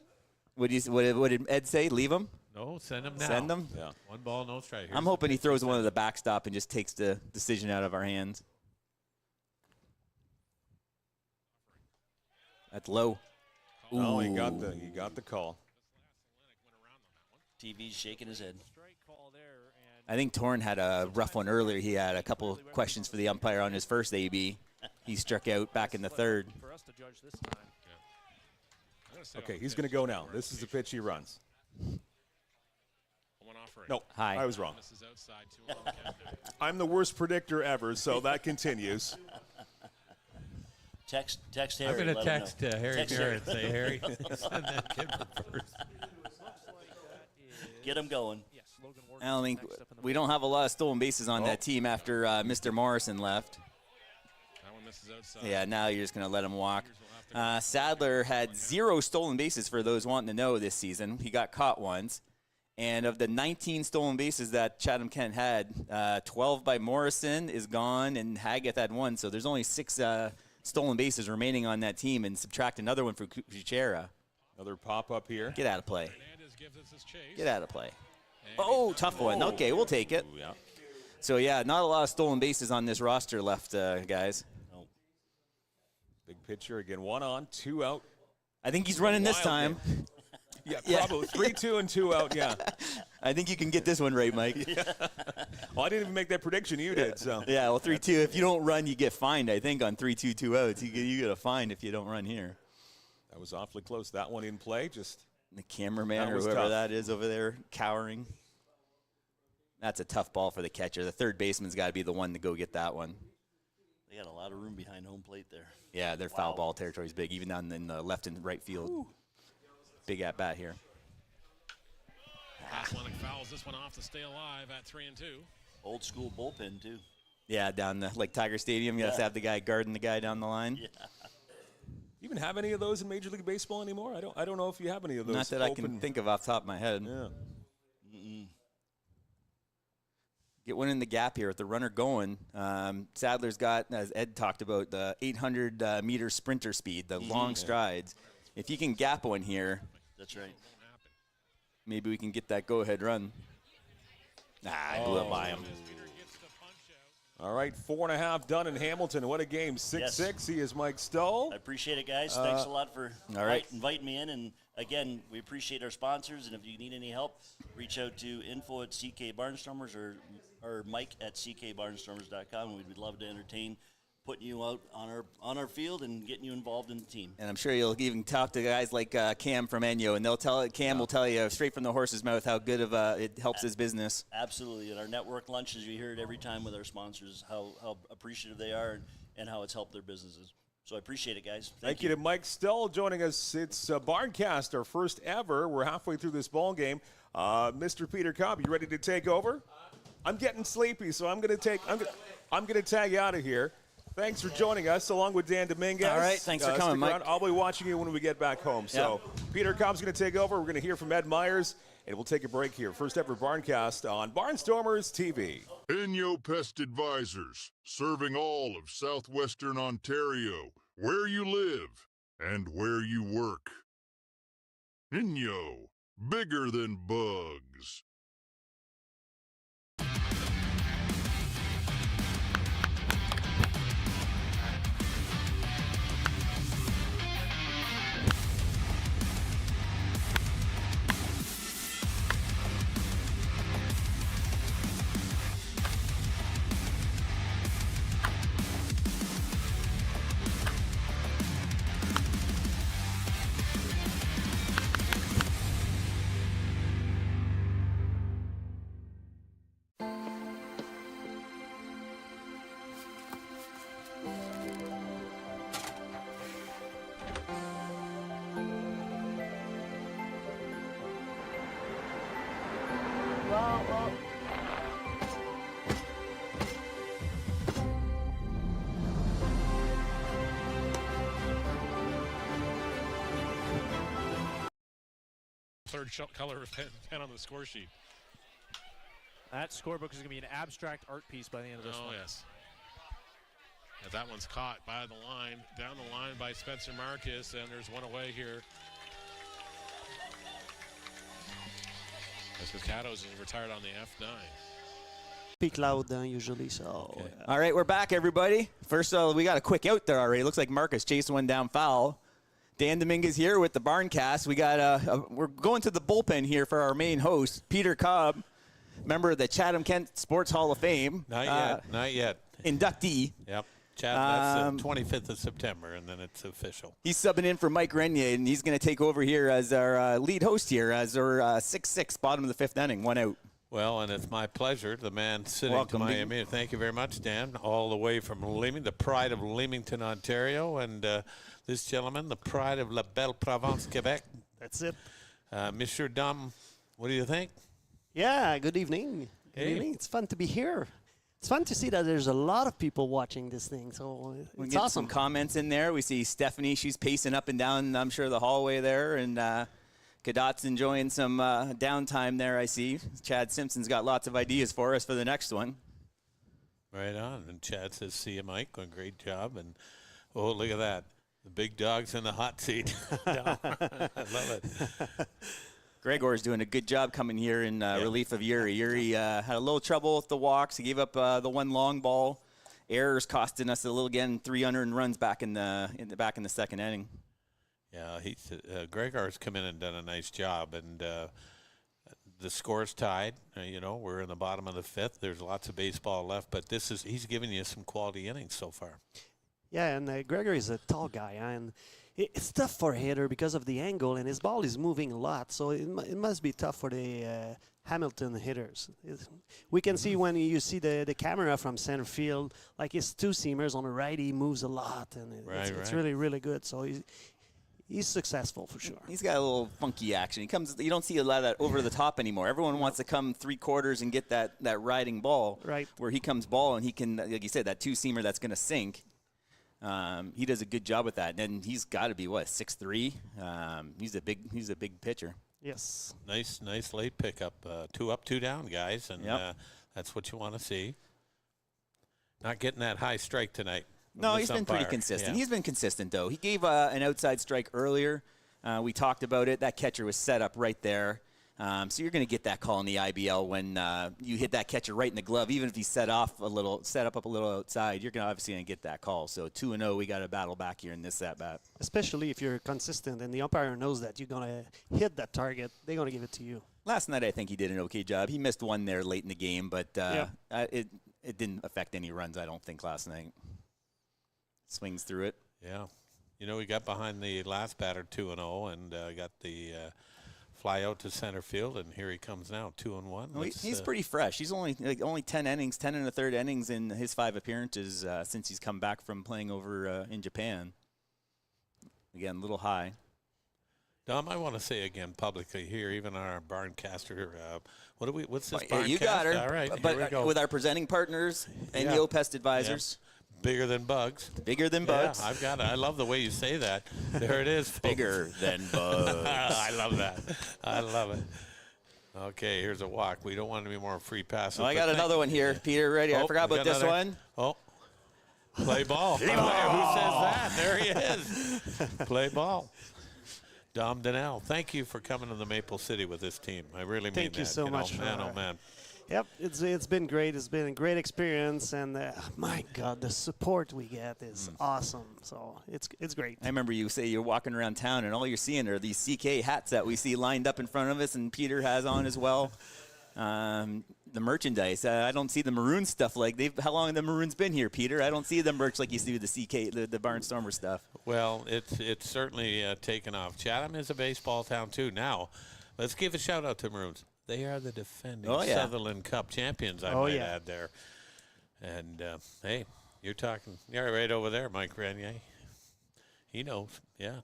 What did Ed say? Leave him? No, send him now. Send him? Yeah. 1 ball, no strike. I'm hoping he throws one to the backstop and just takes the decision out of our hands. That's low. Oh, he got the call. TV's shaking his head. I think Torn had a rough one earlier. He had a couple questions for the umpire on his first AB. He struck out back in the third. Okay, he's going to go now. This is the pitch he runs. No, Hi. I was wrong. I'm the worst predictor ever, so that continues. Text Harry. I'm going to text Harry Text Garrett and say, Harry, send that kid for first. Get him going. I don't think we don't have a lot of stolen bases on that team after Mr. Morrison left. Yeah, now you're just going to let him walk. Sadler had 0 stolen bases for those wanting to know this season. He got caught once. And of the 19 stolen bases that Chatham-Kent had, 12 by Morrison is gone, and Haggith had 1. So there's only 6 stolen bases remaining on that team, and subtract another one for Kuchera. Another pop-up here. Get out of play. Get out of play. Oh, tough one. Okay, we'll take it. Yeah. So, yeah, not a lot of stolen bases on this roster left, guys. No. Big pitcher again. 1 on, 2 out. I think he's running this time. Yeah, probably 3-2 and 2 out, yeah. I think you can get this one right, Mike. Yeah. Well, I didn't even make that prediction. You did, so. Yeah, well, 3-2. If you don't run, you get fined, I think, on 3-2, 2 outs. You get a fine if you don't run here. That was awfully close. That one in play, just. The cameraman or whoever that is over there cowering. That's a tough ball for the catcher. The third baseman's got to be the one to go get that one. They got a lot of room behind home plate there. Yeah, their foul ball territory is big, even down in the left and right field. Ooh. Big at bat here. Athletic fouls this one off to stay alive at 3-2. Old school bullpen too. Yeah, down like Tiger Stadium, you have to have the guy guarding the guy down the line. Yeah. You even have any of those in Major League Baseball anymore? I don't know if you have any of those. Not that I can think of off the top of my head. Yeah. Get one in the gap here with the runner going. Sadler's got, as Ed talked about, the 800-meter sprinter speed, the long strides. If you can gap one here, that's right. Maybe we can get that go-ahead run. I blew it by him. All right, 4.5 done in Hamilton. What a game. 6-6. He is Mike Stoll. I appreciate it, guys. Thanks a lot for inviting me in. And, again, we appreciate our sponsors. And if you need any help, reach out to info@CKBarnstormers or Mike at CKBarnstormers.com. We'd love to entertain putting you out on our field and getting you involved in the team. And I'm sure you'll even talk to guys like Cam from Enyo, and Cam will tell you straight from the horse's mouth how good of it helps his business. Absolutely. At our network lunches, you hear it every time with our sponsors, how appreciative they are and how it's helped their businesses. So I appreciate it, guys. Thank you to Mike Stoll joining us. It's BARNCAST, our first ever. We're halfway through this ball game. Mr. Peter Cobb, you ready to take over? I'm getting sleepy, so I'm I'm going to tag you out of here. Thanks for joining us, along with Dan Dominguez. All right, thanks for coming, Mike. I'll be watching you when we get back home. So Peter Cobb's going to take over. We're going to hear from Ed Myers, and we'll take a break here. First ever Barncast on Barnstormers TV. Inyo Pest Advisors, serving all of southwestern Ontario, where you live and where you work. Inyo, bigger than bugs. Third color of pen on the score sheet. That scorebook is going to be an abstract art piece by the end of this one. Oh, yes. And that one's caught by the line, down the line by Spencer Marcus, and there's one away here. As Catos is retired on the F9. Speak loud usually, so. Okay. All right, we're back, everybody. First of all, we got a quick out there already. Looks like Marcus chased one down foul. Dan Dominguez here with the Barncast. We got we're going to the bullpen here for our main host, Peter Cobb, member of the Chatham-Kent Sports Hall of Fame. Not yet. Inductee. Yep. That's the 25th of September, and then it's official. He's subbing in for Mike Renier, and he's going to take over here as our lead host here as our 6-6, bottom of the fifth inning, one out. Well, and it's my pleasure. The man sitting to my immediate. Thank you very much, Dan. All the way from Leamington, the pride of Leamington, Ontario, and this gentleman, the pride of La Belle Provence, Quebec. That's it. Monsieur Dom, what do you think? Yeah, good evening. Hey. Good evening. It's fun to be here. It's fun to see that there's a lot of people watching this thing, so We it's get awesome. some comments in there. We see Stephanie. She's pacing up and down, I'm sure, the hallway there, and Cadot's enjoying some downtime there, I see. Chad Simpson's got lots of ideas for us for the next one. Right on. And Chad says, see you, Mike. Great job. And, oh, look at that. The big dog's in the hot seat. I love it. Gregor's doing a good job coming here in relief of Yuri. Yuri had a little trouble with the walks. He gave up the one long ball. Errors costing us a little, again, 300 runs back in the second inning. Yeah, Gregor's come in and done a nice job, and the score's tied. We're in the bottom of the fifth. There's lots of baseball left, but he's giving you some quality innings so far. Yeah, and Gregory is a tall guy, and it's tough for a hitter because of the angle, and his ball is moving a lot, so it must be tough for the Hamilton hitters. We can see when you see the camera from center field, like his two-seamers on the right, he moves a lot, and it's really, really good. So he's successful for sure. He's got a little funky action. You don't see a lot of that over the top anymore. Everyone wants to come three-quarters and get that riding ball. Right. Where he comes ball and he can, like you said, that two-seamer that's going to sink. He does a good job with that. And he's got to be, 6'3"? He's a big pitcher. Yes. Nice late pickup. 2 up, 2 down, guys. And that's what you want to see. Not getting that high strike tonight. No, he's been pretty consistent. Yeah. He's been consistent, though. He gave an outside strike earlier. We talked about it. That catcher was set up right there. So you're going to get that call in the IBL when you hit that catcher right in the glove. Even if he set up a little outside, you're obviously going to get that call. So 2-0, we got to battle back here in this at-bat. Especially if you're consistent and the umpire knows that you're going to hit that target, they're going to give it to you. Last night, I think he did an okay job. He missed one there late in the game, but it didn't affect any runs, I don't think, last night. Swings through it. Yeah. We got behind the last batter 2-0 and got the fly out to center field, and here he comes now, 2-1. Well, he's pretty fresh. He's only 10 innings, 10 and a third innings in his 5 appearances since he's come back from playing over in Japan. Again, a little high. Dom, I want to say again publicly here, even on our Barncaster, what's this Yeah, Barncast? you got her. All right, but here we go. with our presenting partners, NEO Pest Advisors. Bigger than bugs. Bigger than bugs. Yeah, I've got it. I love the way you say that. There it is. Bigger than bugs. I love that. I love it. Okay, here's a walk. We don't want any more free passes. I got another one here. Peter, ready? I forgot we about got this another. one. Oh. Play ball. Who says that? There he is. Play ball. Dom Donnell, thank you for coming to the Maple City with this team. I really mean that. Thank you so much. Man, oh, man. Yep, it's been great. It's been a great experience, and my God, the support we get is awesome. So it's great. I remember you say you're walking around town, and all you're seeing are these CK hats that we see lined up in front of us, and Peter has on as well. The merchandise. I don't see the maroon stuff like they've. How long have the Maroons been here, Peter? I don't see the merch like you see with the CK, the Barnstormer stuff. Well, it's certainly taken off. Chatham is a baseball town too. Now, let's give a shout out to Maroons. They are the defending Sutherland Cup champions. I might add there. And hey, you're talking. You're right over there, Mike Renier. He knows. Yeah.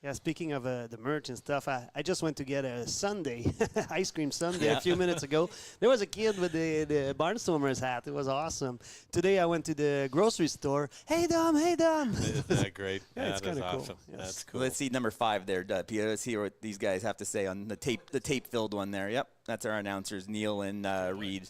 Yeah, speaking of the merch and stuff, I just went to get a sundae, ice cream sundae a few minutes ago. There was a kid with the Barnstormers hat. It was awesome. Today I went to the grocery store. Hey, Dom, hey, Dom. Isn't that great? Yeah, that it's is kind of awesome. cool. Yes. That's cool. Let's see number 5 there, Peter. Let's hear what these guys have to say on the tape-filled one there. Yep, that's our announcers, Neil and Reed.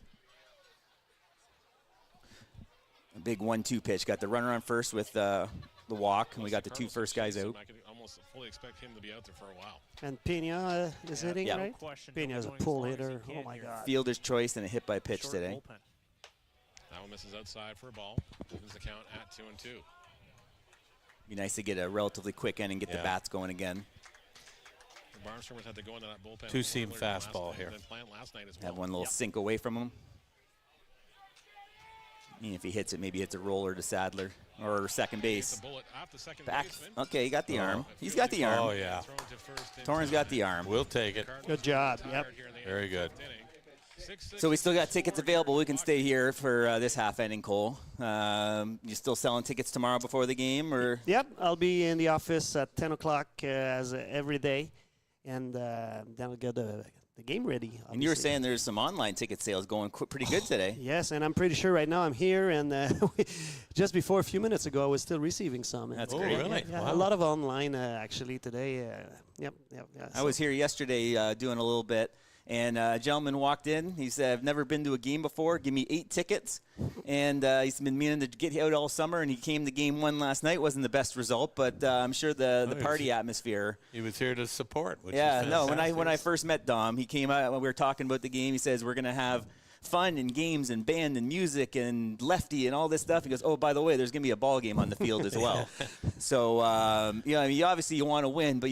A big 1-2 pitch. Got the runner on first with the walk, and we got the 2 first guys out. I could almost fully expect him to be out there for a while. And Pena is hitting, Yeah. right? Pena's a pull hitter. Oh, my God. Fielder's choice and a hit by pitch today. Bullpen. That one misses outside for a ball. Opens the count at 2-2. Be nice to get a relatively quick end and get the bats going again. The Barnstormers had to go into that bullpen. Two-seam fastball here. Last night as well. Have one little sink away from him. And if he hits it, maybe hits a roller to Sadler or second base. Back. Okay, he got the arm. He's got the arm. Oh, yeah. Torrens got the arm. We'll take it. Good job. Yep. Very good. So we still got tickets available. We can stay here for this half inning, Cole. You still selling tickets tomorrow before the game, or? Yep, I'll be in the office at 10 o'clock as every day, and then I'll get the game ready. Obviously. And you were saying there's some online ticket sales going pretty good today. Yes, and I'm pretty sure right now I'm here, and just before a few minutes ago I was still receiving some. That's great. Really? Yeah, Wow. a lot of online actually today. Yep. I was here yesterday doing a little bit. And a gentleman walked in. He said, I've never been to a game before. Give me 8 tickets. And he's been meaning to get out all summer, and he came to game 1 last night. Wasn't the best result, but I'm sure the party atmosphere. He was here to support, which is no, fantastic. when I first met Dom, he came out when we were talking about the game. He says, we're going to have fun and games and band and music and lefty and all this stuff. He goes, oh, by the way, there's going to be a ball game on the field as well. So, I mean, obviously you want to win, but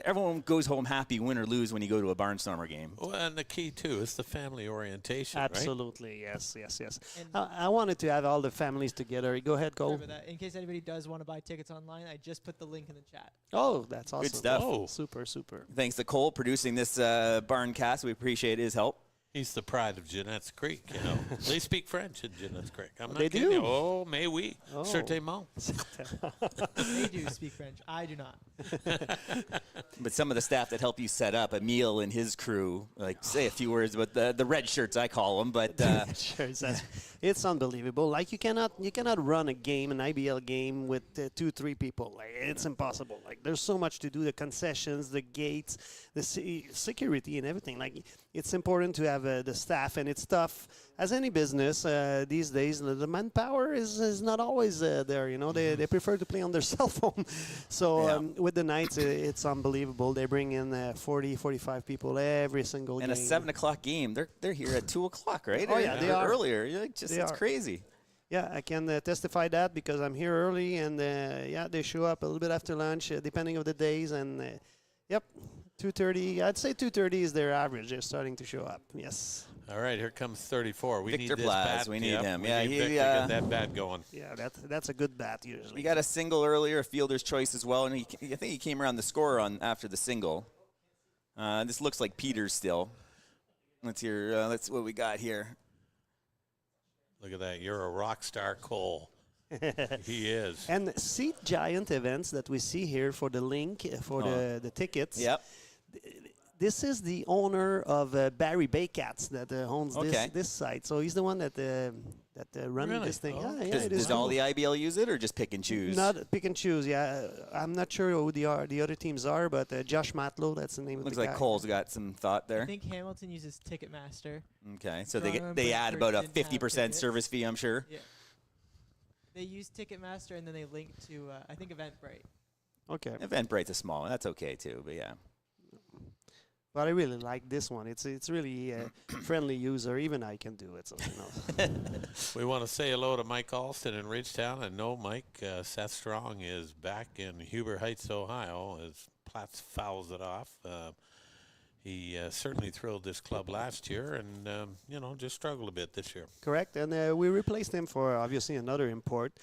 everyone goes home happy, win or lose, when you go to a Barnstormer game. Well, and the key, too, is the family orientation, Absolutely, right? Yes. I wanted to have all the families together. Go ahead, Cole. In case anybody does want to buy tickets online, I just put the link in the chat. Oh, that's awesome. Good stuff. Oh, super. Thanks to Cole producing this Barncast. We appreciate his help. He's the pride of Jeanette's Creek, you know. They speak French in Jeanette's Creek. I'm not They kidding do? you. Oh, mais oui. Oh. Certainement. They do speak French. I do not. But some of the staff that help you set up, Emile and his crew, say a few words about the red shirts, I call them. But Sure, it's unbelievable. Like you cannot run a game, an IBL game, with 2-3 people. Like it's impossible. Like there's so much to do: the concessions, the gates, the security, and everything. Like it's important to have the staff, and it's tough as any business these days. The manpower is not always there. You know, they prefer to play on their cell phone. So with the Knights, it's unbelievable. They bring in 40, 45 people every single game. And a 7 o'clock game, they're here at 2 o'clock, right? Oh yeah, they are earlier. It's crazy. Yeah, I can testify that because I'm here early, and they show up a little bit after lunch, depending on the days, and 2:30. I'd say 2:30 is their average. They're starting to show up. Yes. All right, here comes 34. We Victor need this Plaz, bat. we need him. We Yeah, need he, Victor to get that bat going. Yeah, that's a good bat usually. We got a single earlier, a fielder's choice as well, and I think he came around the score after the single. This looks like Peters still. Let's hear. Let's what we got here. Look at that. You're a rock star, Cole. He is. And seat giant events that we see here for the link for the tickets. Yep. This is the owner of Barry Baycats that owns this site. So he's the one that running this thing. Oh. Does all the IBL use it, or just pick and choose? Not pick and choose. Yeah, I'm not sure who the other teams are, but Josh Matlow, that's the name of Looks the guy. like Cole's got some thought there. I think Hamilton uses Ticketmaster. Okay, so Toronto they add about a Brentford didn't have 50% tickets. service fee, I'm sure. Yeah. They use Ticketmaster, and then they link to, I think, Eventbrite. Okay. Eventbrite's a small one. That's okay, too, but yeah. But I really like this one. It's really friendly user. Even I can do it. So, We want to say hello to Mike Alston in Ridgetown. And no, Mike, Seth Strong is back in Huber Heights, Ohio, as Platts fouls it off. He certainly thrilled this club last year and, just struggled a bit this year. Correct. And we replaced him for, obviously, another import.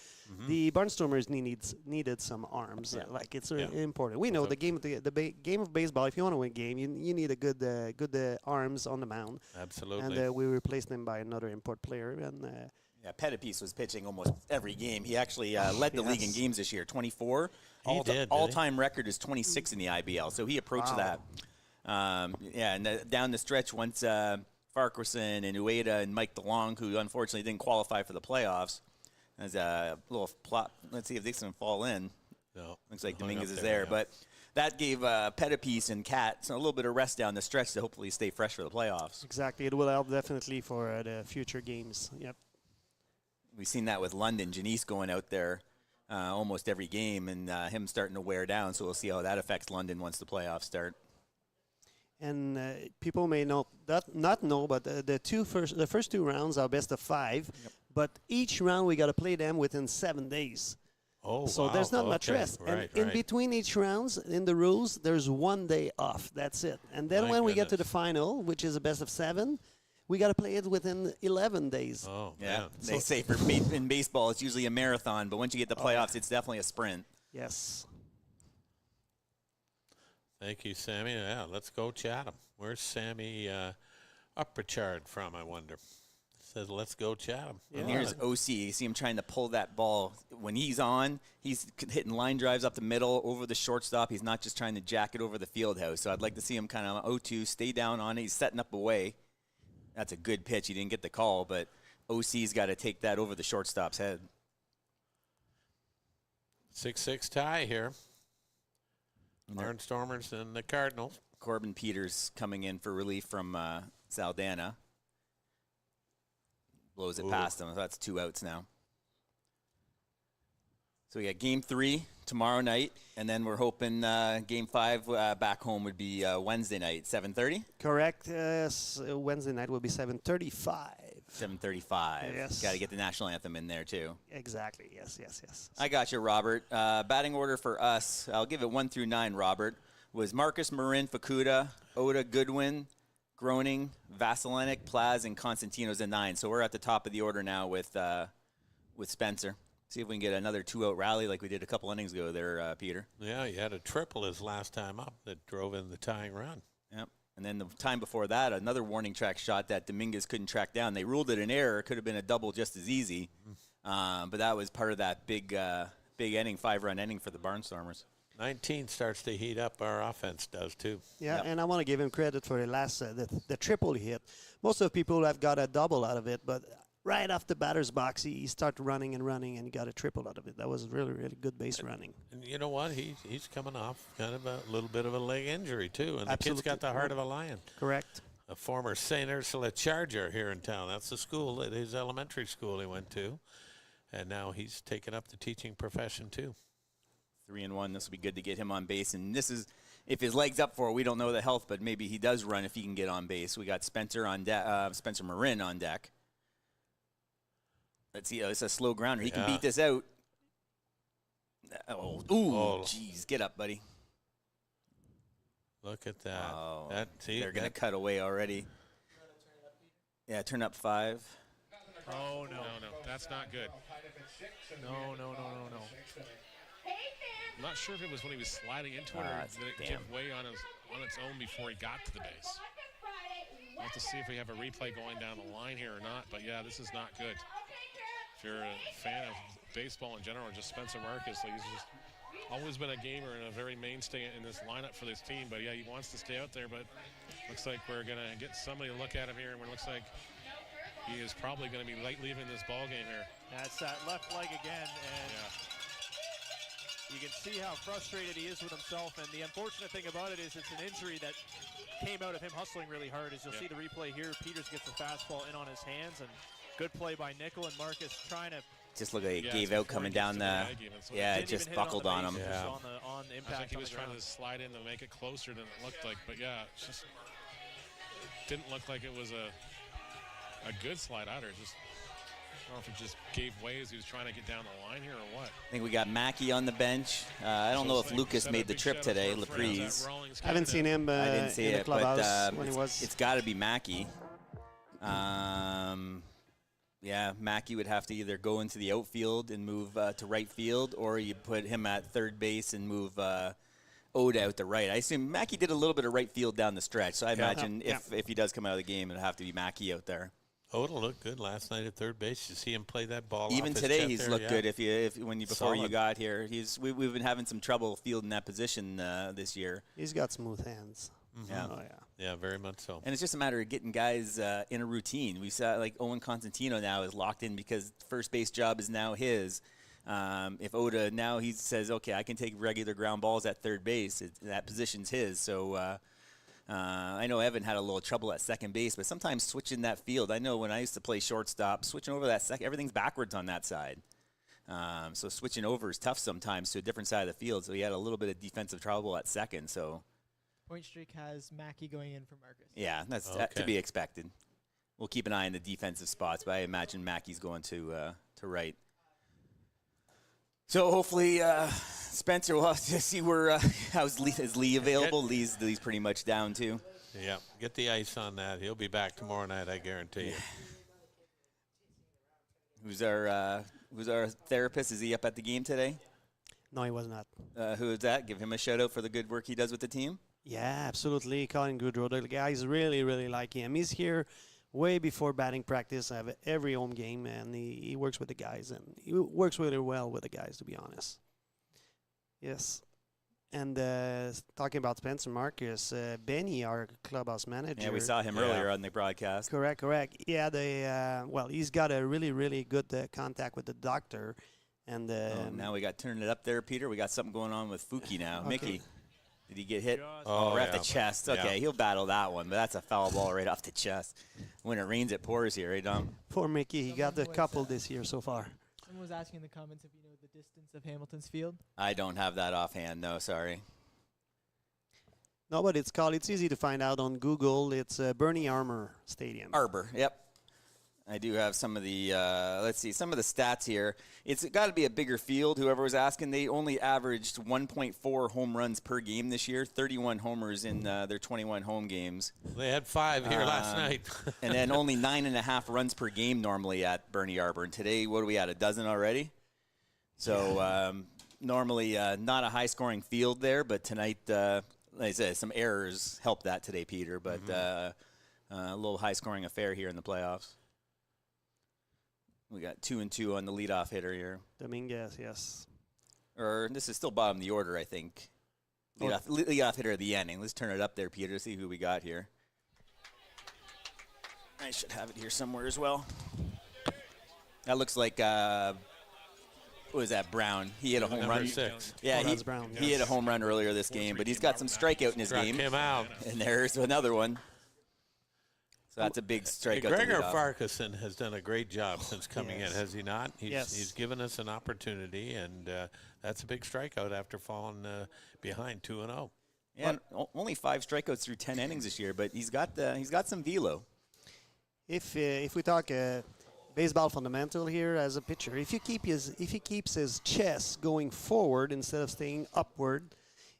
The Barnstormers needed some arms. It's really important. We know the game of baseball, if you want to win a game, you need a good arms on the mound. Absolutely. And we replaced him by another import player. And yeah, Pettipies was pitching almost every game. He actually led the league in games this year, 24. All-time record is 26 in the IBL, so he approached that. And down the stretch, once Farquharson and Ueda and Mike DeLong, who unfortunately didn't qualify for the playoffs, as a little plot. Let's see if this can fall in. No, looks like Dominguez is there, but that gave Pettipies and Cat a little bit of rest down the stretch to hopefully stay fresh for the playoffs. Exactly, it will help definitely for the future games. Yep. We've seen that with London, Janice going out there almost every game, and him starting to wear down. So we'll see how that affects London once the playoffs start. And people may not know, but the first two rounds are best of 5. Yep. But each round we got to play them within 7 days. Oh, so there's not much rest. Right, and in between each rounds, in the rules, there's 1 day off. That's it. And then when we get to the final, which is a best of 7, we got to play it within 11 days. Oh, yeah. man. They say in baseball, it's usually a marathon, but once you get the playoffs, it's definitely a sprint. Yes. Thank you, Sammy. Yeah, let's go Chatham. Where's Sammy Upperchard from, I wonder? Says, let's go Chatham. And here's OC. You see him trying to pull that ball. When he's on, he's hitting line drives up the middle, over the shortstop. He's not just trying to jack it over the field house. So I'd like to see him kind of 0-2, stay down on it. He's setting up away. That's a good pitch. He didn't get the call, but OC's got to take that over the shortstop's head. 6-6 tie here. Barnstormers and the Cardinals. Corbin Peters coming in for relief from Saldana. Blows it past him. So that's 2 outs now. So we got Game 3 tomorrow night, and then we're hoping Game 5 back home would be Wednesday night, 7:30? Correct. Wednesday night will be 7:35. 7:35. Yes. Got to get the national anthem in there, too. Exactly. Yes. I got you, Robert. Batting order for us, I'll give it 1 through 9, Robert, was Marcus, Marin, Fukuda, Oda, Goodwin, Groening, Vasilenic, Plaz, and Constantino's at 9. So we're at the top of the order now with Spencer. See if we can get another 2-out rally like we did a couple innings ago there, Peter. Yeah, he had a triple his last time up that drove in the tying run. Yep. And then the time before that, another warning track shot that Dominguez couldn't track down. They ruled it an error. It could have been a double just as easy. But that was part of that big inning, 5-run inning for the Barnstormers. 19 starts to heat up. Our offense does, too. Yeah, Yep. and I want to give him credit for the last, the triple he hit. Most of the people have got a double out of it, but right off the batter's box, he started running and he got a triple out of it. That was really, really good base running. And you know what? He's coming off kind of a little bit of a leg injury, too. And Absolutely. The kid's got the heart of a lion. Correct. A former St. Ursula Charger here in town. That's the school, his elementary school he went to. And now he's taken up the teaching profession, too. 3-1. This will be good to get him on base. And this is, if his leg's up for it, we don't know the health, but maybe he does run if he can get on base. We got Spencer Marin on deck. Let's see. It's a slow grounder. He can beat this out. Jeez. Get up, buddy. Look at that. Oh, they're going to cut away already. Yeah, turn up 5. Oh, no. That's not good. No. I'm not sure if it was when he was sliding into it or did it give way on its own before he got to the base. We'll have to see if we have a replay going down the line here or not. But, yeah, this is not good. If you're a fan of baseball in general, just Spencer Marcus. Like, he's just always been a gamer and a very mainstay in this lineup for this team. But yeah, he wants to stay out there. But looks like we're gonna get somebody to look at him here, and it looks like he is probably going to be late leaving this ball game here. That's that left leg again, and you can see how frustrated he is with himself. And the unfortunate thing about it is it's an injury that came out of him hustling really hard. As you'll see the replay here, Peters gets the fastball in on his hands, and good play by Nickel, and Marcus trying to. Just look like it gave out coming down the. It just buckled on him. On the impact. I think he was trying to slide in to make it closer than it looked like, but yeah, it just didn't look like it was a good slide either. Just, I don't know if it just gave way as he was trying to get down the line here or what. I think we got Mackey on the bench. I don't know if Lucas made the trip today, Laprise. I haven't seen him I didn't see in the it, clubhouse but when he was. it's got to be Mackey. Yeah, Mackey would have to either go into the outfield and move to right field, or you put him at third base and move Oda out to right. I assume Mackey did a little bit of right field down the stretch, so I imagine if he does come out of the game, it'll have to be Mackey out there. Oda looked good last night at third base. You see him play that ball. Even off his today, chest he's there, looked good. Before you got here, we've been having some trouble fielding that position this year. He's got smooth hands. Mm-hmm. Yeah. Oh, yeah. Yeah, very much so. And it's just a matter of getting guys in a routine. We saw like Owen Constantino now is locked in because first base job is now his. If Oda now he says, okay, I can take regular ground balls at third base, that position's his. So I know Evan had a little trouble at second base, but sometimes switching that field. I know when I used to play shortstop, switching over that second, everything's backwards on that side. So switching over is tough sometimes to a different side of the field. So he had a little bit of defensive trouble at second. So. Point streak has Mackey going in for Marcus. Yeah, that's to be expected. We'll keep an eye on the defensive spots, but I imagine Mackey's going to right. So hopefully Spencer will have to see where is Lee available. Lee's pretty much down too. Yeah, get the ice on that. He'll be back tomorrow night, I guarantee you. Who's our therapist? Is he up at the game today? No, he was not. Who is that? Give him a shout out for the good work he does with the team. Yeah, absolutely. Colin Goodrow, the guys really, really like him. He's here way before batting practice. I have every home game, and he works with the guys, and he works really well with the guys, to be honest. Yes. And talking about Spencer Marcus, Benny, our clubhouse manager. Yeah, we saw him earlier on the broadcast. Correct. Yeah, he's got a really, really good contact with the doctor. And now we got turning it up there, Peter. We got something going on with Fuki now. Okay. Mickey. Did he get hit? Right off the chest. Okay, he'll battle that one, but that's a foul ball right off the chest. When it rains, it pours here, right, Dom? Poor Mickey. He got the couple this year so far. Someone was asking in the comments if you know the distance of Hamilton's field. I don't have that offhand. No, sorry. No, but it's easy to find out on Google. It's Bernie Armour Stadium. Arbor, yep. I do have some of the, some of the stats here. It's got to be a bigger field. Whoever was asking, they only averaged 1.4 home runs per game this year, 31 homers in their 21 home games. They had 5 here last night. And then only 9.5 runs per game normally at Bernie Arbor. And today, what are we at, a dozen already? So normally not a high-scoring field there, but tonight, like I said, some errors helped that today, Peter. But a little high-scoring affair here in the playoffs. We got 2-2 on the leadoff hitter here. Dominguez, yes. Or this is still bottom of the order, I think. Leadoff hitter of the inning. Let's turn it up there, Peter, to see who we got here. I should have it here somewhere as well. That looks like, what was that, Brown? He hit a home run. 6. Yeah, that's Brown. He hit a home run earlier this game, but he's got some strikeout in his game. Struck him out. And there's another one. So that's a big strikeout. Gregor Farquharson has done a great job since coming in, has he not? Yes. He's given us an opportunity, and that's a big strikeout after falling behind 2-0. Yeah, only 5 strikeouts through 10 innings this year, but he's got some velo. If we talk baseball fundamental here as a pitcher, if he keeps his chest going forward instead of staying upward,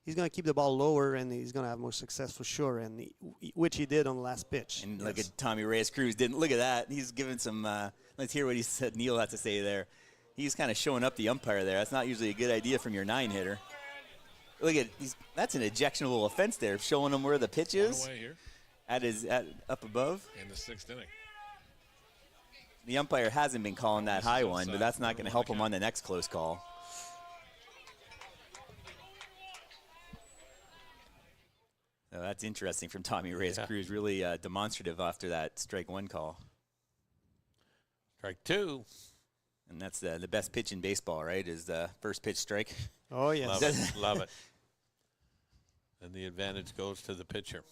he's going to keep the ball lower, and he's going to have more success for sure, and which he did on the last pitch. And look at Tommy Reyes-Cruz. Look at that. He's given some let's hear what he said. Neil had to say there. He's kind of showing up the umpire there. That's not usually a good idea from your 9-hitter. Look at that's an ejectionable offense there, showing him where the pitch is. Here. At up above. In the 6th inning. The umpire hasn't been calling that high one, but that's not going to help him on the next close call. So that's interesting from Tommy Reyes-Cruz. Really demonstrative after that strike one call. Strike two. And that's the best pitch in baseball, right, is the first pitch strike. Oh, yes. Love it. Love it. And the advantage goes to the pitcher.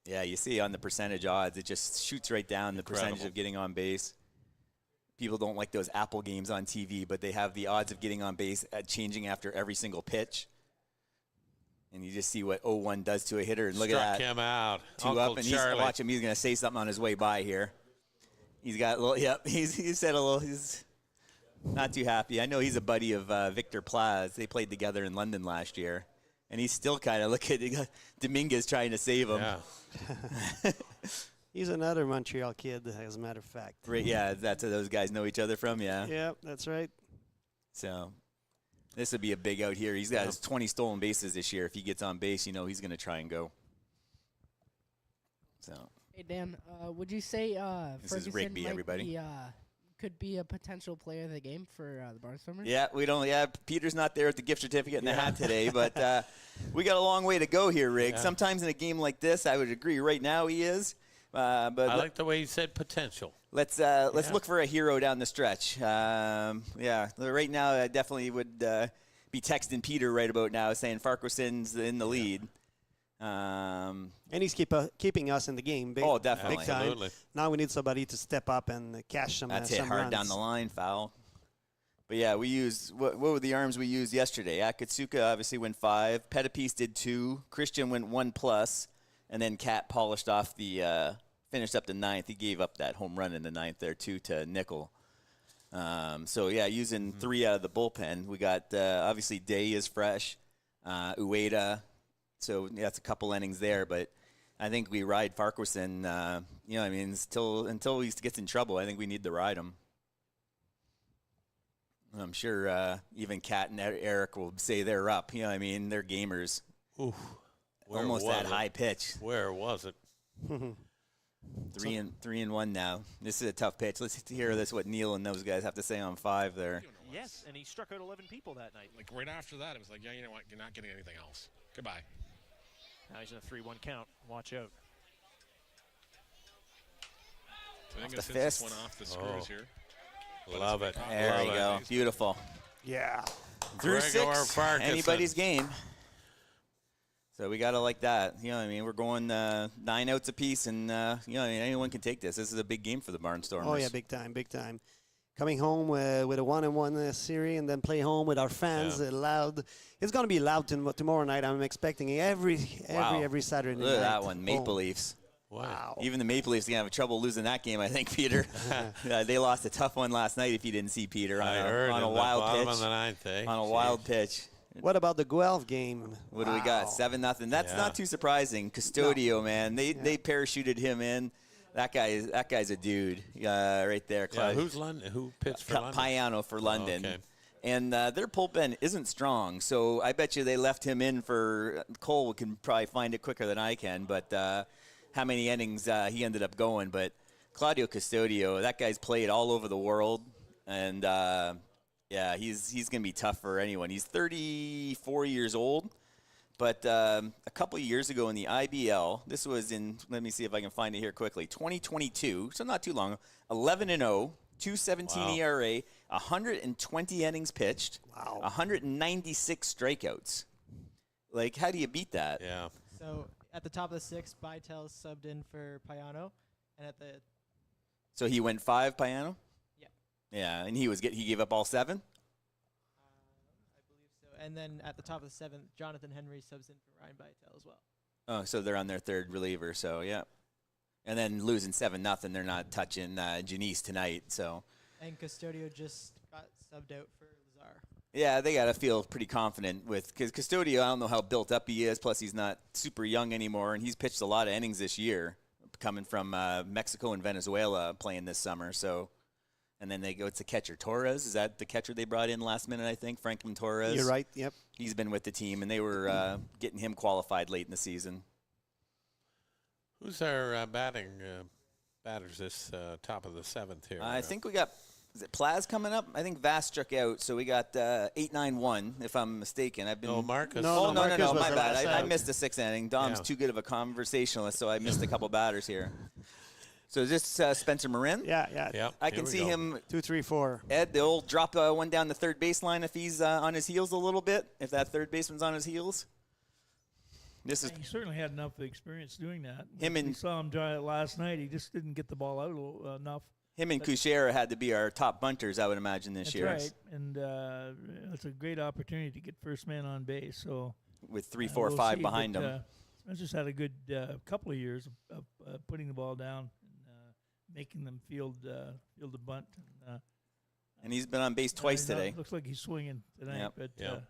Yeah, you see on the percentage odds, it just shoots right down the percentage of getting on base. People don't like those Apple games on TV, but they have the odds of getting on base changing after every single pitch. And you just see what 0-1 does to a hitter. And look at that. Struck him out. Two Uncle up, and watch him. He's going to say something on his way by here. He's got a little, he said a little, he's not too happy. I know he's a buddy of Victor Plaz. They played together in London last year. And he's still kind of looking at Dominguez trying to save him. Yeah. He's another Montreal kid, as a matter of fact. Right, yeah, that's where those guys know each other from, yeah. Yeah, that's right. So this would be a big out here. He's got his 20 stolen bases this year. If he gets on base, you know he's going to try and go. So. Hey, Dan, would you say This is Rigby, everybody. Could be a potential player of the game for the Barnstormers? Yeah, we don't. Yeah, Peter's not there with the gift certificate and the hat today, but we got a long way to go here, Rig. Yeah. Sometimes in a game like this, I would agree. Right now, he is. But I like the way you said potential. Let's look for a hero down the stretch. Yeah, right now I definitely would be texting Peter right about now, saying Farquharson's in the lead. And he's keeping us in the game. Oh, definitely. Big time. Absolutely. Now we need somebody to step up and cash some. That's some hit hard runs. down the line, foul. But yeah, we used what were the arms we used yesterday? Akatsuka obviously went 5. Pettipiece did 2. Christian went 1+, and then Cat polished off the finished up the 9th. He gave up that home run in the 9th there too to Nickel. So yeah, using 3 out of the bullpen. We got obviously Day is fresh, Ueda. So yeah, that's a couple innings there, but I think we ride Farquharson. You know, I mean, until he gets in trouble, I think we need to ride him. I'm sure even Kat and Eric will say they're up. You know, I mean, they're gamers. Ooh, almost that high pitch. Where was it? 3-1 now. This is a tough pitch. Let's hear this. What Neil and those guys have to say on 5 there. Yes, and he struck out 11 people that night. Like right after that, it was like, yeah, you know what? You're not getting anything else. Goodbye. Now he's in a 3-1 count. Watch out. So I think Off the this fist. one off the screws here. Love it. There you go. Beautiful. Yeah. Through Gregor 6, Farquharson. anybody's game. So we got to like that. You know what I mean? We're going 9 outs apiece, and, you know, anyone can take this. This is a big game for the Barnstormers. Oh, yeah, big time, big time. Coming home with a 1-1 series and then play home with our fans loud. It's going to be loud tomorrow night. I'm expecting every Saturday night. Look at that one, Maple Leafs. Wow. Even the Maple Leafs are going to have trouble losing that game, I think, Peter. They lost a tough one last night if you didn't see Peter on a wild pitch. On the 9th, eh? On a wild pitch. What about the Guelph game? What do we got? 7-0. That's not too surprising. Custodio, man. They parachuted him in. That guy's a dude right there. Yeah, who's London? Who pitched for London? Payano for London. Oh, okay. And their bullpen isn't strong, so I bet you they left him in for Cole. Can probably find it quicker than I can, but how many innings he ended up going. But Claudio Custodio, that guy's played all over the world, and yeah, he's going to be tough for anyone. He's 34 years old. But a couple of years ago in the IBL, this was in, let me see if I can find it here quickly, 2022, so not too long, 11-0, 2.17 ERA, 120 innings pitched, 196 strikeouts. Like, how do you beat that? Yeah. So at the top of the 6th, Bytel subbed in for Payano, and at the So he went 5, Payano? Yeah. Yeah, and he gave up all 7? And then at the top of the 7th, Jonathan Henry subs in for Ryan Bytel as well. Oh, so they're on their 3rd reliever, so yeah. And then losing 7-0, they're not touching Janice tonight, so. And Custodio just got subbed out for Lazar. Yeah, they got to feel pretty confident with, because Custodio, I don't know how built up he is, plus he's not super young anymore, and he's pitched a lot of innings this year, coming from Mexico and Venezuela playing this summer, so. And then they go to catcher Torres. Is that the catcher they brought in last minute, I think? Franklin Torres. You're right, yep. He's been with the team, and they were getting him qualified late in the season. Who's our batting batters this top of the 7th here. I think we got, is it Plaz coming up? I think Vass struck out, so we got 8-9-1, if I'm mistaken. I've been. No, Marcus. No, Marcus my was the bad. last I out. missed the 6th inning. Dom's too good of a conversationalist, so I missed a couple batters here. So is this Spencer Marin? Yeah. I can see him. 2, 3, 4. Ed, the old drop one down the third baseline if he's on his heels a little bit, if that third baseman's on his heels. He certainly had enough experience doing that. We saw him try it last night. He just didn't get the ball out enough. Him and Kuchera had to be our top bunters, I would imagine, this year. That's right, and it's a great opportunity to get first man on base. So with 3, 4, 5 behind him. Spencer's had a good couple of years of putting the ball down and making them field the bunt. And he's been on base twice today. Looks like he's swinging tonight. Yep. But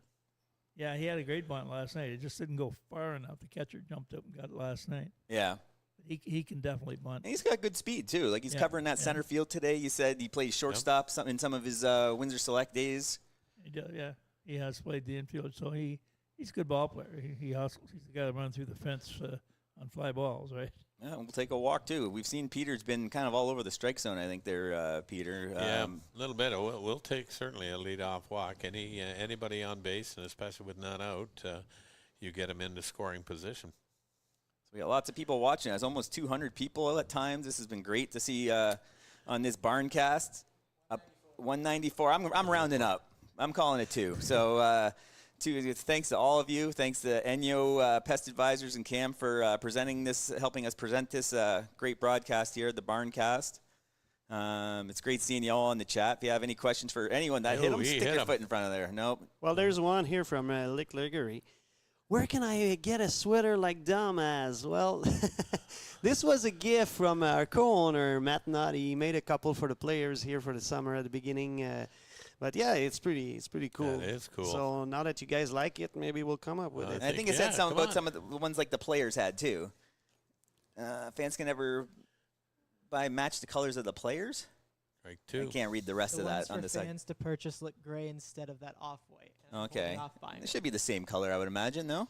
yeah, he had a great bunt last night. It just didn't go far enough. The catcher jumped up and got it last night. Yeah. He can definitely bunt. And he's got good speed, too. Like, he's covering that center field today. You said he plays shortstop in some of his Windsor Select days. He has played the infield, so he's a good ball player. He hustles. He's the guy that runs through the fence on fly balls, right? Yeah, we'll take a walk, too. We've seen Peter's been kind of all over the strike zone, I think, there, Peter. Yeah, a little bit. We'll take certainly a leadoff walk. Anybody on base, and especially with none out, you get them into scoring position. We got lots of people watching us, almost 200 people at times. This has been great to see on this BARNCAST. 194. I'm rounding up. I'm calling it 2. So thanks to all of you. Thanks to Enyo Pest Advisors and Cam for helping us present this great broadcast here at the BARNCAST. It's great seeing you all in the chat. If you have any questions for anyone that hit them, stick your foot in front of there. Nope. Well, there's one here from Lick Liggery. Where can I get a sweater like Dom has? Well, this was a gift from our co-owner, Matt Noddy. He made a couple for the players here for the summer at the beginning. But, yeah, it's pretty cool. That is cool. So now that you guys like it, maybe we'll come up with it. I think it said something about some of the ones like the players had, too. Fans can never match the colors of the players? Right, too. I can't read the rest of that on the side. Fans to purchase look gray instead of that off-white. Okay. It should be the same color, I would imagine, no?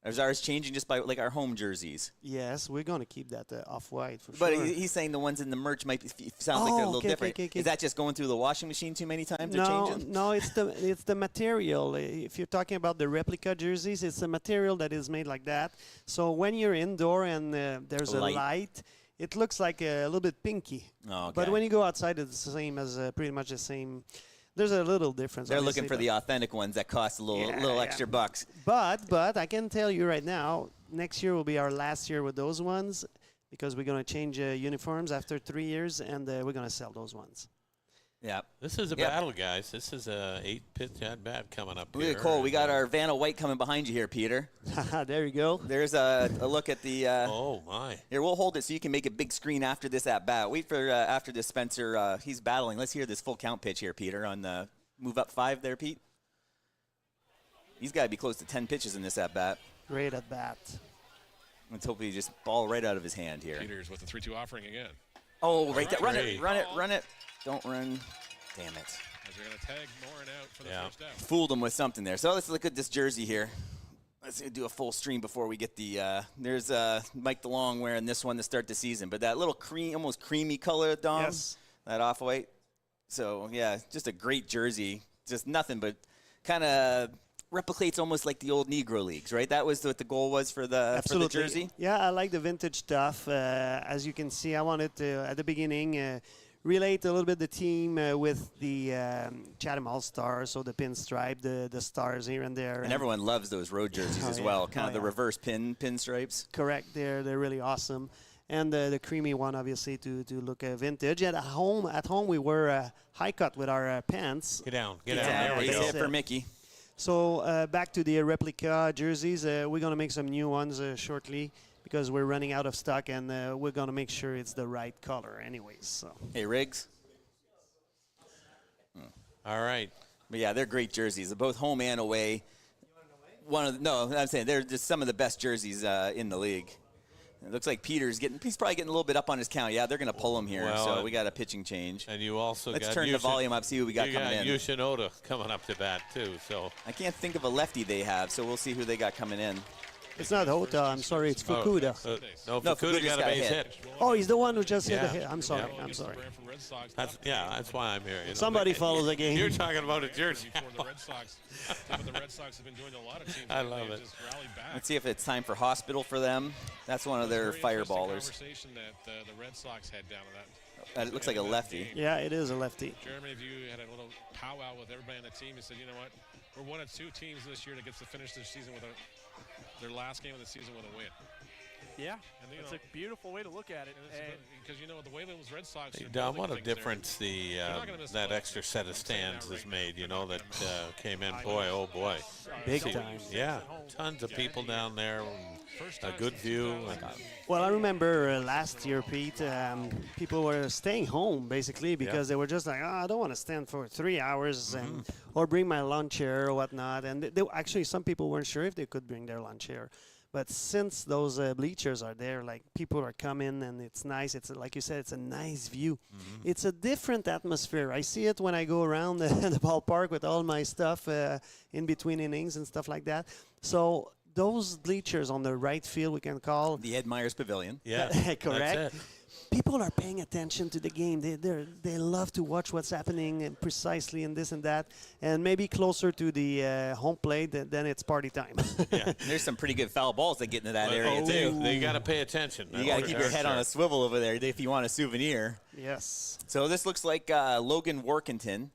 Or is ours changing just by, like, our home jerseys? Yes, we're going to keep that off-white for but sure. But he's saying the ones in the merch might sound like they're a little different. Okay. Is that just going through the washing machine too many times? No, it's the material. If you're talking about the replica jerseys, it's the material that is made like that. So when you're indoor and there's a light, it looks like a little bit pinky. Oh, okay. But when you go outside, it's the same as pretty much the same. There's a little difference. They're looking for the authentic ones that cost a little extra bucks. But I can tell you right now, next year will be our last year with those ones because we're going to change uniforms after 3 years, and we're going to sell those ones. Yeah. This is a battle, guys. This is a 8-pitch at-bat coming up here. Really cool. We got our Vanna White coming behind you here, Peter. There you go. There's a look at the... oh, my. Here, we'll hold it so you can make a big screen after this at-bat. Wait for after this, Spencer. He's battling. Let's hear this full count pitch here, Peter, on the move up 5 there, Pete. He's got to be close to 10 pitches in this at-bat. Great at-bat. Let's hope he just ball right out of his hand here. Peters with the 3-2 offering again. Oh, right there. Run it. Don't run. Damn it. As they're going to tag Morin out for the first out. Fooled him with something there. So let's look at this jersey here. Let's do a full stream before we get the there's Mike DeLong wearing this one to start the season. But that little almost creamy color, Dom, that off-white. So, yeah, just a great jersey. Just nothing but kind of replicates almost like the old Negro Leagues, right? That was what the goal was for the jersey? Yeah, I like the vintage stuff. As you can see, I wanted to, at the beginning, relate a little bit the team with the Chatham All-Stars, so the pinstripe, the stars here and there. And everyone loves those road jerseys as well, kind of the reverse pinstripes. Correct. They're really awesome. And the creamy one, obviously, to look vintage. At home, we were high cut with our pants. Get down. There we go. For Mickey. So back to the replica jerseys. We're going to make some new ones shortly because we're running out of stock, and we're going to make sure it's the right color anyways. So. Hey, Riggs. All right. But, yeah, they're great jerseys. They're both home and away. I'm saying they're just some of the best jerseys in the league. It looks like he's probably getting a little bit up on his count. Yeah, they're going to pull him here, so we got a pitching change. And you also Let's turn the volume up, see who we got coming in. Yoshinoda coming up to bat, too. So I can't think of a lefty they have, so we'll see who they got coming in. It's not Ota. I'm sorry. It's Fukuda. No, Fukuda got a base hit. Oh, he's the one who just hit the Yeah. hit. I'm sorry. Yeah. I'm sorry. That's why I'm here. You know? Somebody follows the game. You're talking about a jersey. The Red Sox. What the Red Sox have been doing to a lot of teams. I love it. Just rally back. Let's see if it's time for hospital for them. That's one of their fireballers. Conversation that the Red Sox had down to that. It looks like a lefty. Yeah, it is a lefty. Jeremy, if you had a little powwow with everybody on the team, you said, you know what, we're one of 2 teams this year that gets to finish their season with their last game of the season with a win. Yeah, And, you it's know, a beautiful way to look at it. Because, you know, the way those Red Sox are Don, building what a things there, difference the they're not gonna miss that the extra set of stands has made. You know, that came in. I Boy, know. oh boy, Big See, time. Yeah, tons of people down there. A good view. And Well, I remember last year, Pete, people were staying home basically because they were just like, I don't want to stand for 3 hours and or bring my lawn chair or whatnot. And actually, some people weren't sure if they could bring their lawn chair. But since those bleachers are there, like people are coming and it's nice. It's like you said, it's a nice view. It's a different atmosphere. I see it when I go around the ballpark with all my stuff in between innings and stuff like that. So those bleachers on the right field, we can call the Ed Myers Pavilion. Yeah, correct. That's it. People are paying attention to the game. They love to watch what's happening and precisely and this and that. And maybe closer to the home plate, then it's party time. Yeah. There's some pretty good foul balls that get into that area too. They got to pay attention. You got to keep your head on a swivel over there if you want a souvenir. Yes. So this looks like Logan Workington.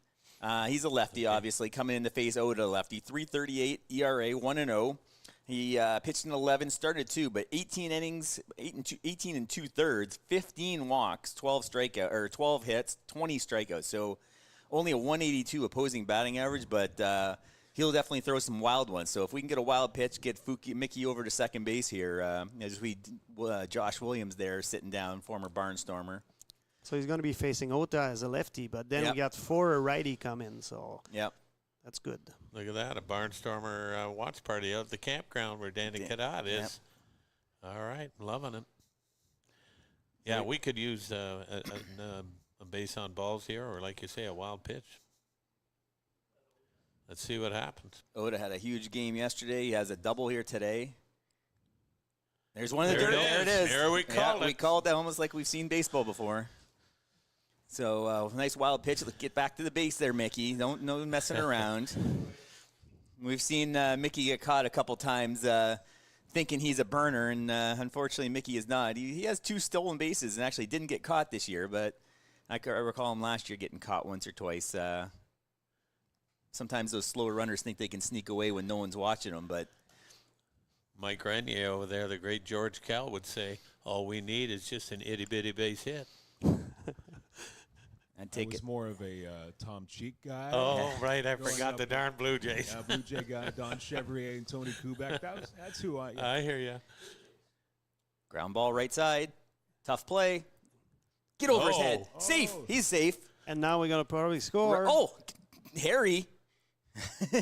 He's a lefty, obviously, coming in to face Oda lefty. 3.38 ERA, 1-0. He pitched in 11, started 2, but 18 innings, 18 and 2/3, 15 walks, 12 hits, 20 strikeouts. So only a 182 opposing batting average, but he'll definitely throw some wild ones. So if we can get a wild pitch, get Mickey over to second base here, as Josh Williams there sitting down, former Barnstormer. So he's going to be facing Ota as a lefty, but then we got 4 righty come in. So that's good. Look at that, a Barnstormer watch party out at the campground where Danny Cadot is. All right, loving it. Yeah, we could use a base on balls here, or like you say, a wild pitch. Let's see what happens. Oda had a huge game yesterday. He has a double here today. There's one in the There dirt. it There it is. is. There we called it. We called that almost like we've seen baseball before. So nice wild pitch. Let's get back to the base there, Mickey. No messing around. We've seen Mickey get caught a couple times thinking he's a burner, and unfortunately Mickey is not. He has 2 stolen bases and actually didn't get caught this year, but I recall him last year getting caught once or twice. Sometimes those slower runners think they can sneak away when no one's watching them, but Mike Renier over there, the great George Cal, would say, all we need is just an itty-bitty base hit. I was more of a Tom Cheek guy. Oh, right. I forgot the darn Blue Jays. Yeah, Blue Jay guy, Don Chevrier and Tony Kubek. That's who I am. I hear you. Ground ball right side. Tough play. Get over his head. Safe. He's safe. And now we're going to probably score. Oh, Harry.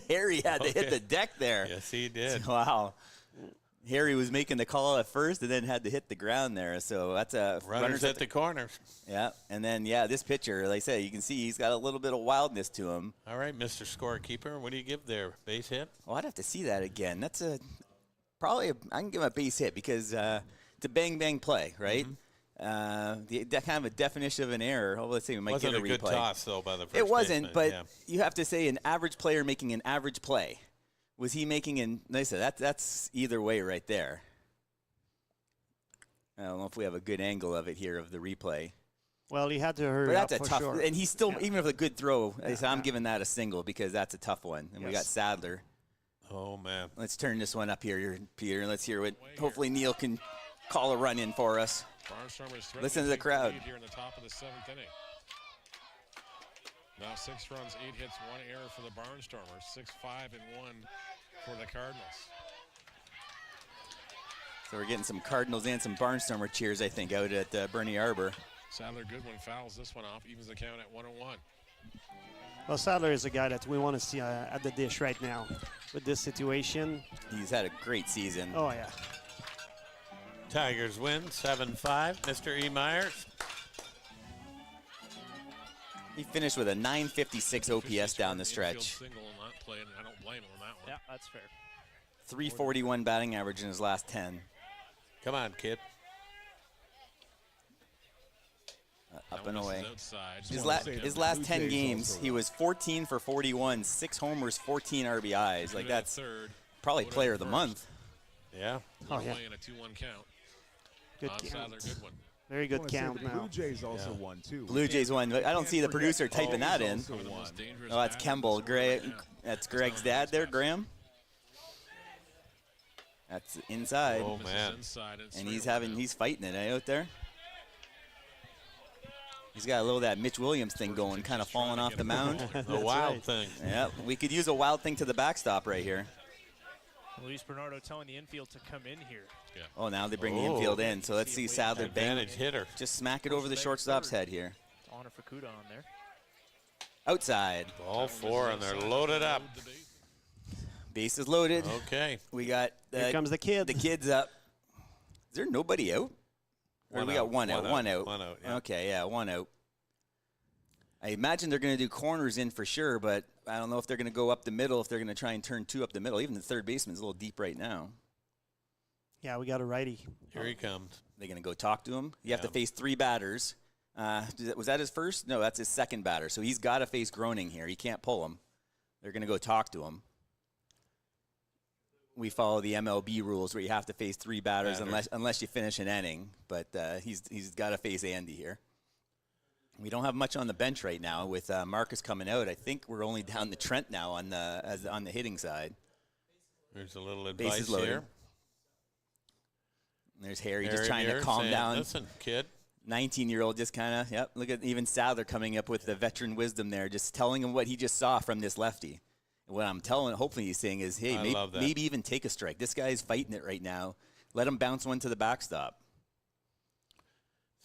Harry had to hit the deck there. Yes, he did. Wow. Harry was making the call at first and then had to hit the ground there. So that's a runners at the corners. Yeah. And then, this pitcher, like I said, you can see he's got a little bit of wildness to him. All right, Mr. Scorekeeper, what do you give there? Base hit? Well, I'd have to see that again. That's I can give him a base hit because it's a bang-bang play, right? That kind of a definition of an error. Oh, let's see, we might Wasn't get a replay. Wasn't a good toss, though, by the first It wasn't, baseman. but you have to say an average player making an average play. Was he making an – like I said, that's either way right there. I don't know if we have a good angle of it here of the replay. Well, he had to hurry But up that's a for tough sure. and he's still even with a good throw. I'm giving that a single because that's a tough one. And we got Sadler. Oh man. Let's turn this one up here, Peter, and let's hear what hopefully Neil can call a run in for us. Listen to the crowd. Here in the top of the 7th inning. Now 6 runs, 8 hits, 1 error for the Barnstormers. 6-5-1 for the Cardinals. So we're getting some Cardinals and some Barnstormer cheers, I think, out at Bernie Arbor. Sadler Goodwin fouls this one off, evens the count at 1-1. Well, Sadler is a guy that we want to see at the dish right now with this situation. He's had a great season. Oh, yeah. Tigers win 7-5. Mr. E. Myers. He finished with a 956 OPS down the stretch. Single and not playing, and I don't blame him on that one. Yeah, that's fair. 341 batting average in his last 10. Come on, kid. Up and away. Outside. His last 10 games, he was 14 for 41, 6 homers, 14 RBIs. Like, that's probably player of the month. Yeah. Oh, yeah. In a 2-1 count. Good count. count. Very good count now. Blue Jays also won, too. Blue Jays won. But I don't see the producer typing that in. Oh, that's Kemble. That's Greg's dad there, Graham. That's inside. Oh, man. And he's fighting it out there. He's got a little of that Mitch Williams thing going, kind of falling off the mound. The wild thing. Yeah, we could use a wild thing to the backstop right here. Luis Bernardo telling the infield to come in here. Yeah. Oh, now they bring the infield in. So let's see Sadler Advantage hitter. Just smack it over the shortstop's head here. Honor Fukuda on there. Outside. All 4, and they're loaded up. Base is loaded. Okay. We got Here comes the kid. The kid's up. Is there nobody out? Or we got one out. One out, yeah. Okay, yeah, 1 out. I imagine they're going to do corners in for sure, but I don't know if they're going to go up the middle, if they're going to try and turn 2 up the middle. Even the third baseman's a little deep right now. Yeah, we got a righty. Here he comes. They're going to go talk to him. You have to face 3 batters. Was that his first? No, that's his second batter. So he's got to face Groening here. He can't pull him. They're going to go talk to him. We follow the MLB rules where you have to face 3 batters unless you finish an inning. But he's got to face Andy here. We don't have much on the bench right now with Marcus coming out. I think we're only down to Trent now on the hitting side. There's a little advice here. There's Harry just trying to calm down. Listen, kid. 19-year-old just kind of, yep. Look at even Sadler coming up with the veteran wisdom there, just telling him what he just saw from this lefty. What I'm hopefully he's saying is, hey, maybe even take a strike. This guy's fighting it right now. Let him bounce one to the backstop.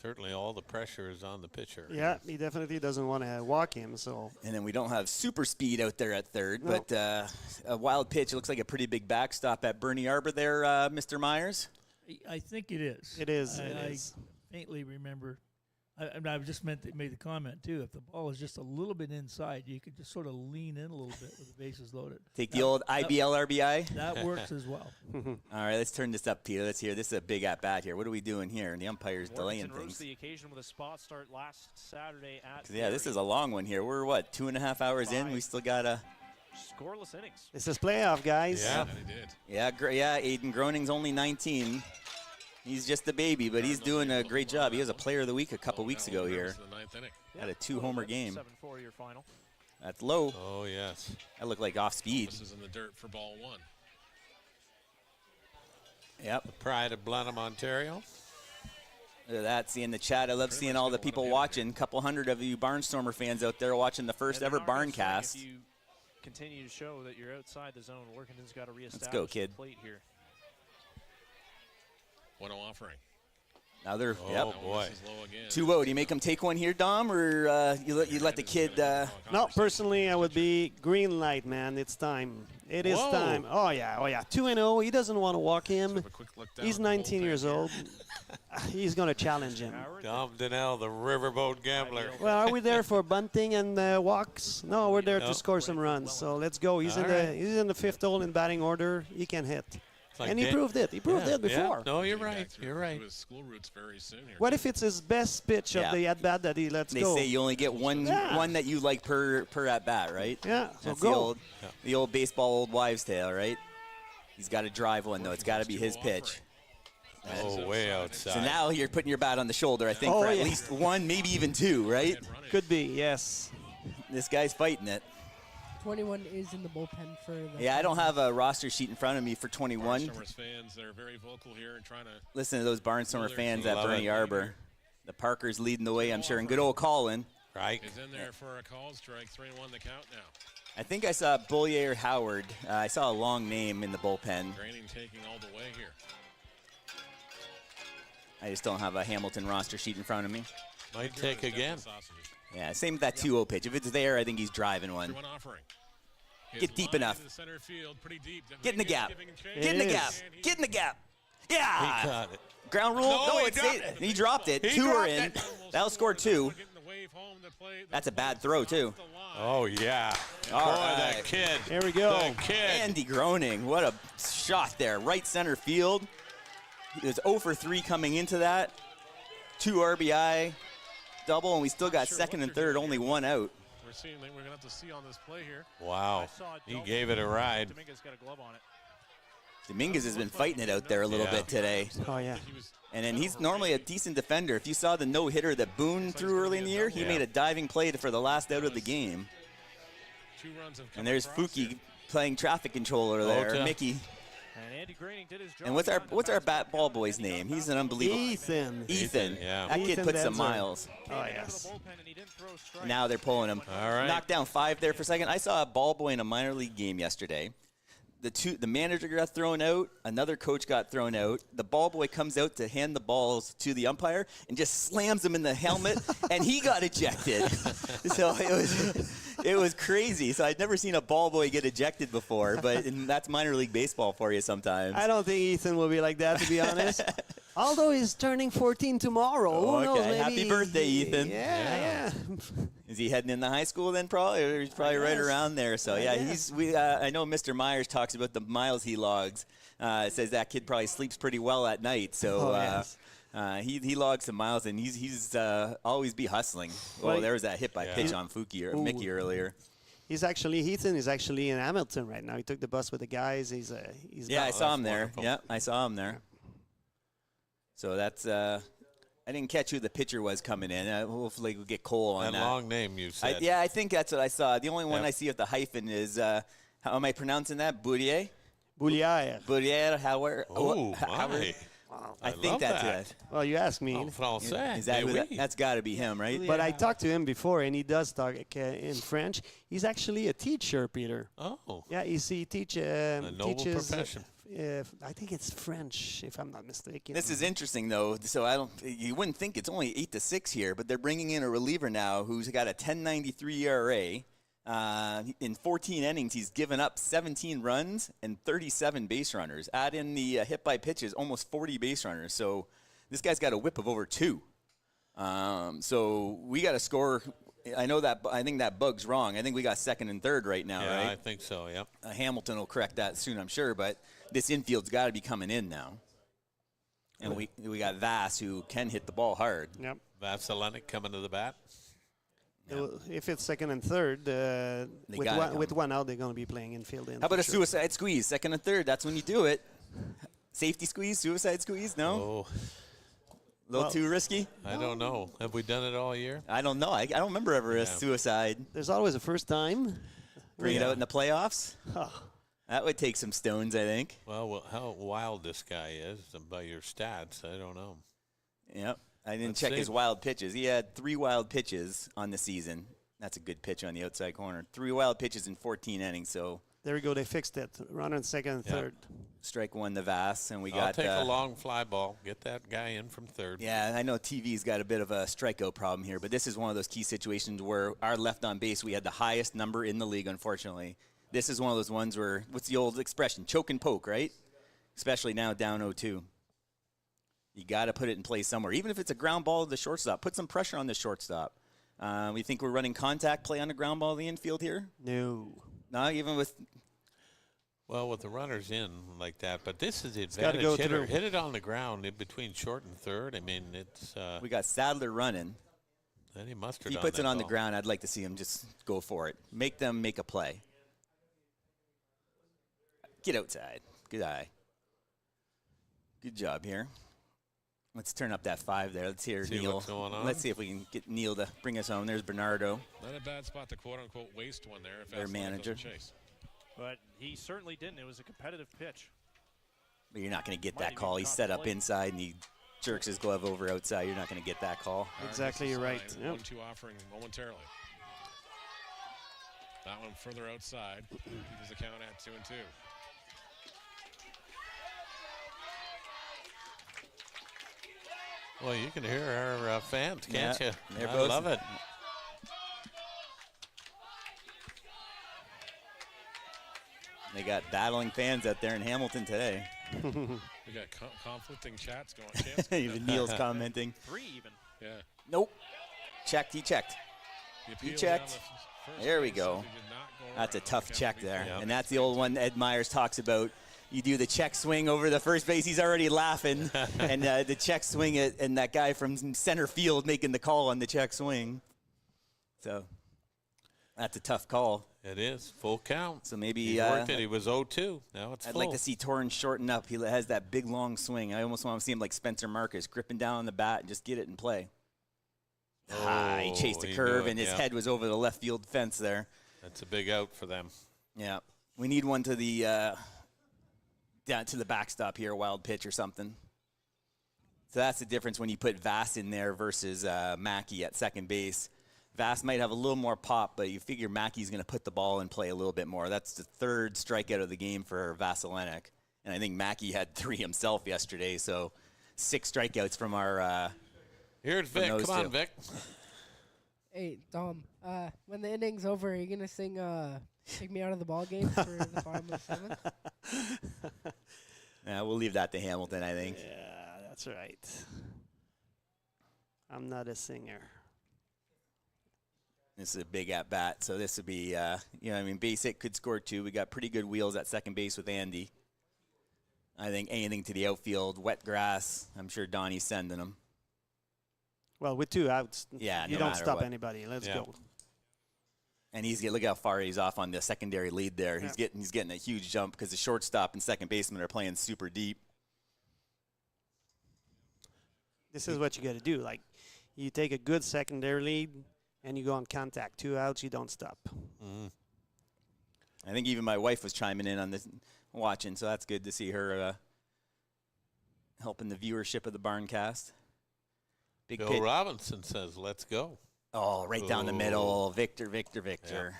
Certainly all the pressure is on the pitcher. Yeah, he definitely doesn't want to walk him. So. And then we don't have super speed out there at third, but a wild pitch. It looks like a pretty big backstop at Bernie Arbor there, Mr. Myers. I think it is. It is. I faintly remember. I just made the comment, too. If the ball is just a little bit inside, you could just sort of lean in a little bit with the bases loaded. Take the old IBL RBI? That works as well. All right, let's turn this up, Peter. Let's hear. This is a big at-bat here. What are we doing here? And the umpire's delaying rose things. the occasion with a spot start last Saturday at Yeah, this is a long one here. We're, 2.5 hours in? We still got a... Scoreless innings. This is playoff, guys. Yeah. Yeah, Aiden Groening's only 19. He's just a baby, but he's doing a great job. He was a player of the week a couple weeks ago here. Had a 2-homer game. 7-4 your final. That's low. Oh, yes. That looked like off speed. This is in the dirt for ball 1. Yep. The pride of Blenheim, Ontario. Look at that. Seeing the chat. I love seeing all the people watching. Couple hundred of you Barnstormer fans out there watching the first ever Barncast. If you continue to show that you're outside the zone, Workington's got to reestablish Let's go, kid. the plate here. 1-0 offering. Now they're, oh boy. 2-0. Do you make them take one here, Dom, or you let the kid? No, personally, I would be green light, man. It's time. It is time. Oh yeah. 2-0. He doesn't want to walk him. He's 19 years old. He's going to challenge him. Dom Donnell, the riverboat gambler. Well, are we there for bunting and walks? No, we're there to score some runs. So let's go. He's in the 5th hole in batting order. He can hit. Like and he proved it. He proved it before. Yeah. No, you're right. You're right. School roots very soon here. What if it's his best pitch of the at-bat that he lets go? They say you only get one that you like per at-bat, right? Yeah, That's so the old baseball old wives' tale, right? He's got to drive one, though. It's got to be his pitch. Oh, way outside. So now you're putting your bat on the shoulder, I think, for at least 1, maybe even 2, right? Could be, yes. This guy's fighting it. 21 is in the bullpen for the... Yeah, I don't have a roster sheet in front of me for 21. Barnstormers fans, they're very vocal here and trying to... Listen to those Barnstormer fans at Bernie Arbor. The Parker's leading the way, I'm sure, and good old Colin. Right. He's in there for a call strike, 3-1 the count now. I think I saw Bollier Howard. I saw a long name in the bullpen. Graining taking all the way here. I just don't have a Hamilton roster sheet in front of me. Might take again. Yeah, same with that 2-0 pitch. If it's there, I think he's driving one. Get deep enough. Get in the gap. Get in the gap. Get in the gap. Yeah. He caught it. Ground rule. No, he dropped it. 2 are in. That'll score 2. That's a bad throw, too. Oh, yeah. All Boy, right. that kid. There we go. The kid. Andy Groening, what a shot there. Right center field. He was 0 for 3 coming into that. 2 RBI double, and we still got second and third, only one out. We're seeing that we're going to have to see on this play here. Wow. He gave it a ride. Dominguez got a glove on it. Dominguez has been fighting it out there a little bit today. Oh, yeah. And then he's normally a decent defender. If you saw the no-hitter that Boone threw early in the year, he made a diving play for the last out of the game. 2 runs have come And there's across Fuki playing traffic controller there, Mickey. And Andy Greening did his job. And what's our bat ball boy's name? He's an unbelievable. Ethan. Yeah. That kid Ethan put some Denzer. miles. Oh, yes. Now they're pulling him. All right. Knocked down 5 there for a second. I saw a ball boy in a minor league game yesterday. The manager got thrown out. Another coach got thrown out. The ball boy comes out to hand the balls to the umpire and just slams him in the helmet, and he got ejected. So it was crazy. So I'd never seen a ball boy get ejected before, but that's minor league baseball for you sometimes. I don't think Ethan will be like that, to be honest. Although he's turning 14 tomorrow. Oh, Who knows? okay. Maybe Happy birthday, Ethan. Yeah. Is he heading into high school then? Probably, or he's probably right around there. So yeah, guess. I know Mr. Myers talks about the miles he logs. Says that kid probably sleeps pretty well at night. So he logs some miles, and he's always be hustling. Well, Oh, there was that hit by pitch on Mickey earlier. Ethan is actually in Hamilton right now. He took the bus with the guys. He's I saw him there. Yeah, I saw him there. So that's I didn't catch who the pitcher was coming in. Hopefully we'll get Cole on that. That long name you said. I think that's what I saw. The only one I see with the hyphen is, how am I pronouncing that? Bourier? Bourier. Howard. Oh, Howard. Wow. I think that's it. Well, you ask me. En français. Is that that's got to be him, right? But I talked to him before, and he does talk in French. He's actually a teacher, Peter. Oh. Yeah, he teaches. A noble profession. I think it's French, if I'm not mistaken. This is interesting, though. So you wouldn't think it's only 8-6 here, but they're bringing in a reliever now who's got a 10.93 ERA. In 14 innings, he's given up 17 runs and 37 base runners. Add in the hit by pitches, almost 40 base runners. So this guy's got a whip of over 2. So we got to score. I think that bug's wrong. I think we got second and third right now, right? Yeah, I think so, yep. Hamilton will correct that soon, I'm sure, but this infield's got to be coming in now. And we got Vass, who can hit the ball hard. Yep. Vasilenic coming to the bat. Yep. If it's second and third, with one out, they're going to be playing infield. How about a suicide squeeze? Second and third, that's when you do it. Safety squeeze, suicide squeeze? No? Oh. A little too risky? I don't know. Have we done it all year? I don't know. I don't remember ever a suicide. There's always a first time. Bring it out in the playoffs? That would take some stones, I think. Well, how wild this guy is by your stats, I don't know. Yep. I didn't check his wild pitches. He had 3 wild pitches on the season. That's a good pitch on the outside corner. 3 wild pitches in 14 innings, so. There we go. They fixed it. Runner in second and third. Strike 1 the Vass, and I'll take a long fly ball. Get that guy in from third. Yeah, I know TV's got a bit of a strikeout problem here, but this is one of those key situations where our left on base, we had the highest number in the league, unfortunately. This is one of those ones where, what's the old expression? Choke and poke, right? Especially now down 0-2. You got to put it in play somewhere. Even if it's a ground ball to the shortstop, put some pressure on the shortstop. We think we're running contact play on the ground ball in the infield here? No. Not even with... Well, with the runners in like that, but this is the advantage hitter. Hit it on the ground in between short and third. I mean, it's... we got Sadler running. Then he mustard. He puts it on the ground. I'd like to see him just go for it. Make them make a play. Get outside. Good eye. Good job here. Let's turn up that 5 there. Let's hear Neil. What's going on. Let's see if we can get Neil to bring us home. There's Bernardo. Not a bad spot to quote-unquote waste one there. If their manager. Chase. But he certainly didn't. It was a competitive pitch. But you're not going to get that call. He's set up inside, and he jerks his glove over outside. You're not going to get that call. Exactly, you're right. 1-2 offering momentarily. That one further outside. Keeps the count at 2-2. Well, you can hear our fans, can't you? I love it. They got battling fans out there in Hamilton today. We got conflicting chats going. Even Neil's commenting. 3 even. Yeah. Nope. Checked. He checked. He checked. There we go. That's a tough check there. Yeah. And that's the old one Ed Myers talks about. You do the check swing over the first base, he's already laughing. And the check swing, and that guy from center field making the call on the check swing. So that's a tough call. It is. Full count. So maybe he worked it. He was 0-2. Now it's I'd full. like to see Torrance shorten up. He has that big, long swing. I almost want to see him like Spencer Marcus, gripping down on the bat and just get it in play. He chased a curve, and his head was over the left field fence there. That's a big out for them. Yeah. We need one to the down to the backstop here, a wild pitch or something. So that's the difference when you put Vass in there versus Mackey at second base. Vass might have a little more pop, but you figure Mackey's going to put the ball in play a little bit more. That's the third strikeout of the game for Vasilenic. And I think Mackey had 3 himself yesterday, so 6 strikeouts from our Here's Vic. Come on, Vic. Hey, Dom, when the inning's over, are you going to sing Take Me Out of the Ball Game for the bottom of the 7th? Yeah, we'll leave that to Hamilton, I think. Yeah, that's right. I'm not a singer. This is a big at-bat, so this would be, base hit could score 2. We got pretty good wheels at second base with Andy. I think anything to the outfield, wet grass, I'm sure Donnie's sending them. Well, with 2 outs, you don't stop anybody. Let's go. And look how far he's off on the secondary lead there. Yeah. He's getting a huge jump because the shortstop and second baseman are playing super deep. This is what you got to do. Like, you take a good secondary lead, and you go on contact. 2 outs, you don't stop. Mm-hmm. I think even my wife was chiming in on this, watching, so that's good to see her helping the viewership of the Barncast. Big Bill Robinson says, let's go. Oh, right down the middle. Victor. Yeah.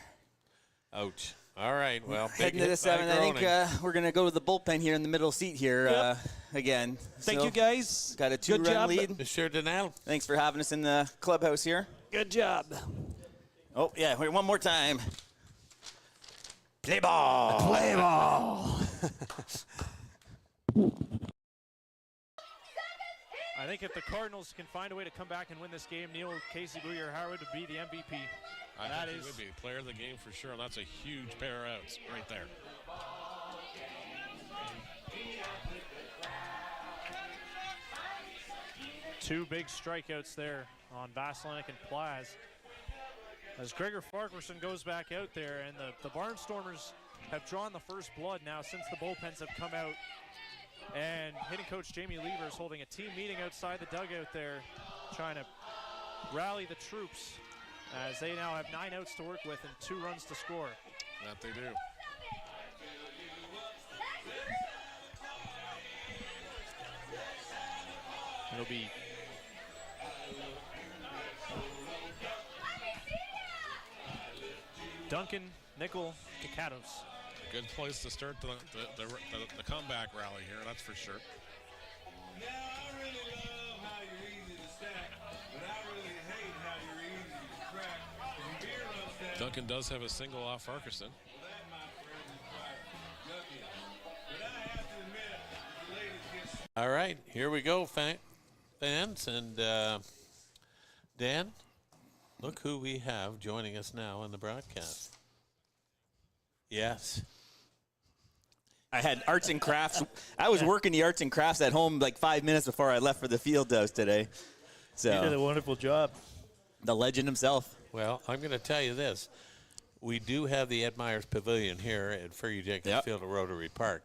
Ouch. All right, well. Heading to the 7th, I think we're going to go to the bullpen here in the middle seat here again. Thank you, guys. Got a 2-run lead. Monsieur Denal. Thanks for having us in the clubhouse here. Good job. Oh, yeah, wait, one more time. Play ball. Play ball. I think if the Cardinals can find a way to come back and win this game, Neil Casey Bouyer-Howard would be the MVP. I think he would be player of the game for sure, and that's a huge pair of outs right there. Two big strikeouts there on Vasilenic and Plaz. As Gregor Farquharson goes back out there, and the Barnstormers have drawn the first blood now since the bullpens have come out. And hitting coach Jamie Lever is holding a team meeting outside the dugout there, trying to rally the troops as they now have 9 outs to work with and 2 runs to score. That they do. It'll be Duncan, Nickel, Kakatos. Good place to start the comeback rally here, that's for sure. Duncan does have a single off Farquharson. All right, here we go, fans. And Dan, look who we have joining us now in the broadcast. Yes. I had arts and crafts. I was working the arts and crafts at home like 5 minutes before I left for the field house today. So you did a wonderful job. The legend himself. Well, I'm going to tell you this. We do have the Ed Myers Pavilion here at Fergie Jenkins Field at Rotary Park.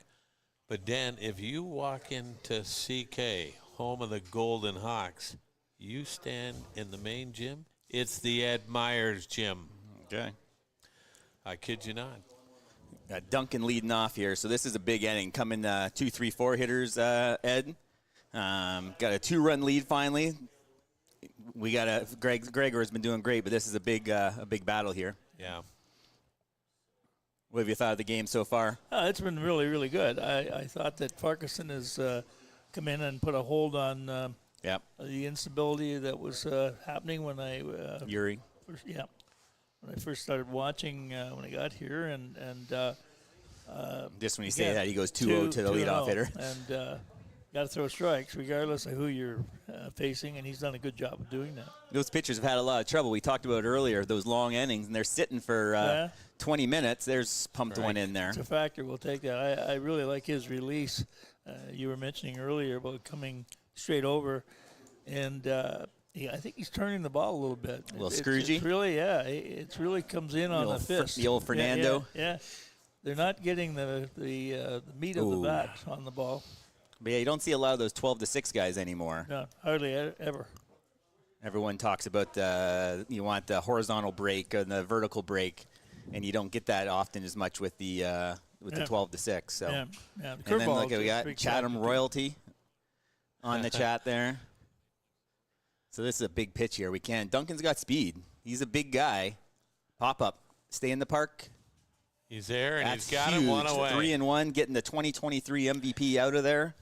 But, Dan, if you walk into CK, home of the Golden Hawks, you stand in the main gym, it's the Ed Myers gym. Okay. I kid you not. Got Duncan leading off here, so this is a big inning. Coming 2, 3, 4 hitters, Ed. Got a 2-run lead finally. We got Gregor has been doing great, but this is a big battle here. Yeah. What have you thought of the game so far? It's been really, really good. I thought that Farquharson has come in and put a hold on the instability that was happening when I Yuri. When I first started watching when I got here, and just when you say that, he goes 2-0 to the leadoff hitter. And got to throw strikes regardless of who you're facing, and he's done a good job of doing that. Those pitchers have had a lot of trouble. We talked about earlier, those long innings, and they're sitting for 20 minutes. There's pumped one in there. It's a factor. We'll take that. I really like his release. You were mentioning earlier about coming straight over, and I think he's turning the ball a little bit. A little scroogey? It's really, it really comes in on the fist. The old Fernando? Yeah. They're not getting the meat of the bat on the ball. But yeah, you don't see a lot of those 12-6 guys anymore. No, hardly ever. Everyone talks about you want the horizontal break and the vertical break, and you don't get that often as much with the 12-6. So, yeah. And then look, we got Chatham royalty on the chat there. So this is a big pitch here. Duncan's got speed. He's a big guy. Pop up, stay in the park. He's there, and That's he's got huge. him one away. 3-1, getting the 2023 MVP out of there.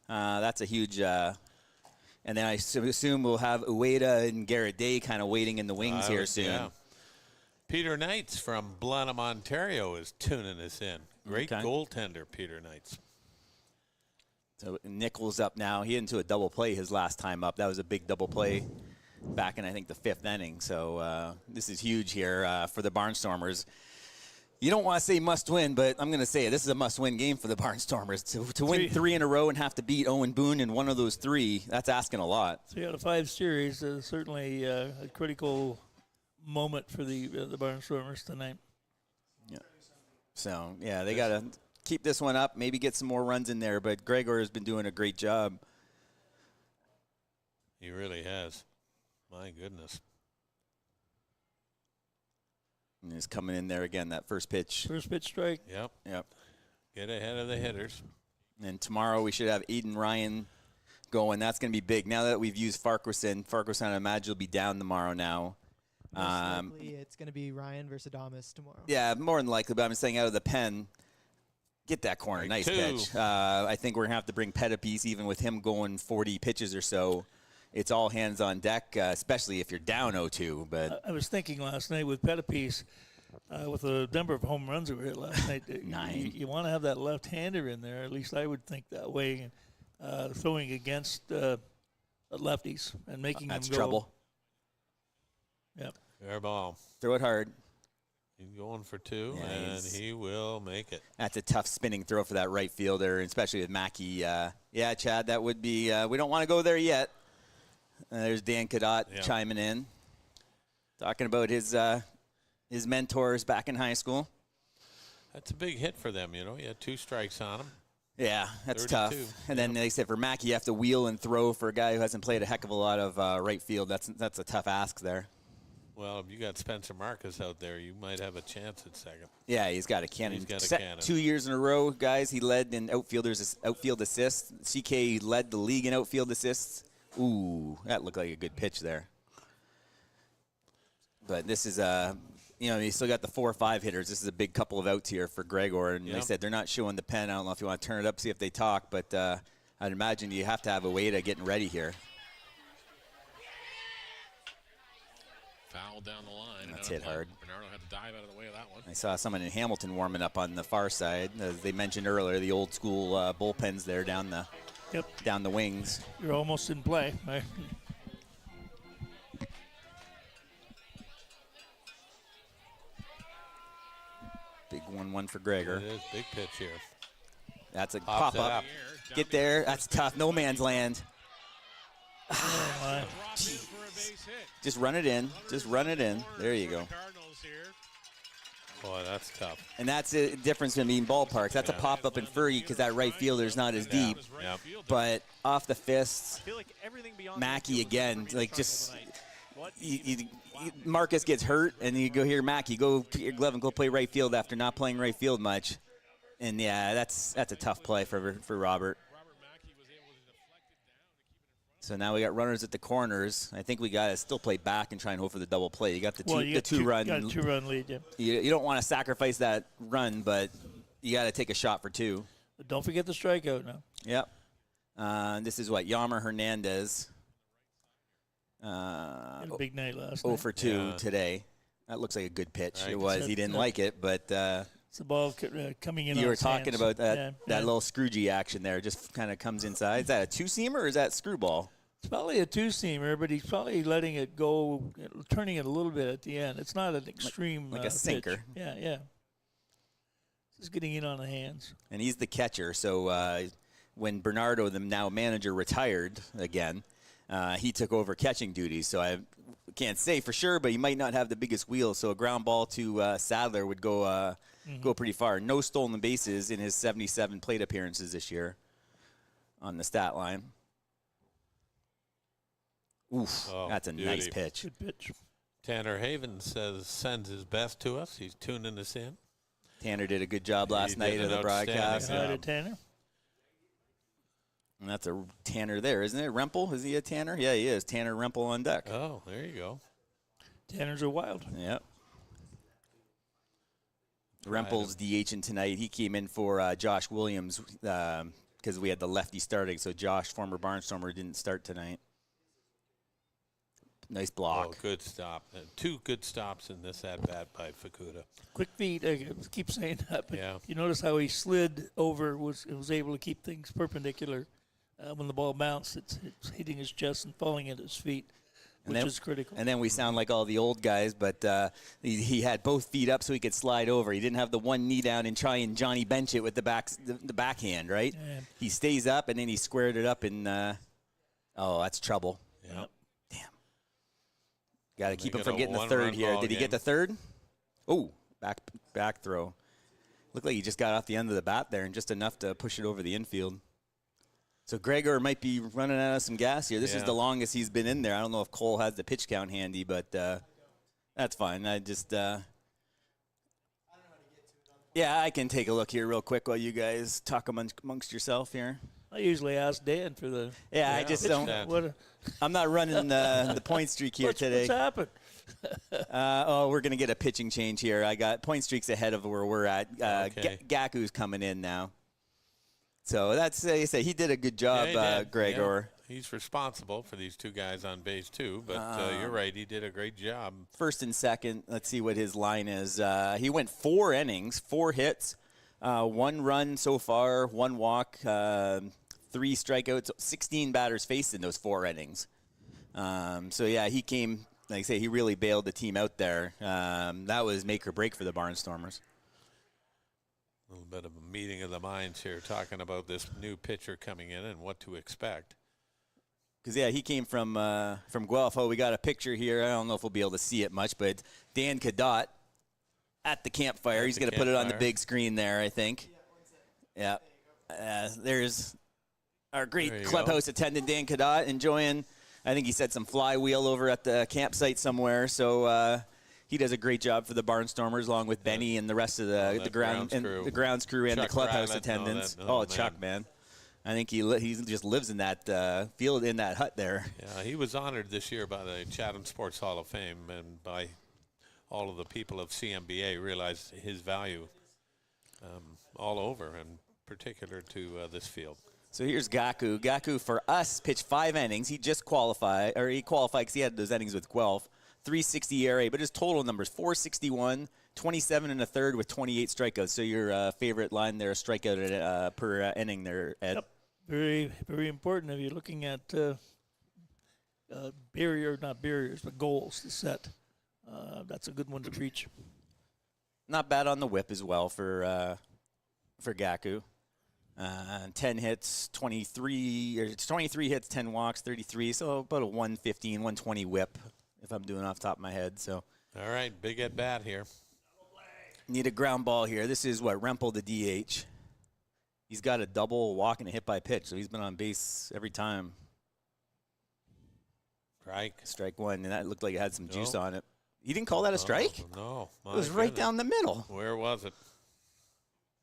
That's a huge. And then I assume we'll have Ueda and Garrett Day kind of waiting in the wings here soon. Yeah. Peter Knights from Blenheim, Ontario, is tuning us in. Great goaltender, Peter Knights. So Nichols up now. He into a double play his last time up. That was a big double play back in, I think, the 5th inning. So this is huge here for the Barnstormers. You don't want to say must win, but I'm going to say it. This is a must-win game for the Barnstormers. To win 3 in a row and have to beat Owen Boone in one of those 3, that's asking a lot. 3 out of 5 series is certainly a critical moment for the Barnstormers tonight. Yeah. So, yeah, they got to keep this one up, maybe get some more runs in there, but Gregor has been doing a great job. He really has. My goodness. And he's coming in there again, that first pitch. First pitch strike. Yep. Get ahead of the hitters. And tomorrow we should have Aiden Ryan going. That's going to be big. Now that we've used Farquharson, I imagine will be down tomorrow now. Most likely it's going to be Ryan versus Adamas tomorrow. Yeah, more than likely, but I'm saying out of the pen, get that corner. Nice pitch. I think we're going to have to bring Pettipiece, even with him going 40 pitches or so. It's all hands on deck, especially if you're down 0-2. But I was thinking last night with Pettipiece, with the number of home runs that were hit last night, 9. You want to have that left-hander in there. At least I would think that way, throwing against lefties and making them go. That's trouble. Yep. Fair ball. Throw it hard. He's going for 2, and he will make it. That's a tough spinning throw for that right fielder, especially with Mackey. Yeah, Chad, that would be we don't want to go there yet. There's Dan Cadot chiming in, talking about his mentors back in high school. That's a big hit for them, you know. You had 2 strikes on him. Yeah, that's 32. tough. And then they said for Mackey, you have to wheel and throw for a guy who hasn't played a heck of a lot of right field. That's a tough ask there. Well, if you got Spencer Marcus out there, you might have a chance at second. Yeah, he's got a cannon. He's got a cannon. 2 years in a row, guys. He led in outfield assists. CK led the league in outfield assists. Ooh, that looked like a good pitch there. But this is you still got the 4 or 5 hitters. This is a big couple of outs here for Gregor, and they said they're not showing the pen. I don't know if you want to turn it up, see if they talk, but I'd imagine you have to have a way to getting ready here. Foul down the line. That's hit hard. Bernardo had to dive out of the way of that one. I saw someone in Hamilton warming up on the far side. As they mentioned earlier, the old school bullpens there down the wings. You're almost in play. Right? Big 1-1 for Gregor. It is big pitch here. That's a Pops pop-up. Get there. That's tough. No man's land. Just run it in. Just run it in. There you go. Boy, that's tough. And that's the difference between ballparks. That's a pop-up in Furry because that right fielder's not as deep. Yep. But off the fists, Mackey Mackey again, like just Marcus gets hurt, and you go here, Mackey, go get your glove and go play right field after not playing right field much. And yeah, that's a tough play for Robert. So now we got runners at the corners. I think we got to still play back and try and hope for the double play. You got the two-run lead. Yeah. You don't want to sacrifice that run, but you got to take a shot for 2. But don't forget the strikeout now. Yep. This is what Yammer Hernandez. Had a big night last night. 0 for 2 today. That looks like a good pitch. Right. It was. He didn't like it, but It's the ball coming in. You on were his talking hands. about that Yeah. little Scroogey action there. Just kind of comes inside. Is that a two-seamer or is that screwball? It's probably a two-seamer, but he's probably letting it go, turning it a little bit at the end. It's not an extreme like a sinker. pitch. Yeah. Just getting in on the hands. And he's the catcher. So when Bernardo, the now manager, retired again, he took over catching duties. So I can't say for sure, but he might not have the biggest wheel. So a ground ball to Sadler would go pretty far. No stolen bases in his 77 plate appearances this year on the stat line. Oof, that's a nice pitch. Good pitch. Tanner Haven sends his best to us. He's tuning us in. Tanner did a good job last night did of the an broadcast. outstanding Hi to Tanner. And that's a Tanner there, isn't it? Rempel? Is he a Tanner? Yeah, he is. Tanner Rempel on deck. Oh, there you go. Tanners are wild. Yep. Rempel's DHing tonight. He came in for Josh Williams because we had the lefty starting. So Josh, former Barnstormer, didn't start tonight. Nice block. Oh, good stop. 2 good stops in this at-bat by Fukuda. Quick feet. I keep saying that, but Yeah. you notice how he slid over, was able to keep things perpendicular. When the ball bounced, it's hitting his chest and falling at his feet, which is critical. And then we sound like all the old guys, but he had both feet up so he could slide over. He didn't have the one knee down and try and Johnny bench it with the backhand, right? Yeah. He stays up, and then he squared it up, and that's trouble. Yep. Got to keep him Make from it a getting the one-run third here. ball Did he game. get the third? Oh, back throw. Looked like he just got off the end of the bat there and just enough to push it over the infield. So Gregor might be running out of some gas here. This is the longest he's been in there. I don't know if Cole has the pitch count handy, but that's fine. I can take a look here real quick while you guys talk amongst yourself here. I usually ask Dan for the. I just don't. I'm not running the point streak here today. What's happened? We're going to get a pitching change here. I got point streaks ahead of where we're at. Okay. Gaku's coming in now. So that's, you say, he did a good job, Gregor. Yeah. He's responsible for these 2 guys on base, too. But you're right. He did a great job. First and second, let's see what his line is. He went 4 innings, 4 hits, 1 run so far, 1 walk, 3 strikeouts, 16 batters faced in those 4 innings. He came, like I say, he really bailed the team out there. That was make or break for the Barnstormers. A little bit of a meeting of the minds here, talking about this new pitcher coming in and what to expect. Because, he came from Guelph. Oh, we got a picture here. I don't know if we'll be able to see it much, but Dan Cadot at the campfire. He's going to put it on the big screen there, I think. Yeah. There's our great clubhouse attendant, Dan Cadot, enjoying, I think he said some flywheel over at the campsite somewhere. So he does a great job for the Barnstormers, along with Benny and the rest of the grounds crew and Chuck the clubhouse Rabbit, attendants. man. Chuck, man. I think he just lives in that field, in that hut there. Yeah, he was honored this year by the Chatham Sports Hall of Fame and by all of the people of CMBA realized his value all over, and particular to this field. So here's Gaku. Gaku, for us, pitched 5 innings. He just qualified because he had those innings with Guelph. 360 ERA, but his total numbers, 461, 27 and a third with 28 strikeouts. So your favorite line there, strikeout per inning there, Ed. Yep. Very, very important if you're looking at not barriers, but goals to set. That's a good one to preach. Not bad on the whip as well for Gaku. 10 hits, 23 hits, 10 walks, 33. So about a 115, 120 whip, if I'm doing off the top of my head. So. All right, big at bat here. Need a ground ball here. This is Rempel, the DH. He's got a double, walk, and a hit by pitch, so he's been on base every time. Strike 1, and that looked like it had some juice on it. You didn't call that a strike? No. It was right down the middle. Where was it?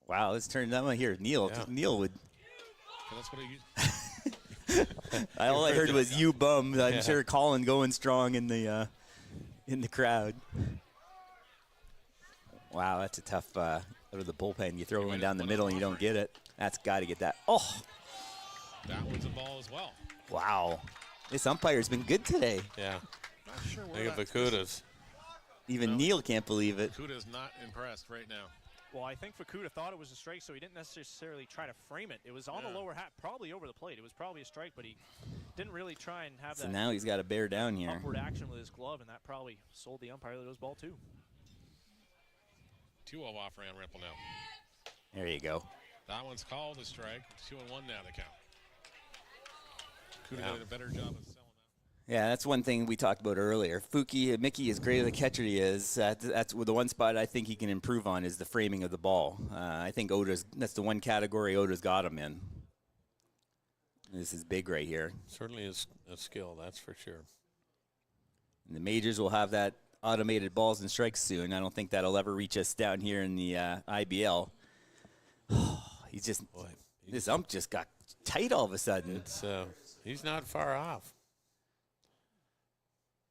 Wow, let's turn that one here. Neil, Neil would. That's what All I heard was "you bum." I'm sure Colin going strong in the crowd. Wow, that's a tough out of the bullpen. You throw one down the middle and you don't get it. That's got to get that. Oh, that one's a ball as well. Wow, this umpire's been good today. Yeah. Not sure where Look at Vakudas. Even Neil can't believe it. Vakuda's not impressed right now. Well, I think Fukuda thought it was a strike, so he didn't necessarily try to frame it. It was on the lower hat, probably over the plate. It was probably a strike, but he didn't really try and have So that. now he's got to bear down here. Upward action with his glove, and that probably sold the umpire that it was ball 2. 2-0 off Ryan Ripple now. There you go. That one's called a strike. 2-1 now the count. Could have done a better job of selling that. Yeah, that's one thing we talked about earlier. Mickey, as great as a catcher he is, that's the one spot I think he can improve on is the framing of the ball. I think that's the one category Oda's got him in. This is big right here. Certainly is a skill, that's for sure. And the majors will have that automated balls and strikes soon. I don't think that'll ever reach us down here in the IBL. This ump just got tight all of a sudden. He's not far off.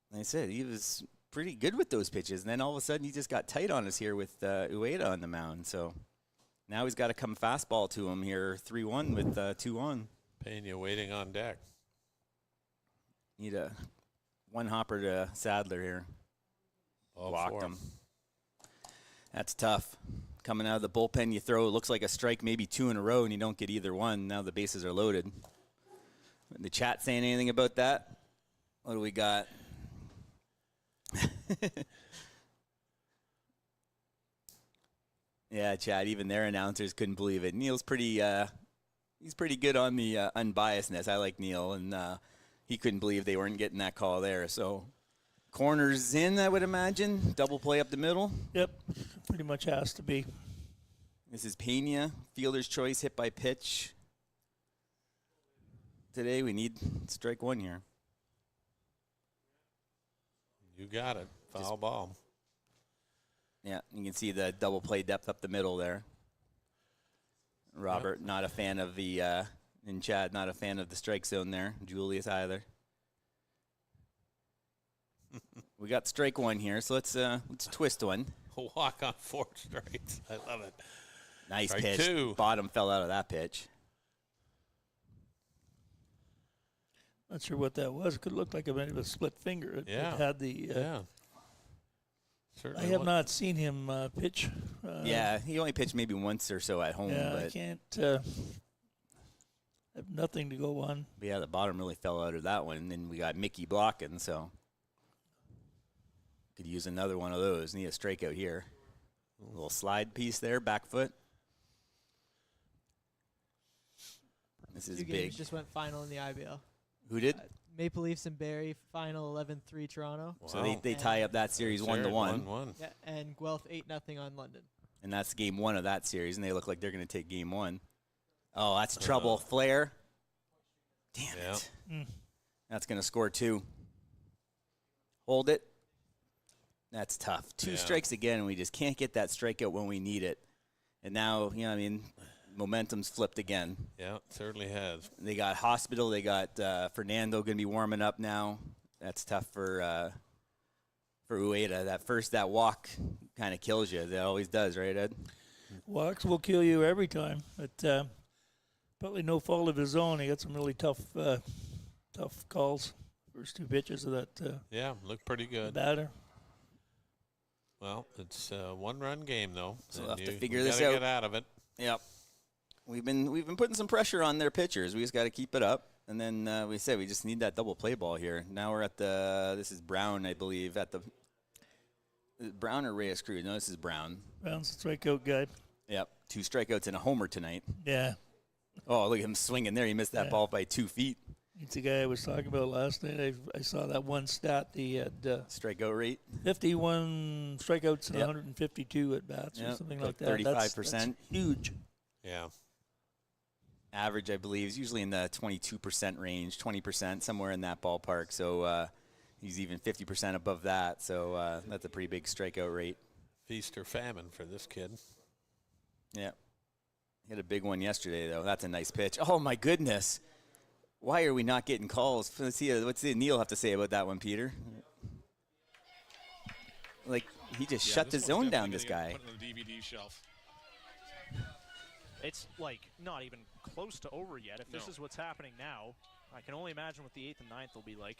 Like I said, he was pretty good with those pitches, and then all of a sudden he just got tight on us here with Ueda on the mound. So now he's got to come fastball to him here, 3-1 with 2 on. Pena waiting on deck. Need a one hopper to Sadler here. Blocked him. That's tough. Coming out of the bullpen, you throw, it looks like a strike, maybe 2 in a row, and you don't get either one. Now the bases are loaded. The chat saying anything about that? What do we got? Yeah, Chad, even their announcers couldn't believe it. Neil's he's pretty good on the unbiasedness. I like Neil, and he couldn't believe they weren't getting that call there. So corners in, I would imagine. Double play up the middle. Yep, pretty much has to be. This is Pena, fielder's choice, hit by pitch. Today we need strike 1 here. You got it. Foul ball. Yeah, you can see the double play depth up the middle there. Robert, not a fan of the, and Chad, not a fan of the strike zone there. Julius either. We got strike 1 here, so let's twist one. A walk on 4 strikes. I love it. Nice Strike pitch. 2. Bottom fell out of that pitch. Not sure what that was. It could look like a bit of a split finger. It had the. I have not seen him pitch. Yeah, he only pitched maybe once or so at home. Yeah, but I can't. Have nothing to go on. But yeah, the bottom really fell out of that one. And then we got Mickey blocking, so could use another one of those. Need a strikeout here. A little slide piece there, back foot. This is 2 big. games just went final in the IBL. Who did? Maple Leafs and Barrie, final 11-3 Toronto. Wow. So they tie up that series 1-1. 1-1. Yeah, and Guelph 8-0 on London. And that's game 1 of that series, and they look like they're going to take game 1. Oh, that's trouble. Flair. Damn it. That's going to score 2. Hold it. That's tough. 2 strikes again, and we just can't get that strikeout when we need it. And now, momentum's flipped again. Yeah, it certainly has. They got Hospital. They got Fernando going to be warming up now. That's tough for Ueda. That walk kind of kills you. That always does, right, Ed? Walks will kill you every time. But probably no fault of his own. He got some really tough calls. First 2 pitches of that. Looked pretty good. Batter. Well, it's a 1-run game though. So we'll have to figure this out. out. Get out of it. Yep. We've been putting some pressure on their pitchers. We just got to keep it up. And then we said we just need that double play ball here. Now we're at this is Brown, I believe, at the Brown or Reyes Cruz. No, this is Brown. Brown's the strikeout guy. Yep. 2 strikeouts and a homer tonight. Yeah. Oh, look at him swinging there. He missed that ball by 2 feet. It's the guy I was talking about last night. I saw that one stat. He had strikeout rate, 51 strikeouts and 152 at bats or something like that. 35%. That's huge. Yeah. Average, I believe, is usually in the 22% range, 20%, somewhere in that ballpark. So he's even 50% above that. So that's a pretty big strikeout rate. Feast or famine for this kid. Yeah. He had a big one yesterday, though. That's a nice pitch. Oh, my goodness. Why are we not getting calls? Let's see. What's Neil have to say about that one, Peter? Like, he just shut the zone down, this guy. Put it on the DVD shelf. It's like not even close to over yet. If this is what's happening now, I can only imagine what the 8th and 9th will be like.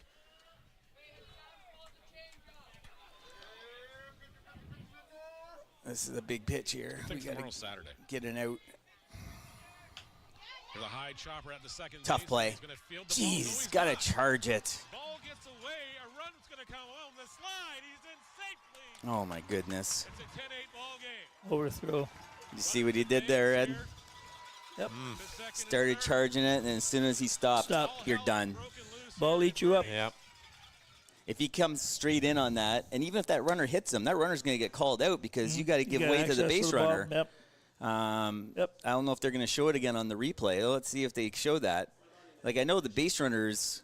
This is a big pitch here. I think We got tomorrow's Saturday. get it out. With a high chopper at the second Tough base, play. he's gonna field the ball. No, Jeez, he's got to not. charge it. Ball gets away. A run's going to come on the slide. He's in safely. Oh, my goodness. It's a 10-8 ball game. Overthrow. You see what he did there, Ed? Yep. Started charging it, and as soon as he stopped, you're done. Ball eats you up. Yep. If he comes straight in on that, and even if that runner hits him, that runner's going to get called out because you got to give way to the base runner. Yep. I don't know if they're going to show it again on the replay. Let's see if they show that. Like, I know the base runners.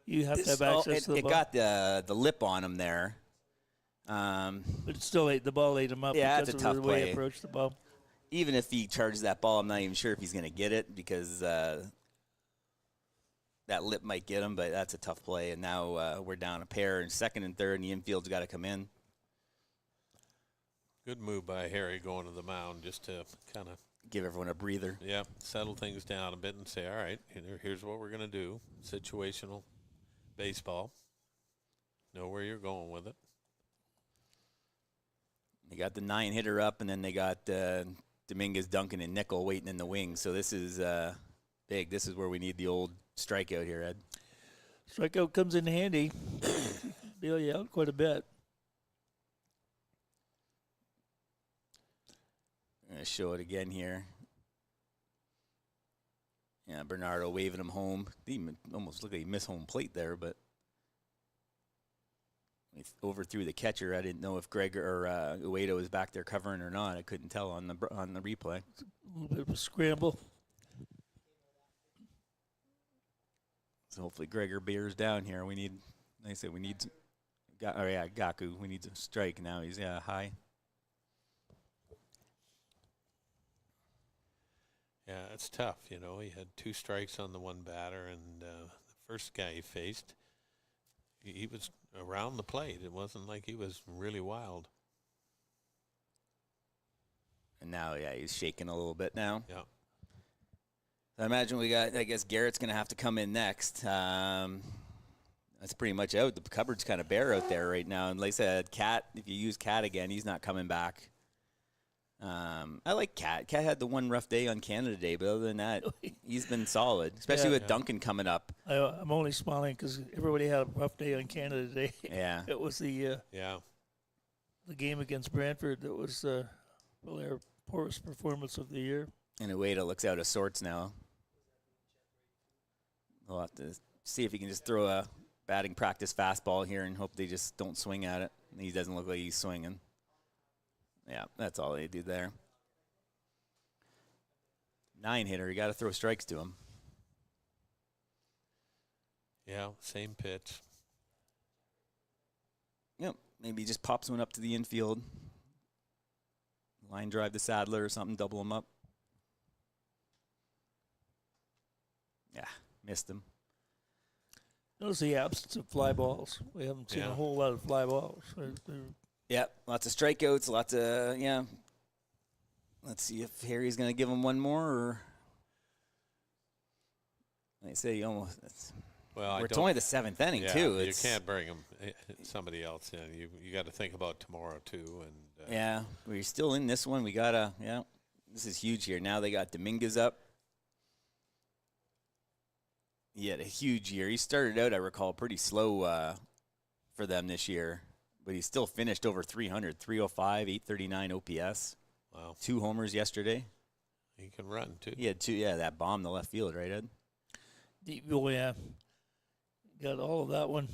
You have to have access to the it ball. got the lip on him there. But it still ate the ball, ate him up Yeah, because it's a of tough the way play. he approached the ball. Even if he charges that ball, I'm not even sure if he's going to get it because that lip might get him, but that's a tough play. And now we're down a pair, and second and third, and the infield's got to come in. Good move by Harry going to the mound just to kind of give everyone a breather. Yeah, settle things down a bit and say, all right, here's what we're going to do. Situational baseball. Know where you're going with it. They got the 9-hitter up, and then they got Dominguez, Duncan, and Nickel waiting in the wings. So this is big. This is where we need the old strikeout here, Ed. Strikeout comes in handy. Bail you out quite a bit. I'm going to show it again here. Yeah, Bernardo waving him home. He almost looked like he missed home plate there, but he overthrew the catcher. I didn't know if Greg or Ueda was back there covering or not. I couldn't tell on the replay. A little bit of a scramble. So hopefully Gregor bears down here. We need, like I said, we need. Gaku. We need to strike now. He's high. Yeah, it's tough. You know, he had 2 strikes on the one batter, and the first guy he faced, he was around the plate. It wasn't like he was really wild. And now, he's shaking a little bit now. Yeah. I imagine I guess Garrett's going to have to come in next. That's pretty much out. The cupboard's kind of bare out there right now. And like I said, Cat, if you use Cat again, he's not coming back. I like Cat. Cat had the one rough day on Canada Day, but other than that, he's been solid, especially with Duncan coming up. I'm only smiling because everybody had a rough day on Canada Day. Yeah. It was the game against Brantford that was probably our poorest performance of the year. And Ueda looks out of sorts now. We'll have to see if he can just throw a batting practice fastball here and hope they just don't swing at it. He doesn't look like he's swinging. Yeah, that's all they do there. 9-hitter, you got to throw strikes to him. Yeah, same pitch. Yep, maybe he just pops one up to the infield. Line drive to Sadler or something, double him up. Yeah, missed him. Notice the absence of fly balls. We haven't seen a whole lot of fly balls. Yep, lots of strikeouts, lots of, Let's see if Harry's going to give him one more, or I say you almost. Well, it's only the 7th inning too. You can't bring him somebody else in. You got to think about tomorrow too. And we're still in this one. We gotta. This is huge here. Now they got Dominguez up. He had a huge year. He started out, I recall, pretty slow for them this year, but he still finished over 300, 305, 839 OPS. Wow. 2 homers yesterday. He can run, too. He had 2, that bomb to left field, right, Ed? Oh, yeah. Got all of that one.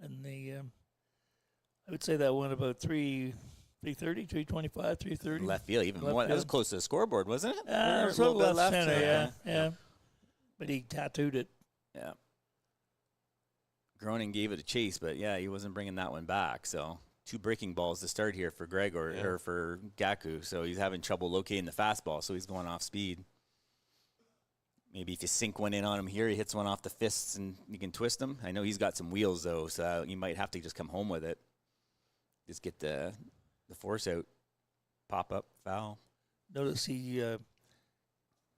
And I would say that went about 330, 325, 330. Left field, even left more. Field. That was close to the scoreboard, wasn't it? It was a little bit left center, yeah. But he tattooed it. Yeah. Groening gave it a chase, but, he wasn't bringing that one back, so 2 breaking balls to start here for Greg or for Gaku. So he's having trouble locating the fastball, so he's going off speed. Maybe if you sink one in on him here, he hits one off the fists and you can twist him. I know he's got some wheels, though, so you might have to just come home with it. Just get the force out. Pop up, foul. Notice he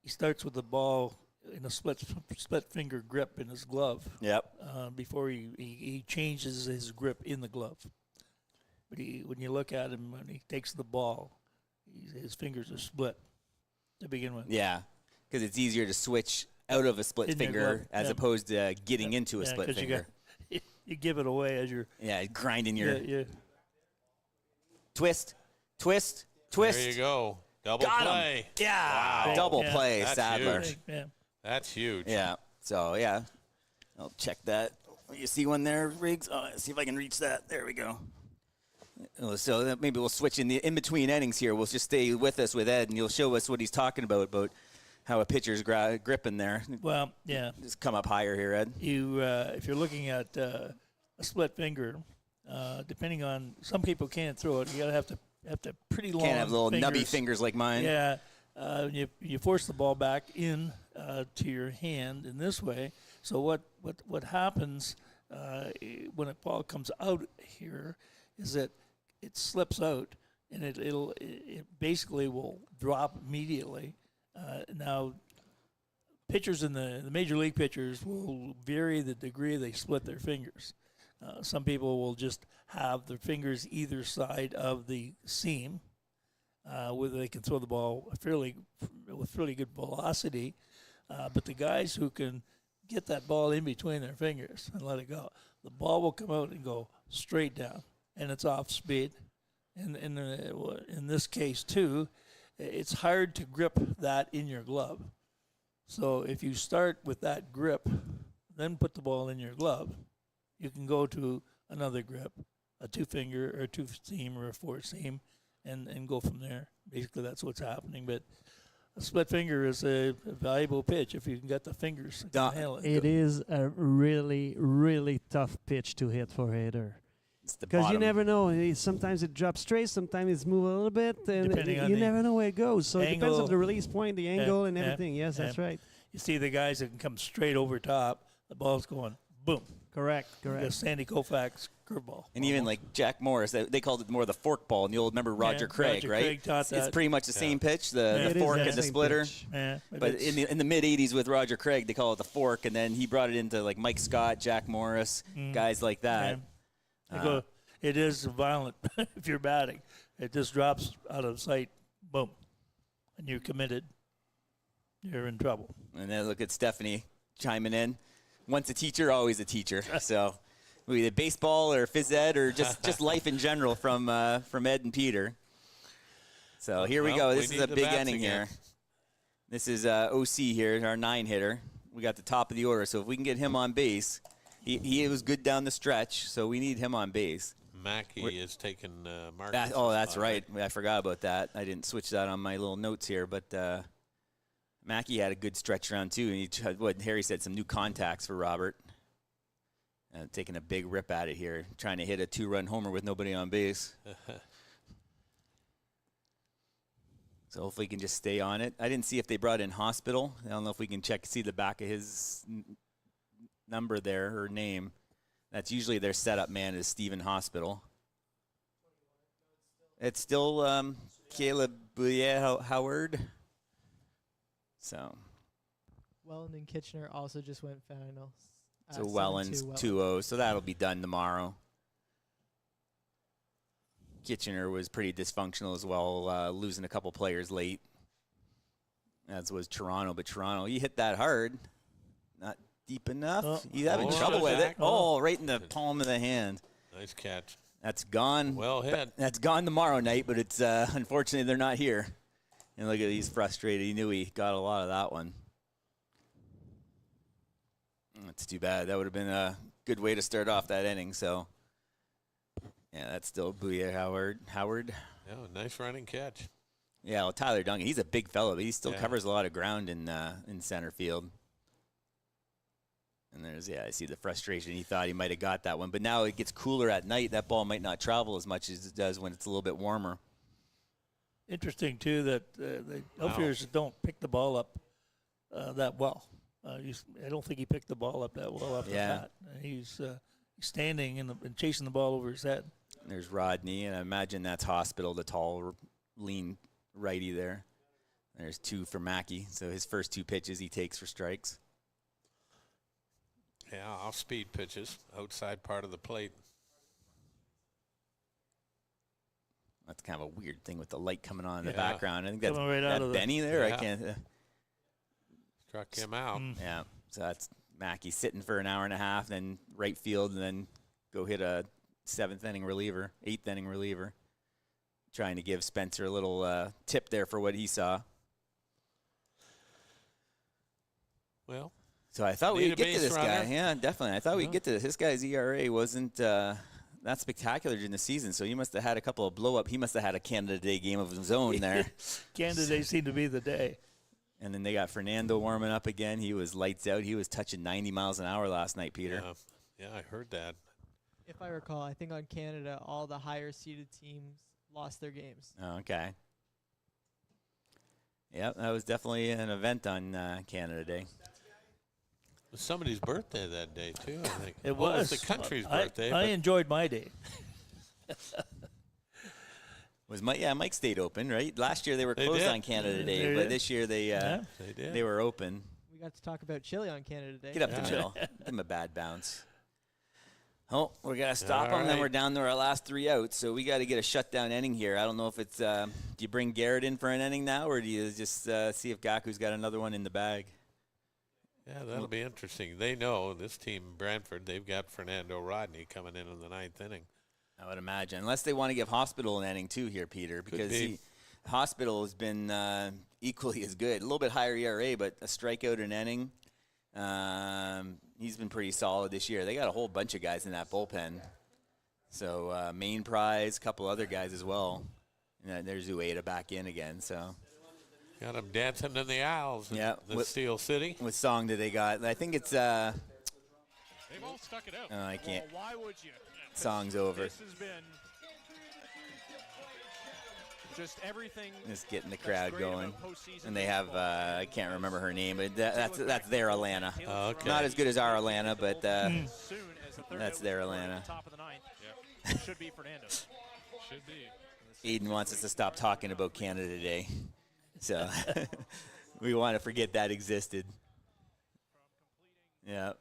starts with the ball in a split finger grip in his glove. Yep. Before he changes his grip in the glove. but when you look at him when he takes the ball, his fingers are split to begin with. Yeah, because it's easier to switch out of a split In your finger glove, as yeah. opposed to getting into a split 'cause finger. You give it away as you're grinding your yeah. twist. There you go. Double Got him. play. Yeah, Wow. double play, That's Sadler. huge. Yeah. That's huge. Yeah. So I'll check that. You see one there, Riggs? Oh, see if I can reach that. There we go. So maybe we'll switch in between innings here. We'll just stay with us with Ed, and you'll show us what he's talking about how a pitcher's gripping there. Well, yeah. Just come up higher here, Ed. You, if you're looking at a split finger, depending on some people can't throw it. You gotta have to pretty long. Can't have little fingers. nubby fingers like mine. Yeah, you force the ball back in to your hand in this way. So what happens when a ball comes out here is that it slips out and it basically will drop immediately. Now, pitchers in the major league pitchers will vary the degree they split their fingers. Some people will just have their fingers either side of the seam, where they can throw the ball with fairly good velocity. But the guys who can get that ball in between their fingers and let it go, the ball will come out and go straight down, and it's off speed. And in this case too, it's hard to grip that in your glove. So if you start with that grip, then put the ball in your glove, you can go to another grip, a 2-finger or a 2-seam or a 4-seam, and go from there. Basically, that's what's happening. But a split finger is a valuable pitch if you can get the fingers to handle it. It is a really, really tough pitch to hit for a hitter. Because you never know. Sometimes it drops straight, sometimes it's move a little bit, and you never know where it goes. So it depends on the release point, the angle, and everything. Yes, that's right. You see the guys that can come straight over top, the ball's going boom. Correct. The Sandy Koufax curveball. And even like Jack Morris, they called it more the fork ball. And the old, remember Roger Craig, Roger right? Craig taught that. It's pretty much the same pitch, the fork and the splitter. Yeah, but in the mid '80s with Roger Craig, they call it the fork, and then he brought it into like Mike Scott, Jack Morris, guys like that. It is violent if you're batting. It just drops out of sight, boom, and you're committed. You're in trouble. And then look at Stephanie chiming in. Once a teacher, always a teacher. So either baseball or phys ed or just life in general from Ed and Peter. So here we go. This is a big inning here. This is OC here, our 9-hitter. We got the top of the order. So if we can get him on base, he was good down the stretch, so we need him on base. Mackey is taking Marcus. That's right. I forgot about that. I didn't switch that on my little notes here, but Mackey had a good stretch round too, and he tried, what Harry said, some new contacts for Robert. Taking a big rip at it here, trying to hit a 2-run homer with nobody on base. So hopefully he can just stay on it. I didn't see if they brought in Hospital. I don't know if we can see the back of his number there or name. That's usually their setup man is Stephen Hospital. It's still Caleb Howard. So. Welland and Kitchener also just went finals. So Welland's 2-0, so that'll be done tomorrow. Kitchener was pretty dysfunctional as well, losing a couple players late, as was Toronto. But Toronto, you hit that hard. Not deep enough. He's having trouble with it. Oh, right in the palm of the hand. Nice catch. That's gone. Well hit. That's gone tomorrow night, but it's unfortunately they're not here. And look at he's frustrated. He knew he got a lot of that one. That's too bad. That would have been a good way to start off that inning. So, yeah, that's still Booyah Howard. Yeah, nice running catch. Yeah, well, Tyler Duncan, he's a big fellow, but he still covers a lot of ground in center field. And I see the frustration. He thought he might have got that one. But now it gets cooler at night. That ball might not travel as much as it does when it's a little bit warmer. Interesting, too, that the outfielders don't pick the ball up that well. I don't think he picked the ball up that well after that. He's standing and chasing the ball over his head. There's Rodney, and I imagine that's Hospital, the tall, lean righty there. There's 2 for Mackey. So his first 2 pitches he takes for strikes. Yeah, off-speed pitches, outside part of the plate. kind of a weird thing with the light coming on in the Yeah. background. I think that's Coming right out that of Benny there. Yeah. I can't. Struck him out. Yeah, so that's Mackey sitting for an hour and a half, then right field, and then go hit a 8th inning reliever, trying to give Spencer a little tip there for what he saw. Well, so I thought need we'd a get to base this guy. runner. Yeah, definitely. I thought we'd get to this. This guy's ERA wasn't that spectacular during the season, so he must have had a couple of blow-up. He must have had a Canada Day game of his own there. Canada Day seemed to be the day. And then they got Fernando warming up again. He was lights out. He was touching 90 miles an hour last night, Peter. Yeah, I heard that. If I recall, I think on Canada, all the higher seeded teams lost their games. Oh, okay. Yep, that was definitely an event on Canada Day. It was somebody's birthday that day, too, I think. It Well, was. the country's I birthday. enjoyed my day. Mike stayed open, right? Last year they were closed did. on Canada They Day, did. but this year they did. they were open. We got to talk about Chile on Canada Day. Get up to Jill. Give him a bad bounce. Oh, we're going to stop All him. Then right. we're down to our last 3 outs. So we got to get a shutdown inning here. I don't know if it's do you bring Garrett in for an inning now, or do you just see if Gaku's got another one in the bag? Yeah, that'll be interesting. They know, this team, Brantford, they've got Fernando Rodney coming in the 9th inning. I would imagine. Unless they want to give Hospital an inning too here, Peter, because be. Hospital has been equally as good. A little bit higher ERA, but a strikeout an inning. He's been pretty solid this year. They got a whole bunch of guys in that bullpen. So main prize, a couple other guys as well. And then there's Ueda back in again. So Got him dancing in the aisles in the what, Steel City. What song do they got? I think it's They've all stuck it out. Oh, I can't. Well, why would you? Song's over. This has been just everything. Just getting the crowd going. And they have, I can't remember her name, but that's their Alana. Oh, okay. Not as good as our Alana, but Soon as the third that's out their before Alana. the top of the 9th. Should be Fernando. Should be. Eden wants us to stop talking about Canada today. So we want to forget that existed. Yeah.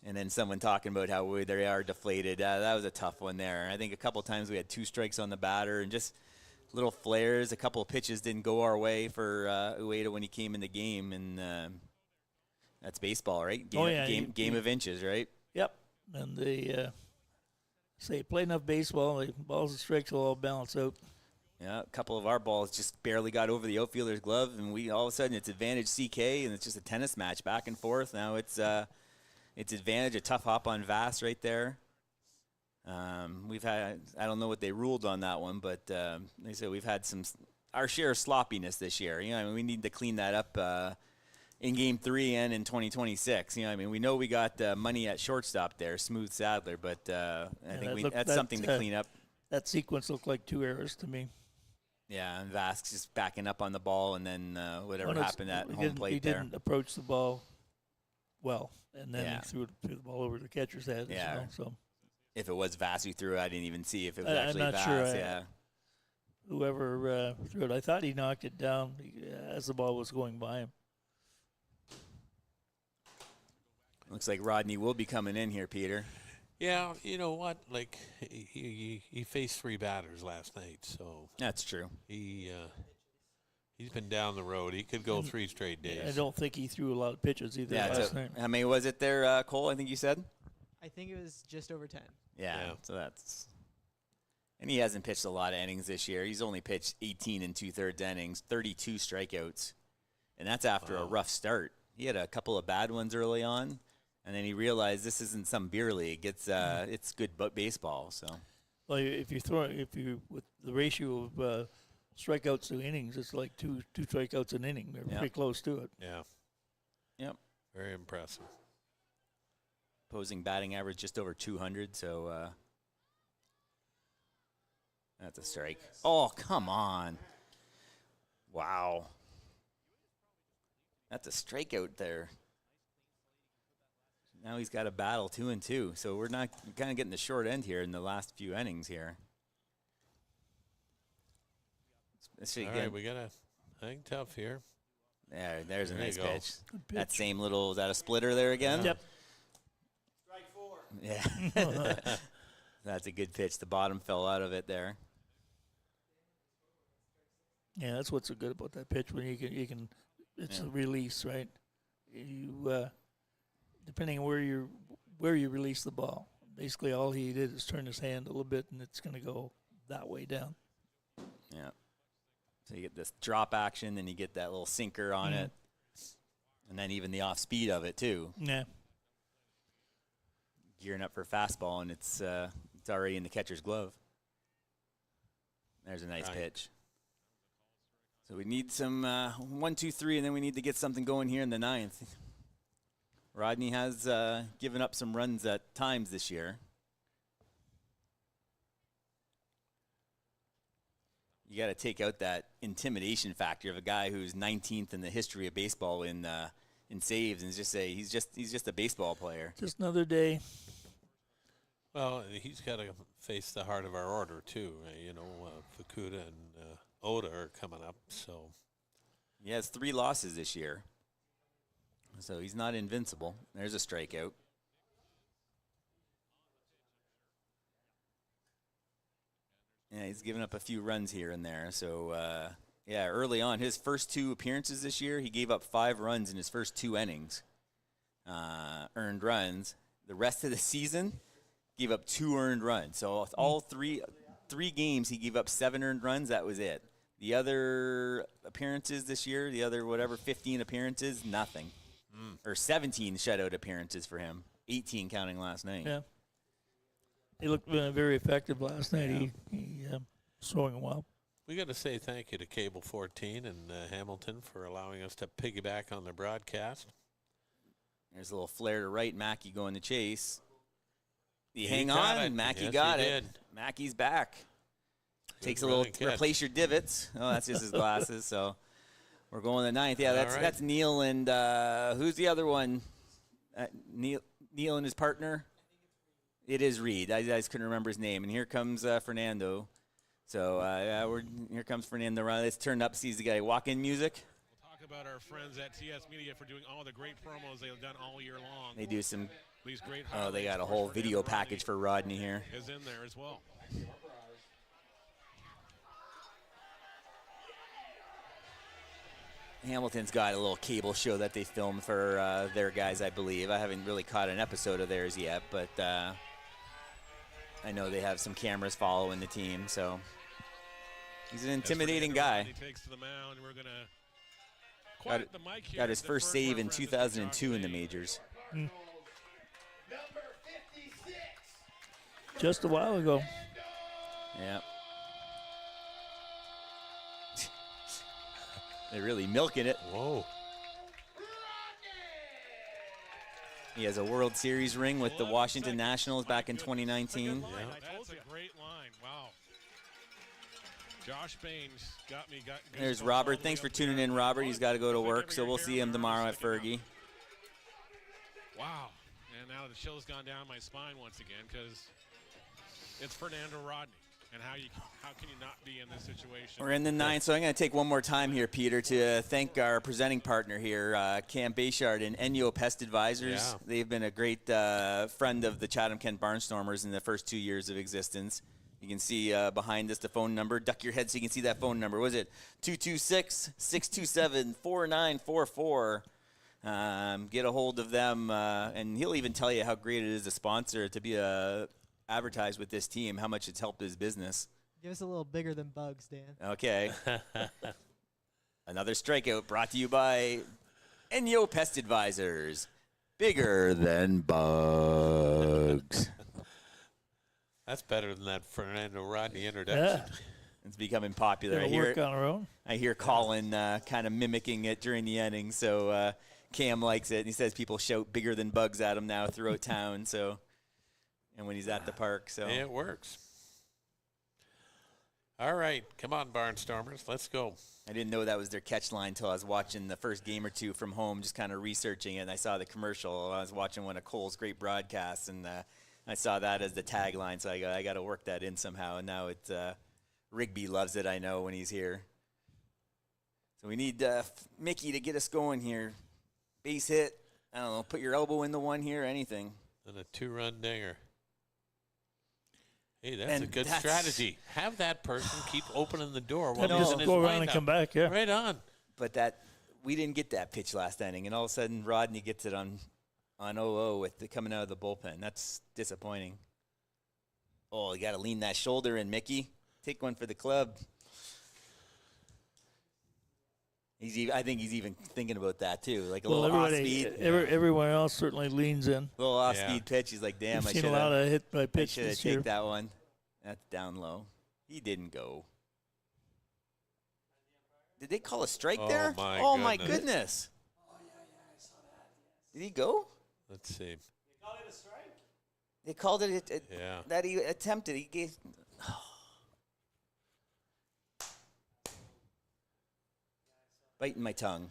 And then someone talking about how they are deflated. That was a tough one there. I think a couple times we had 2 strikes on the batter and just little flares. A couple of pitches didn't go our way for Ueda when he came in the game. And that's baseball, right? Game of inches, right? Yep. And they say play enough baseball, the balls and strikes will all balance out. Yeah, a couple of our balls just barely got over the outfielder's glove, and we all of a sudden it's advantage CK, and it's just a tennis match back and forth. Now it's advantage, a tough hop on Vass right there. We've had, I don't know what they ruled on that one, but they said we've had our share of sloppiness this year. You know, I mean, we need to clean that up in Game 3 and in 2026. You know, I mean, we know we got money at shortstop there, Smooth Sadler, but I think that's something to clean up. That sequence looked like 2 errors to me. Yeah, and Vask just backing up on the ball, and then whatever happened at home plate he there. didn't approach the ball well, and then Yeah. he threw the ball over the catcher's head. Yeah. As well, so If it was Vass who threw it, I didn't even see if it was I'm actually not Vass. sure. Yeah. Whoever threw it, I thought he knocked it down as the ball was going by him. Looks like Rodney will be coming in here, Peter. Yeah, you know what? Like he faced 3 batters last night, so that's true. He's been down the road. He could go 3 straight days. I don't think he threw a lot of pitches either last night. How many was it there, Cole? I think you said. I think it was just over 10. Yeah. So that's. And he hasn't pitched a lot of innings this year. He's only pitched 18 2/3 innings, 32 strikeouts, and that's after a rough start. He had a couple of bad ones early on. And then he realized this isn't some beer league. It's good baseball. So, well, if you with the ratio of strikeouts to innings, it's like two strikeouts an inning. They're pretty close to it. Yeah. Yep. Very impressive. Opposing batting average just over 200. So that's a strike. Oh, come on! Wow. That's a strikeout there. Now he's got a battle 2-2, so we're kind of getting the short end here in the last few innings here. All right, we got a thing tough here. There's a There nice you go. pitch. That same little, is that a splitter there again? Yep. Yeah. That's a good pitch. The bottom fell out of it there. Yeah, that's what's so good about that pitch when you can it's a release, right? You depending on where you release the ball. Basically, all he did is turn his hand a little bit, and it's going to go that way down. Yeah. So you get this drop action, then you get that little sinker on it, and then even the off speed of it too. Yeah. Gearing up for a fastball, and it's already in the catcher's glove. There's a nice pitch. So we need some 1, 2, 3, and then we need to get something going here in the 9th. Rodney has given up some runs at times this year. You got to take out that intimidation factor of a guy who's 19th in the history of baseball in saves, and just say he's just a baseball player. Just another day. Well, he's got to face the heart of our order too. Fukuda and Oda are coming up, so he has 3 losses this year. So he's not invincible. There's a strikeout. Yeah, he's given up a few runs here and there. So, early on, his first 2 appearances this year, he gave up 5 runs in his first 2 innings, earned runs. The rest of the season, gave up 2 earned runs. So all three games, he gave up 7 earned runs. That was it. The other appearances this year, 15 appearances, nothing. Or 17 shutout appearances for him, 18 counting last night. Yeah. He looked very effective last night. Yeah. He throwing well. We got to say thank you to Cable 14 and Hamilton for allowing us to piggyback on their broadcast. There's a little flare to right, Mackey going to chase. You He hang got on, it. Mackey Yes, got he it. did. Mackey's back. Takes a running little catch. replace your divots. Oh, that's just his glasses. So we're going to the 9th. Yeah, All that's right. that's Neil and who's the other one? Neil and his partner. It is Reed. I just couldn't remember his name. And here comes Fernando. So here comes Fernando. Let's turn up. Sees the guy walk-in music. We'll talk about our friends at TS Media for doing all the great promos they've done all year long. They do some. These great Oh, they got a highlights. whole Of course, video Fernando package for Rodney here. is in there as well. Hamilton's got a little cable show that they filmed for their guys, I believe. I haven't really caught an episode of theirs yet, but I know they have some cameras following the team, so he's an intimidating guy. He takes to the mound. We're gonna Got, quiet the mic here. got his The first first save one in for Josh 2002 in the majors. Just a while ago. Yeah. They're really milking it. Whoa. He has a World Series ring with the Washington Nationals back in 2019. That's a great line. Wow. Josh Baines got me. There's Robert. Thanks for tuning in, Robert. He's got to go to work, so we'll see him tomorrow at Fergie. Wow. And now the chill's gone down my spine once again because it's Fernando Rodney. And how can you not be in this situation? We're in the 9th, so I'm going to take one more time here, Peter, to thank our presenting partner here, Cam Bayshard and Enyo Pest Advisors. Yeah. They've been a great friend of the Chatham-Kent Barnstormers in the first 2 years of existence. You can see behind us the phone number. Duck your head so you can see that phone number. What is it? 226-627-4944. Get a hold of them, and he'll even tell you how great it is to sponsor, to be advertised with this team, how much it's helped his business. Give us a little bigger than bugs, Dan. Okay. Another strikeout brought to you by Enyo Pest Advisors. Bigger than bugs. That's better than that Fernando Rodney introduction. Yeah. It's becoming popular. Gotta work on our own. I hear Colin kind of mimicking it during the inning, so Cam likes it. He says people shout bigger than bugs at him now throughout town, so... And when he's at the park, so It works. All right, come on, Barnstormers, let's go. I didn't know that was their catch line until I was watching the first game or two from home, just kind of researching it, and I saw the commercial. I was watching one of Cole's great broadcasts, and I saw that as the tagline, so I got to work that in somehow, and now it's Rigby loves it, I know, when he's here. So we need Mickey to get us going here. Base hit, I don't know, put your elbow in the one here, anything. And a 2-run dinger. Hey, that's a good strategy. Have that person keep opening the door while Just he's in his go around and windup. come back, yeah. Right on. But we didn't get that pitch last inning, and all of a sudden Rodney gets it on 0-0 with the coming out of the bullpen. That's disappointing. Oh, you got to lean that shoulder in, Mickey. Take one for the club. I think he's even thinking about that too, like a little off speed. Everyone else certainly leans in. A little off speed pitch. He's like, "Damn, We've I seen should a lot of hit by I pitch should have this year. taken that one." That's down low. He didn't go. Did they call a strike there? Oh my goodness! Did he go? Let's see. They called it Yeah. that he attempted. He gave. Biting my tongue.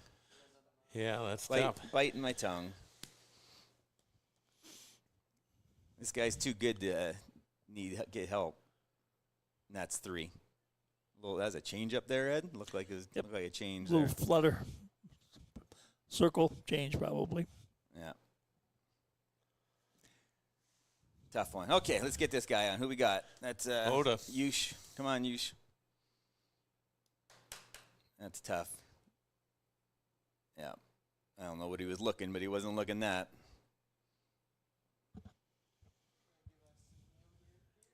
Yeah, that's tough. Biting my tongue. This guy's too good to get help. And that's 3. That's a change up there, Ed. Looked like a change. Little there. flutter. Circle change probably. Yeah. Tough one. Okay, let's get this guy on. Who we got? That's Oda. Yush. Come on, Yush. That's tough. Yeah. I don't know what he was looking, but he wasn't looking that.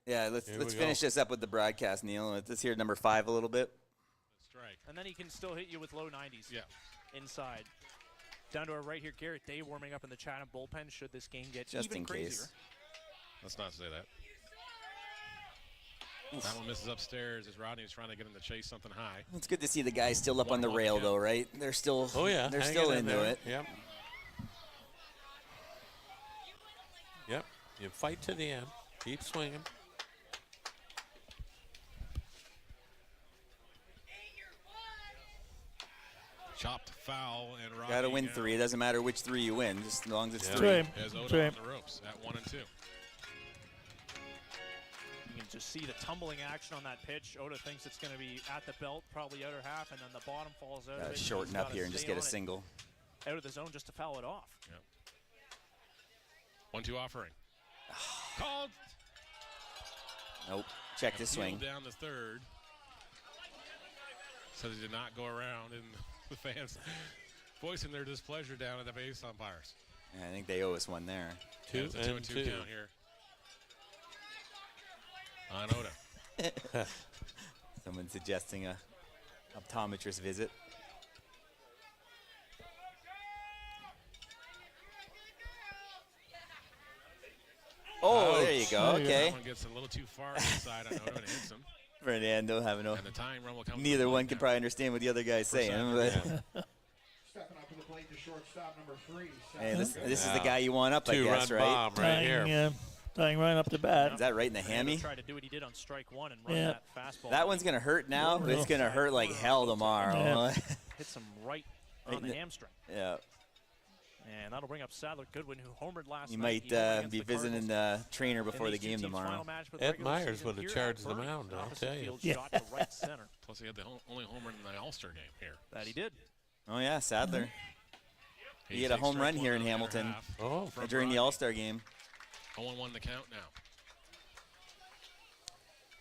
Yeah, let's finish this up with the broadcast, Neil. Let's hear number 5 a little bit. Strike. And then he can still hit you with low 90s. Yeah. Inside. Down to our right here, Garrett Day warming up in the Chatham bullpen should this game get Just even in crazier. case. Let's not say that. That one misses upstairs as Rodney's trying to get him to chase something high. It's good to see the guys still up on the rail, though, right? They're still. Oh yeah, they're hanging still in into there. it. Yep. Yep. You fight to the end. Keep swinging. Chopped foul and Rodney. Got to win 3. It doesn't matter which 3 you win, just as long as it's 3. As Oda on the ropes at 1 and 2. You can just see the tumbling action on that pitch. Oda thinks it's going to be at the belt, probably outer half, and then the bottom falls out. Gotta of it. shorten He's up gotta here and just stay get a on it. single. Out of the zone just to foul it off. Yep. 1-2 offering. Called. Nope. Check the swing. Down the third. Says he did not go around, and the fans voicing their displeasure down at the base umpires. Yeah, I think they owe us one there. Yeah, it's a 2-2 count here. On Oda. Someone suggesting a optometrist visit. Oh, there you go. Okay. That one gets a little too far inside on Oda and hits him. Fernando having no. And the tying run will come. Neither one can probably understand what the other guy's saying. But Stepping up to the plate to shortstop number 3. hey, this is the guy you want up, I guess, Two-run right? bomb right here. Tying right up the bat. Is that right in the hammy? Tried to do what he did on strike 1 and run that fastball. That one's gonna hurt now, but it's gonna hurt like hell tomorrow. Hits him right on the hamstring. Yeah. And that'll bring up Sadler Goodwin, who homered last You night. might be visiting the trainer before the game tomorrow. Ed Myers would have charged the mound, I'll tell you. Shot to right center. Plus, he had the only homer in the All-Star game here. That he did. Oh yeah, Sadler. He had a home run here in Hamilton during the All-Star game. 0-1 the count now.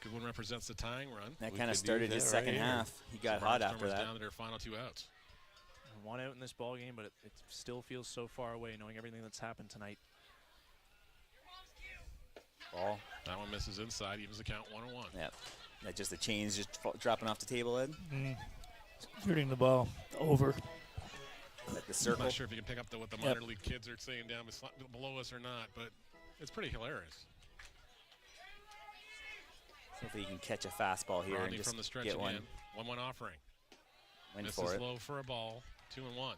Goodwin represents the tying run. That kind of started his second half. He got hot after that. Down to their final 2 outs. 1 out in this ball game, but it still feels so far away, knowing everything that's happened tonight. Ball. That one misses inside, evens the count 1-1. Yeah, that just the chains just dropping off the table, Ed. Shooting the ball over. Like the circle. I'm not sure if you can pick up what the minor league kids are saying down below us or not, but it's pretty hilarious. Hopefully you can catch a fastball here Rodney and just from the stretch get again. one. 1-1 offering. Went This for is it. low for a ball. 2-1.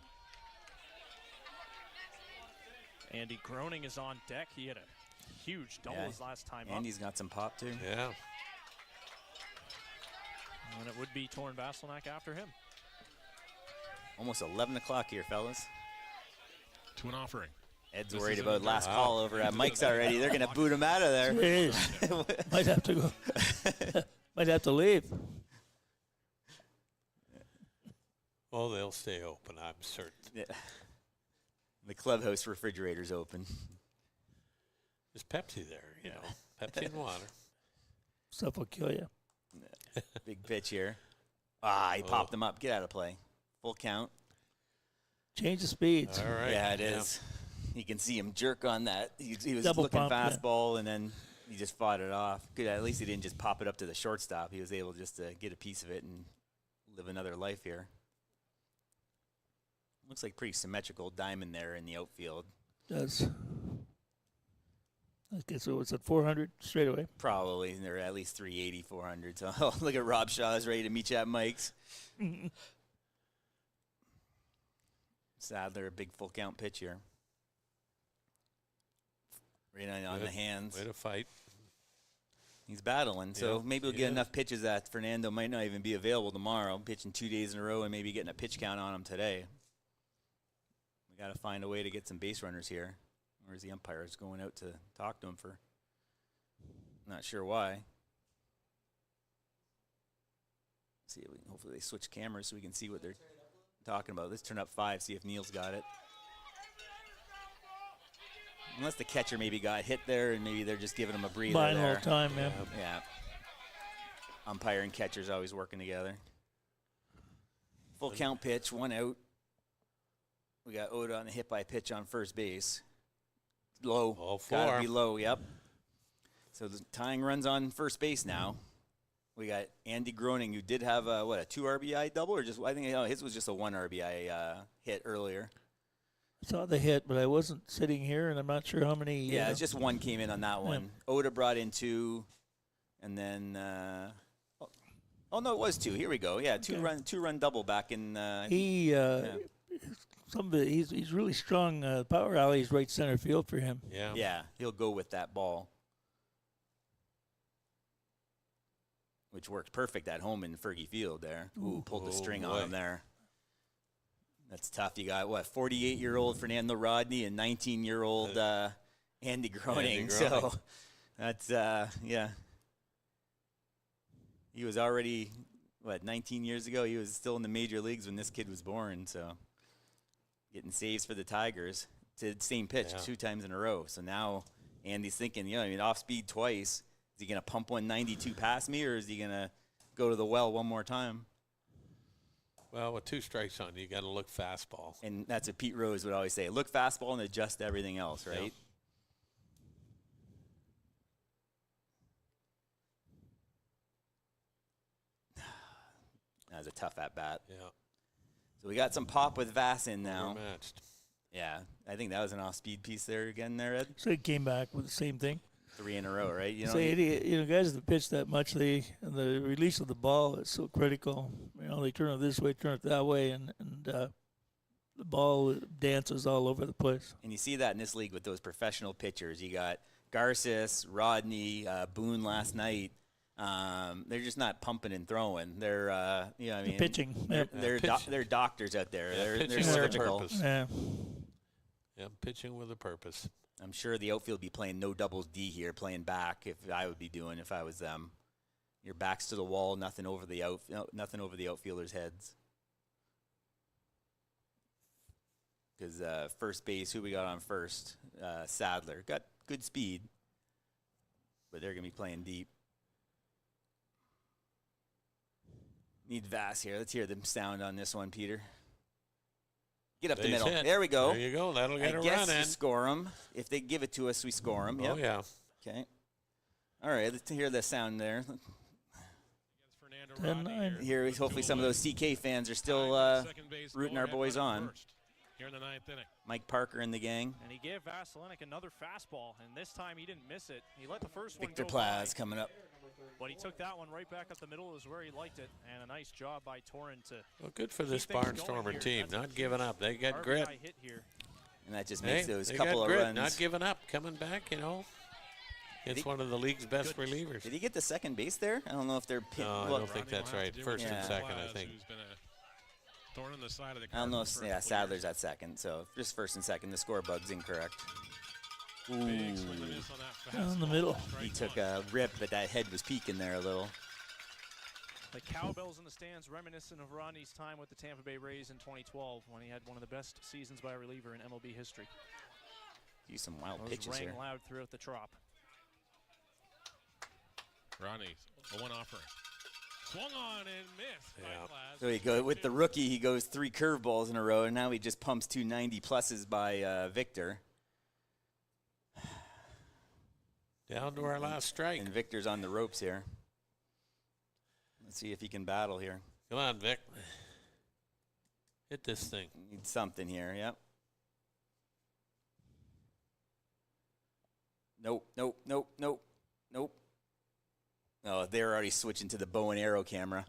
Andy Groening is on deck. He had a huge double his last time up. Andy's got some pop too. Yeah. And it would be Torrin Vasilnak after him. Almost 11 o'clock here, fellas. 2-1 offering. Ed's worried about last call over at Mike's already. They're going to boot him out of there. Jeez. Might have to go. Might have to leave. Oh, they'll stay open, I'm certain. Yeah. The clubhouse refrigerator's open. There's Pepsi there, you know. Pepsi and water. stuff will kill you. Big pitch here. Ah, he popped him up. Get out of play. Full count. Change the speeds. All right. Yeah, it is. You can see him jerk on that. He was Double looking pump, fastball, and then he just fought it off. Good. At least he didn't just pop it up to the shortstop. He was able just to get a piece of it and live another life here. Looks like pretty symmetrical diamond there in the outfield. Does. Okay, so it's at 400 straight away. Probably. They're at least 380, 400. So look at Rob Shaw is ready to meet you at Mike's. Sadler, a big full count pitch here. Right on the hands. Way to fight. He's battling, so Yeah, maybe we'll he get is. enough pitches that Fernando might not even be available tomorrow. Pitching 2 days in a row and maybe getting a pitch count on him today. We got to find a way to get some base runners here. Where's the umpires going out to talk to him for? Not sure why. See, hopefully they switch cameras so we can see what they're talking about. Let's turn up 5, see if Neil's got it. Unless the catcher maybe got hit there and maybe they're just giving him a breather Buying there. a little time, yeah. Yeah. Umpire and catcher's always working together. Full count pitch, 1 out. We got Oda on the hit by pitch on first base. Low. All 4. Gotta be low, yep. So the tying runs on first base now. We got Andy Groening, who did have a 2 RBI double, or just I think his was just a 1 RBI hit earlier. I saw the hit, but I wasn't sitting here, and I'm not sure how many. Yeah, it's just 1 came in on that one. Oda brought in 2, and then oh no, it was 2. Here we go. Yeah, two run double back in. He's really strong. Power alley is right center field for him. Yeah. Yeah, he'll go with that ball, which works perfect at home in Fergie Field there. Ooh, pulled the string on him there. That's tough. You got, 48-year-old Fernando Rodney and 19-year-old Andy Groening. So that's, yeah. He was already, 19 years ago? He was still in the major leagues when this kid was born. So getting saves for the Tigers to the same pitch 2 times in a row. So now Andy's thinking, off speed twice. Is he going to pump 192 past me, or is he going to go to the well one more time? Well, with 2 strikes on you, got to look fastball. And that's what Pete Rose would always say. Look fastball and adjust everything else, right? Yep. That was a tough at-bat. Yeah. So we got some pop with Vassin now. Overmatched. Yeah, I think that was an off-speed piece there again there, Ed. So he came back with the same thing. 3 in a row, right? Guys that pitch that much, the release of the ball is so critical. They turn it this way, turn it that way, and the ball dances all over the place. And you see that in this league with those professional pitchers. You got Garces, Rodney, Boone last night. They're just not pumping and throwing. They're, pitching. They're doctors out there. Yeah, they're surgical. Yeah. Yeah, pitching with a purpose. I'm sure the outfield be playing no doubles D here, playing back. If I would be doing, if I was them, your backs to the wall, nothing over the outfielders' heads. Because first base, who we got on first? Sadler got good speed, but they're gonna be playing deep. Need Vass here. Let's hear the sound on this one, Peter. Get up the middle. Hit. There we go. There you go. That'll get a guess run in. Score them. If they give it to us, we score them. Oh, yeah. Okay. All right. Let's hear the sound there. 10-9. Here, hopefully some of those CK fans are still rooting our boys on. Here in the 9th inning. Mike Parker and the gang. And he gave Vasilinic another fastball, and this time he didn't miss it. He let the first Victor one go by, Plaz coming up. but he took that one right back up the middle is where he liked it, and a nice job by Torrin to Well, good for this keep things going Barnstormer here. team. That's a Not giving up. They got RBI grit. hit here. And that just makes those they couple got of grit, runs. Not giving up. Coming back, It's one of the league's best relievers. Did he get the second base there? I don't know if they're pit. No, I don't think that's right. First and second, I think. Who's been a thorn in the side of the I don't know if, Cardinals for a couple Sadler's at second, so just first and second. The score bug's incorrect. Ooh. Big swing and miss on that Down the fastball. middle. He took a rip, but that head was peeking there a little. The cowbells in the stands reminiscent of Rodney's time with the Tampa Bay Rays in 2012 when he had one of the best seasons by a reliever in MLB history. Use some wild Those pitches rang here. loud throughout the trop. Rodney, a 1 offering. Swung on and missed. Yeah. So he go with the rookie. He goes 3 curveballs in a row, and now he just pumps 2 90 pluses by Victor. Down to our last strike. And Victor's on the ropes here. Let's see if he can battle here. Come on, Vic. Hit this thing. Need something here. Yep. Nope. Oh, they're already switching to the bow and arrow camera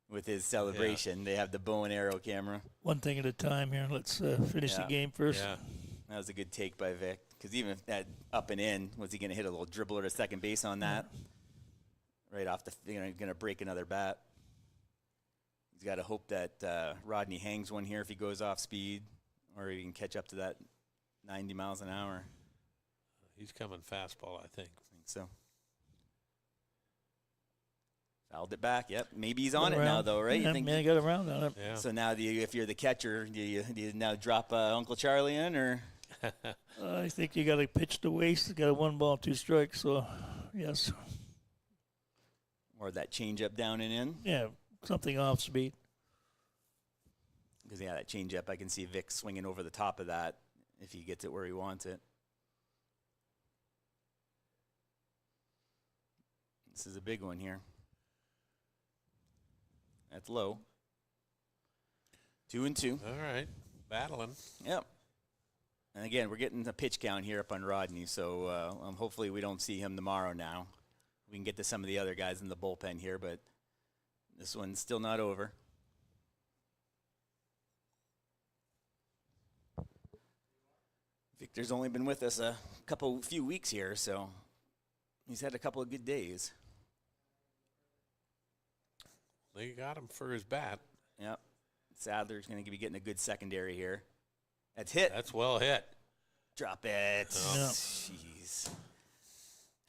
with his celebration. Yeah. They have the bow and arrow camera. One thing at a time here. Let's finish the game first. Yeah. That was a good take by Vic. Because even if that up and in, was he going to hit a little dribbler to second base on that? Right off the, going to break another bat. He's got to hope that Rodney hangs one here if he goes off speed, or he can catch up to that 90 miles an hour. He's coming fastball, I think. So. Fouled it back. Yep. Maybe he's on it now, though, right? Yeah, you think he got around on it. Yeah. So now, if you're the catcher, do you now drop Uncle Charlie in, or? I think you got to pitch to waste. You got a 1 ball, 2 strikes. So, yes. Or that changeup down and in. Yeah, something off speed. Because that changeup, I can see Vic swinging over the top of that if he gets it where he wants it. This is a big one here. That's low. 2-2. All right. Battling. Yep. And again, we're getting a pitch count here up on Rodney, so hopefully we don't see him tomorrow now. We can get to some of the other guys in the bullpen here, but this one's still not over. Victor's only been with us a few weeks here, so he's had a couple of good days. They got him for his bat. Yep. Sadler's going to be getting a good secondary here. That's hit. That's well hit. Drop it. Oh. Yeah. Jeez.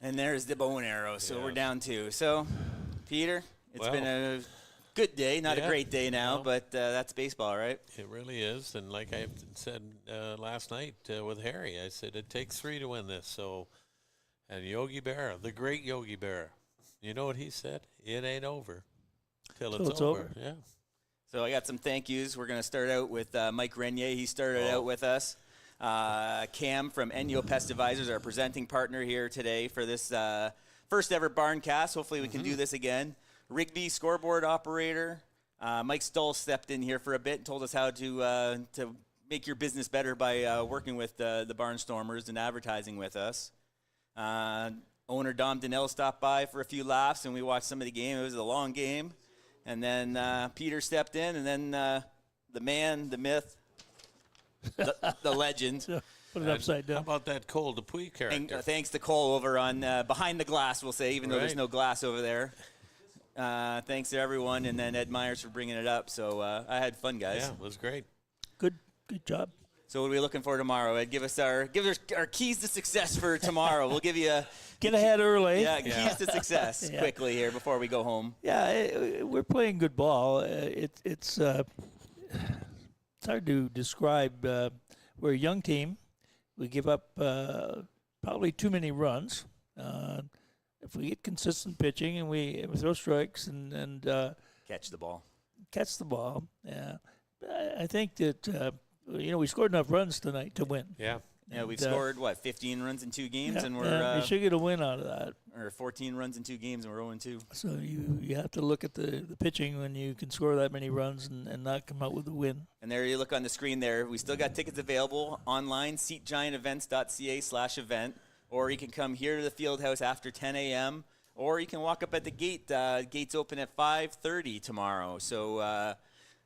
And there's the bow and arrow, so we're down 2. So, Peter, it's been a good day, not a great day now, but that's baseball, right? It really is. And like I said last night with Harry, I said it takes 3 to win this. So, and Yogi Berra, the great Yogi Berra, you know what he said? It ain't over till it's over. Yeah. So I got some thank yous. We're going to start out with Mike Renier. He started out with us. Cam from Enyo Pest Advisors, our presenting partner here today for this first ever Barncast. Hopefully we can do this again. Rigby, scoreboard operator. Mike Stoll stepped in here for a bit and told us how to make your business better by working with the Barnstormers and advertising with us. Owner Dom Donnell stopped by for a few laughs, and we watched some of the game. It was a long game. And then Peter stepped in, and then the man, the myth, the legend. Put it upside down. How about that Cole Dupuis character? And, thanks to Cole over on behind the glass, we'll say, even though there's no glass over there. Thanks to everyone, and then Ed Myers for bringing it up. So I had fun, guys. Yeah, it was great. Good job. So what are we looking for tomorrow, Ed? Give us our keys to success for tomorroh. We'll give you a get ahead early. Yeah, keys to success quickly here before we go home. Yeah, we're playing good ball. It's hard to describe. We're a young team. We give up probably too many runs. If we get consistent pitching and we throw strikes and catch the ball. Yeah, I think that. We scored enough runs tonight to win. Yeah. Yeah, we've scored, 15 runs in 2 games, and we're... we should get a win out of that. Or 14 runs in 2 games, and we're 0-2. So you have to look at the pitching when you can score that many runs and not come out with a win. And there you look on the screen there. We still got tickets available online, seatgiantevents.ca/event, or you can come here to the field house after 10 a.m., or you can walk up at the gate. Gates open at 5:30 tomorrow. So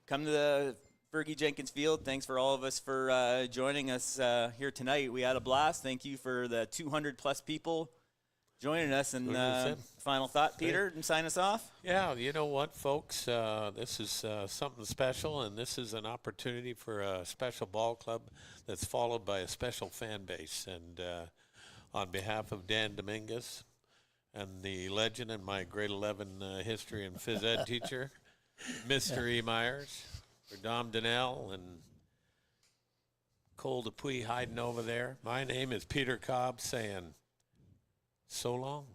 come to the Fergie Jenkins Field. Thanks for all of us for joining us here tonight. We had a blast. Thank you for the 200-plus people joining us. And final thought, Peter, and sign us off? Yeah, you know what, folks? This is something special, and this is an opportunity for a special ball club that's followed by a special fan base. And on behalf of Dan Dominguez and the legend and my grade 11 history and phys ed teacher, Mr. E. Myers, for Dom Donnell and Cole Dupuis hiding over there. My name is Peter Cobb saying so long.